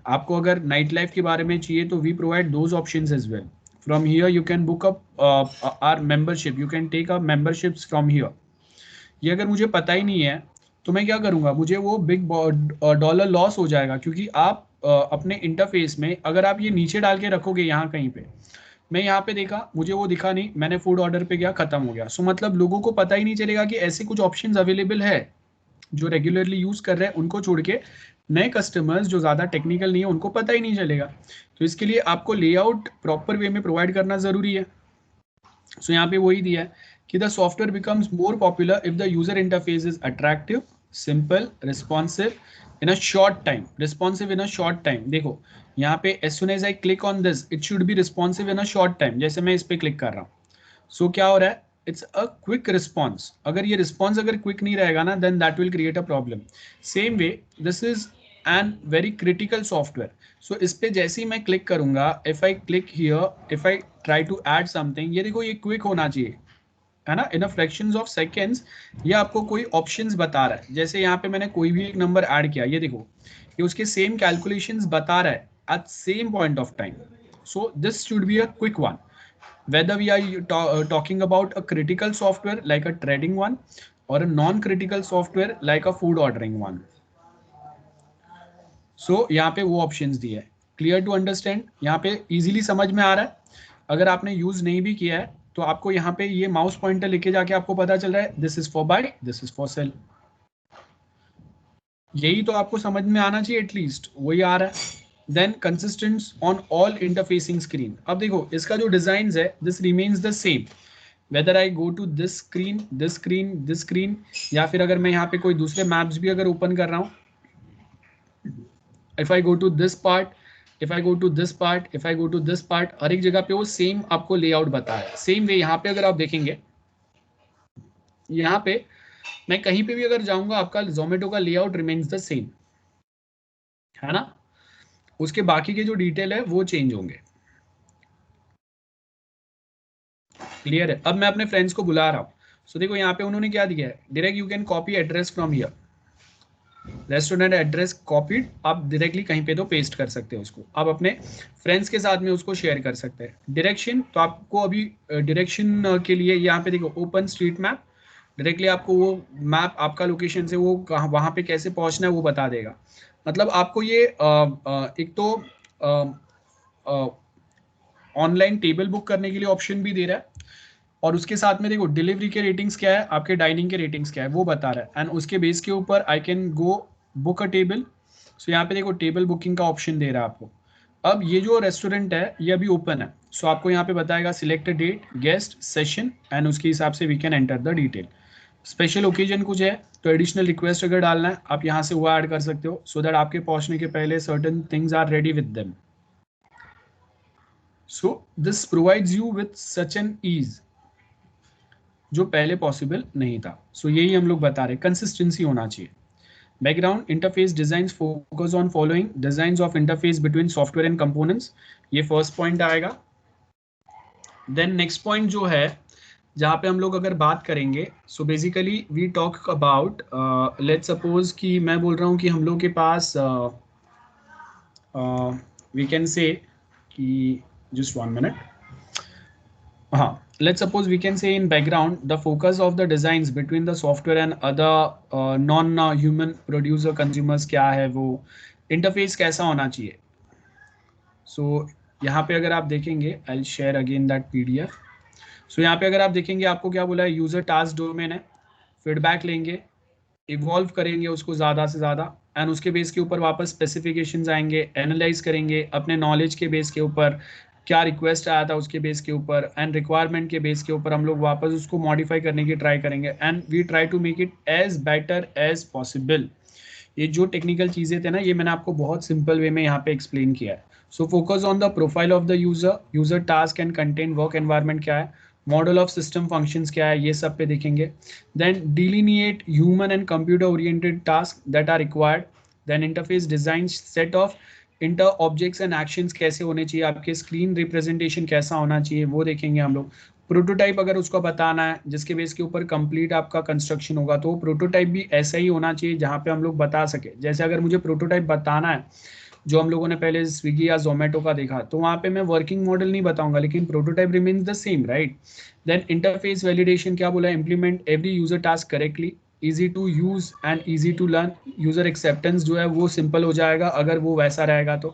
आपको अगर नाइट लाइफ के बारे में चाहिए तो we provide those options as well. From here you can book up our membership, you can take a memberships from here. ये अगर मुझे पता ही नहीं है तो मैं क्या करूंगा, मुझे वो बिग डॉलर लॉस हो जाएगा. क्योंकि आप अपने इंटरफेस में अगर आप ये नीचे डाल के रखोगे यहाँ कहीं पे, मैं यहाँ पे देखा मुझे वो दिखा नहीं, मैंने फूड ऑर्डर पे गया खत्म हो गया. सो मतलब लोगों को पता ही नहीं चलेगा कि ऐसे कुछ ऑप्शंस अवेलेबल है. जो रेगुलरली यूज कर रहे हैं उनको छोड़ के नए कस्टमर्स जो ज्यादा टेक्निकल नहीं है उनको पता ही नहीं चलेगा. तो इसके लिए आपको लेआउट प्रॉपर वे में प्रोवाइड करना जरूरी है. सो यहाँ पे वही दिया है कि the software becomes more popular if the user interface is attractive, simple, responsive in a short time. Responsive in a short time. देखो यहाँ पे as soon as I click on this it should be responsive in a short time. जैसे मैं इस पे click कर रहा हूँ सो क्या हो रहा है, इट्स अ क्विक रिस्पॉन्स. अगर ये रिस्पॉन्स अगर क्विक नहीं रहेगा ना then that will create a problem. Same way this is an very critical software. So इस पे जैसे ही मैं क्लिक करूंगा, if I click here, if I try to add something, ये देखो ये क्विक होना चाहिए है ना, in a fractions of seconds. ये आपको कोई ऑप्शंस बता रहा है. जैसे यहाँ पे मैंने कोई भी एक नंबर ऐड किया, ये देखो ये उसके सेम कैलकुलेशंस बता रहा है at same point of time. So this should be a quick one. Whether we are talking about a critical software like a trading one or a non-critical software like a food ordering one. So यहाँ पे वो options दिए है. Clear to understand? यहाँ पे easily समझ में आ रहा है. अगर आपने यूज नहीं भी किया है तो आपको यहाँ पे ये माउस पॉइंटर लेके जाके आपको पता चल रहा है this is for buy, this is for sale. यही तो आपको समझ में आना चाहिए एटलीस्ट, वही आ रहा है. Then consistence on all interfacing screen. अब देखो इसका जो डिजाइन है this remains the same whether I go to this screen, this screen, this screen, या फिर अगर मैं यहाँ पे कोई दूसरे मैप्स भी अगर ओपन कर रहा हूँ, if I go to this part, if I go to this part, if I go to this part, हर एक जगह पे वो सेम आपको लेआउट बता है. सेम वे यहाँ पे अगर आप देखेंगे, यहाँ पे मैं कहीं पे भी अगर जाऊंगा आपका जोमेटो का लेआउट रिमेन्स द सेम है ना. उसके बाकी के जो डिटेल है वो चेंज होंगे. क्लियर है? अब मैं अपने फ्रेंड्स को बुला रहा हूँ. सो देखो यहाँ पे उन्होंने क्या दिया है, direct you can copy address from here. Restaurant address copied, आप डायरेक्टली कहीं पे तो पेस्ट कर सकते हो उसको. आप अपने फ्रेंड्स के साथ में उसको शेयर कर सकते हैं. डायरेक्शन तो आपको अभी डायरेक्शन के लिए यहाँ पे देखो ओपन स्ट्रीट मैप डायरेक्टली आपको वो मैप आपका लोकेशन से वो कहाँ वहाँ पे कैसे पहुँचना है वो बता देगा। मतलब आपको ये एक तो ऑनलाइन टेबल बुक करने के लिए ऑप्शन भी दे रहा है, और उसके साथ में देखो डिलीवरी के रेटिंग्स क्या है, आपके डाइनिंग के रेटिंग्स क्या है वो बता रहा है, एंड उसके बेस के ऊपर I can go book a table. So यहाँ पे देखो टेबल बुकिंग का ऑप्शन दे रहा है आपको। अब ये जो रेस्टोरेंट है ये अभी ओपन है, सो आपको यहाँ पे बताएगा select date guest session, and उसके हिसाब से we can enter the detail. Special occasion कुछ है तो एडिशनल रिक्वेस्ट अगर डालना है आप यहाँ से वो ऐड कर सकते हो, सो दैट आपके पहुंचने के पहले certain things are ready with them. So this provides you with such an ease जो पहले पॉसिबल नहीं था। सो यही हम लोग बता रहे, कंसिस्टेंसी होना चाहिए। Background interface designs focus on following designs of interface between software and components, ये फर्स्ट पॉइंट आएगा। देन नेक्स्ट पॉइंट जो है जहाँ पे हम लोग अगर बात करेंगे, so basically we talk about let's suppose कि मैं बोल रहा हूँ कि हम लोग के पास वी कैन से कि जस्ट 1 मिनट, हाँ, let's suppose we can say in background the focus of the designs between the software and other non human producer consumers क्या है, वो इंटरफेस कैसा होना चाहिए। सो यहाँ पे अगर आप देखेंगे I share again that PDF. So यहाँ पे अगर आप देखेंगे आपको क्या बोला है, यूजर टास्क डोमेन है, फीडबैक लेंगे, इवॉल्व करेंगे उसको ज़्यादा से ज़्यादा, एंड उसके बेस के ऊपर वापस स्पेसिफिकेशंस आएंगे, एनालाइज करेंगे अपने नॉलेज के बेस के ऊपर, क्या रिक्वेस्ट आया था उसके बेस के ऊपर, एंड रिक्वायरमेंट के बेस के ऊपर हम लोग वापस उसको मॉडिफाई करने की ट्राई करेंगे, and we try to make it as better as possible. ये जो टेक्निकल चीज़ें थे ना ये मैंने आपको बहुत सिंपल वे में यहाँ पे एक्सप्लेन किया है। So focus on the profile of the user, user task and content, work environment क्या है, मॉडल ऑफ सिस्टम फंक्शंस क्या है, ये सब पे देखेंगे। Then delineate human and computer oriented task that are required. Then interface design set of inter objects and actions कैसे होने चाहिए, आपके स्क्रीन रिप्रेजेंटेशन कैसा होना चाहिए वो देखेंगे हम लोग। प्रोटोटाइप अगर उसको बताना है जिसके बेस के ऊपर कंप्लीट आपका कंस्ट्रक्शन होगा तो प्रोटोटाइप भी ऐसा ही होना चाहिए जहाँ पे हम लोग बता सके। जैसे अगर मुझे प्रोटोटाइप बताना है जो हम लोगों ने पहले स्विगी या जोमेटो का देखा, तो वहाँ पे मैं वर्किंग मॉडल नहीं बताऊंगा लेकिन prototype remains the same, right. Then interface validation क्या बोला, implement every user task correctly, easy to use and easy to learn, user acceptance जो है वो सिंपल हो जाएगा अगर वो वैसा रहेगा तो।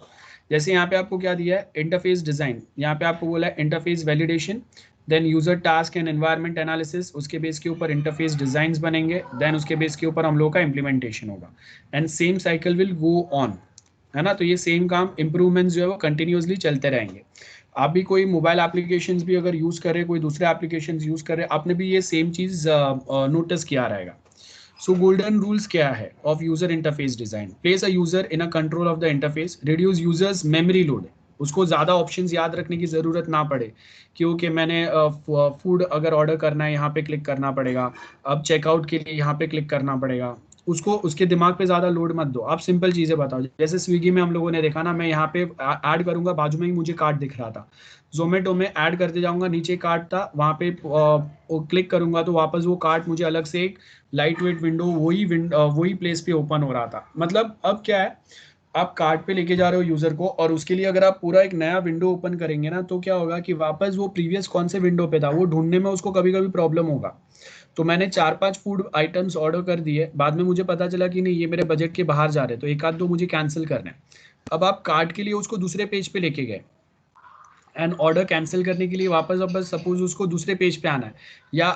जैसे यहाँ पे आपको क्या दिया है, इंटरफेस डिजाइन, यहाँ पे आपको बोला है interface validation, then user task and environment analysis, उसके बेस के ऊपर इंटरफेस डिजाइंस बनेंगे, देन उसके बेस के ऊपर हम लोग का इंप्लीमेंटेशन होगा, and same cycle will go on, है ना। तो ये सेम काम इंप्रूवमेंट्स जो है वो कंटिन्यूसली चलते रहेंगे। आप भी कोई मोबाइल एप्लीकेशंस भी अगर यूज कर रहे हैं, कोई दूसरे एप्लीकेशंस यूज कर रहे हैं, आपने भी ये सेम चीज नोटिस किया रहेगा। सो गोल्डन रूल्स क्या है of user interface design, place a user in a control of the interface, reduce users memory load, उसको ज़्यादा ऑप्शंस याद रखने की ज़रूरत ना पड़े, क्योंकि मैंने फूड अगर ऑर्डर करना है यहाँ पे क्लिक करना पड़ेगा, अब चेकआउट के लिए यहाँ पे क्लिक करना पड़ेगा, उसको उसके दिमाग पे ज़्यादा लोड मत दो, आप सिंपल चीज़ें बताओ। जैसे स्विगी में हम लोगों ने देखा ना, मैं यहाँ पे ऐड करूँगा, बाजू में ही मुझे कार्ड दिख रहा था, जोमेटो में ऐड करते जाऊँगा, नीचे कार्ड था, वहाँ पे क्लिक करूँगा तो वापस वो कार्ड मुझे अलग से एक लाइट वेट विंडो वही प्लेस पे ओपन हो रहा था। मतलब अब क्या है, आप कार्ट पे लेके जा रहे हो यूजर को, और उसके लिए अगर आप पूरा एक नया विंडो ओपन करेंगे ना तो क्या होगा कि वापस वो प्रीवियस कौन से विंडो पे था वो ढूंढने में उसको कभी कभी प्रॉब्लम होगा। तो मैंने 4-5 फूड आइटम्स ऑर्डर कर दिए, बाद में मुझे पता चला कि नहीं ये मेरे बजट के बाहर जा रहे हैं, तो एक आध दो मुझे कैंसिल करना है। अब आप कार्ट के लिए उसको दूसरे पेज पे लेके गए, एंड ऑर्डर कैंसिल करने के लिए वापस अब सपोज उसको दूसरे पेज पे आना है, या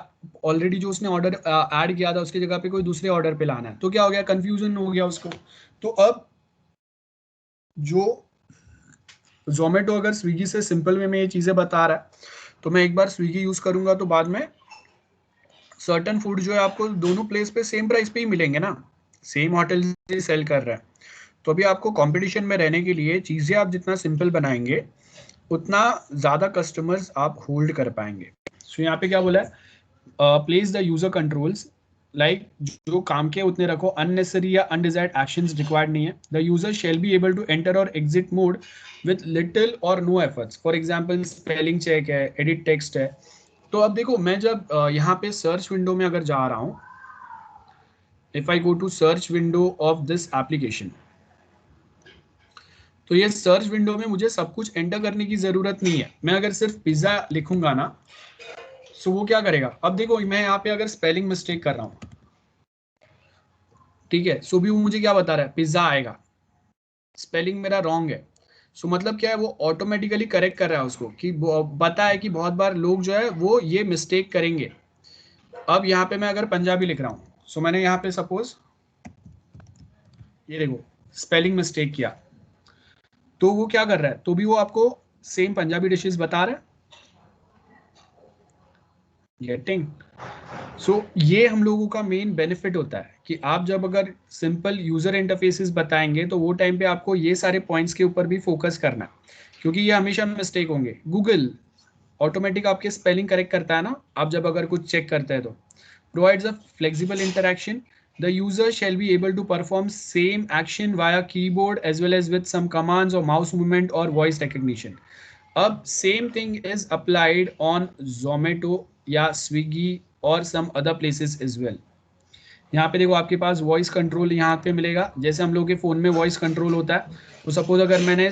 ऑलरेडी जो उसने ऑर्डर ऐड किया था उसकी जगह पे कोई दूसरे ऑर्डर पे लाना है, तो क्या हो गया, कंफ्यूजन हो गया उसको। तो अब जो जोमेटो अगर स्विगी से सिंपल वे में ये चीज़ें बता रहा है, तो मैं एक बार स्विगी यूज़ करूंगा तो बाद में सर्टन फूड जो है आपको दोनों प्लेस पे सेम प्राइस पे ही मिलेंगे ना, सेम होटल से सेल कर रहा है। तो अभी आपको कंपटीशन में रहने के लिए चीज़ें आप जितना सिंपल बनाएंगे उतना ज़्यादा कस्टमर्स आप होल्ड कर पाएंगे। सो यहाँ पे क्या बोला है, place the user controls, like जो काम के उतने रखो, अननेसेसरी या अनडिजायर्ड एक्शंस रिक्वायर्ड नहीं है। The user shall be able to enter और एग्जिट मोड विद लिटिल और no efforts, for example spelling check है, एडिट टेक्स्ट है। तो अब देखो मैं जब यहाँ पे सर्च विंडो में अगर जा रहा हूँ, if I go to search window of this application, तो ये सर्च विंडो में मुझे सब कुछ एंटर करने की जरूरत नहीं है। मैं अगर सिर्फ पिज्जा लिखूंगा ना, सो वो क्या करेगा, अब देखो मैं यहाँ पे अगर स्पेलिंग मिस्टेक कर रहा हूँ, ठीक है, सो भी वो मुझे क्या बता रहा है, पिज्जा आएगा, स्पेलिंग मेरा रॉन्ग है। सो मतलब क्या है, वो ऑटोमेटिकली करेक्ट कर रहा है उसको, कि पता है कि बहुत बार लोग जो है वो ये मिस्टेक करेंगे। अब यहाँ पे मैं अगर पंजाबी लिख रहा हूँ, सो मैंने यहाँ पे सपोज ये देखो स्पेलिंग मिस्टेक किया, तो वो क्या कर रहा है, तो भी वो आपको सेम पंजाबी डिशेस बता रहा है। गेटिंग? सो ये हम लोगों का मेन बेनिफिट होता है कि आप जब अगर सिंपल यूजर इंटरफेसेस बताएंगे तो वो टाइम पे आपको ये सारे पॉइंट्स के ऊपर भी फोकस करना है, क्योंकि ये हमेशा मिस्टेक होंगे। गूगल ऑटोमेटिक आपके स्पेलिंग करेक्ट करता है ना, आप जब अगर कुछ चेक करते हैं तो provides a flexible interaction. The user shall be able to perform same action via keyboard as well as with some commands or mouse movement or voice recognition. अब same thing is applied on Zomato या Swiggy और some other places as well. यहाँ पे देखो आपके पास voice control यहाँ पे मिलेगा, जैसे हम लोग के फ़ोन में वॉइस कंट्रोल होता है। तो सपोज अगर मैंने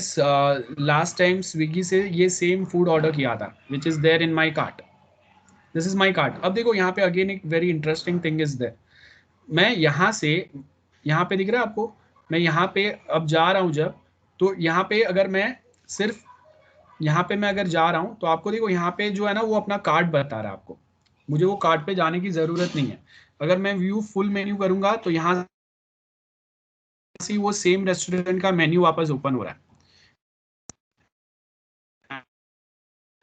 लास्ट टाइम स्विगी से ये सेम फूड ऑर्डर किया था which is there in my cart, this is my cart. अब देखो यहाँ पे अगेन एक very interesting thing is there, मैं यहाँ से, यहाँ पे दिख रहा है आपको, मैं यहाँ पे अब जा रहा हूँ जब, तो यहाँ पे अगर मैं सिर्फ यहाँ पे मैं अगर जा रहा हूँ तो आपको देखो यहाँ पे जो है ना वो अपना कार्ड बता रहा है आपको, मुझे वो कार्ड पे जाने की जरूरत नहीं है। अगर मैं व्यू फुल मेन्यू करूंगा तो यहाँ से वो सेम रेस्टोरेंट का मेन्यू वापस ओपन हो रहा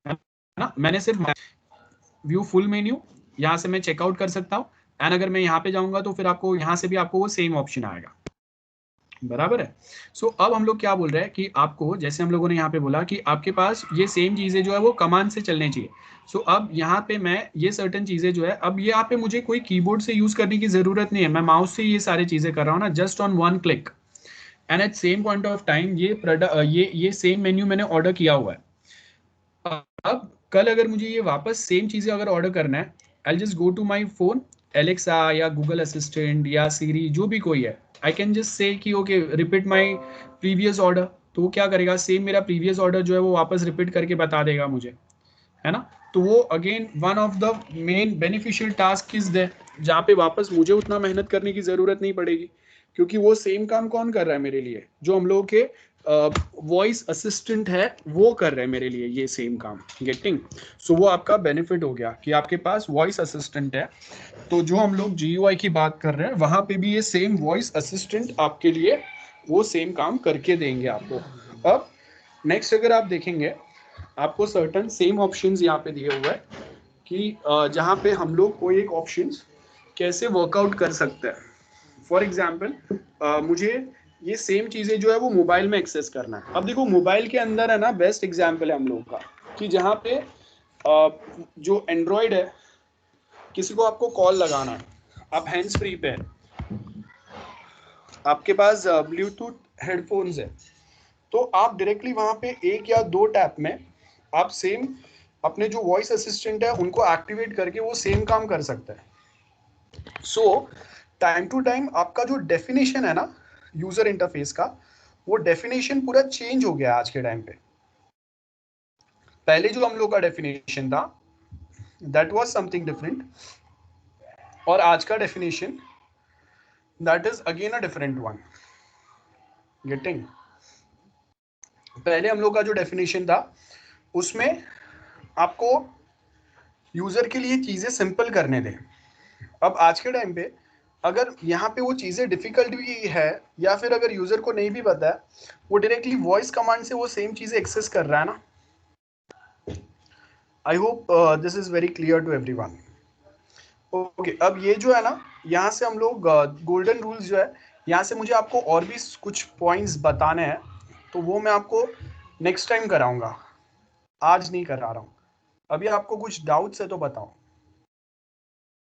है ना। मैंने सिर्फ व्यू फुल मेन्यू, यहाँ से मैं चेकआउट कर सकता हूँ, एंड अगर मैं यहाँ पे जाऊंगा तो फिर आपको यहाँ से भी आपको वो सेम ऑप्शन आएगा, बराबर है। सो अब हम लोग क्या बोल रहे हैं कि आपको, जैसे हम लोगों ने यहाँ पे बोला कि आपके पास ये सेम चीजें जो है वो कमांड से चलनी चाहिए। सो अब यहाँ पे मैं ये सर्टेन चीजें जो है, अब ये यहाँ पे मुझे कोई कीबोर्ड से यूज करने की जरूरत नहीं है, मैं माउस से ये सारी चीजें कर रहा हूँ ना, just on one click, and at same point of time ये प्रोडक्ट ये सेम मेन्यू मैंने ऑर्डर किया हुआ है। अब कल अगर मुझे ये वापस सेम चीजें अगर ऑर्डर करना है, I just go to my phone, Alexa या गूगल असिस्टेंट या सीरी जो भी कोई है, आई कैन जस्ट से कि okay repeat my previous order, तो वो क्या करेगा, सेम मेरा प्रीवियस ऑर्डर जो है वो वापस रिपीट करके बता देगा मुझे, है ना। तो वो again one of the main beneficial task is there, जहाँ पे वापस मुझे उतना मेहनत करने की जरूरत नहीं पड़ेगी, क्योंकि वो सेम काम कौन कर रहा है मेरे लिए, जो हम लोगों के वॉइस असिस्टेंट है वो कर रहे हैं मेरे लिए ये सेम काम। गेटिंग? सो वो आपका बेनिफिट हो गया कि आपके पास वॉइस असिस्टेंट है, तो जो हम लोग GUI की बात कर रहे हैं वहां पे भी ये सेम वॉइस असिस्टेंट आपके लिए वो सेम काम करके देंगे आपको। अब नेक्स्ट अगर आप देखेंगे, आपको सर्टन सेम ऑप्शंस यहाँ पे दिए हुए हैं कि जहाँ पे हम लोग कोई एक ऑप्शंस कैसे वर्कआउट कर सकते हैं। फॉर एग्जाम्पल मुझे ये सेम चीज़ें जो है वो मोबाइल में एक्सेस करना है। अब देखो मोबाइल के अंदर है ना, बेस्ट एग्जाम्पल है हम लोग का कि जहाँ पे जो एंड्रॉयड है, किसी को आपको कॉल लगाना है, आप हैंड्स फ्री पे है, आपके पास ब्लूटूथ हेडफोन्स है, तो आप डायरेक्टली वहां पे एक या दो टैप में आप सेम अपने जो वॉइस असिस्टेंट है उनको एक्टिवेट करके वो सेम काम कर सकते हैं। सो टाइम टू टाइम आपका जो डेफिनेशन है ना यूजर इंटरफेस का, वो डेफिनेशन पूरा चेंज हो गया आज के टाइम पे। पहले जो हम लोग का डेफिनेशन था दैट वाज समथिंग डिफरेंट, और आज का definition that is again a different one. Getting? पहले हम लोग का जो डेफिनेशन था उसमें आपको यूजर के लिए चीजें सिंपल करने दें। अब आज के टाइम पे अगर यहाँ पे वो चीजें डिफिकल्ट भी है या फिर अगर यूजर को नहीं भी पता है, वो डायरेक्टली वॉइस कमांड से वो सेम चीजें एक्सेस कर रहा है ना। I hope this is very clear to everyone. Okay, अब ये जो है ना, यहाँ से हम लोग गोल्डन रूल्स जो है, यहाँ से मुझे आपको और भी कुछ पॉइंट्स बताने हैं, तो वो मैं आपको नेक्स्ट टाइम कराऊंगा, आज नहीं करा रहा हूँ। अभी आपको कुछ डाउट्स है तो बताओ।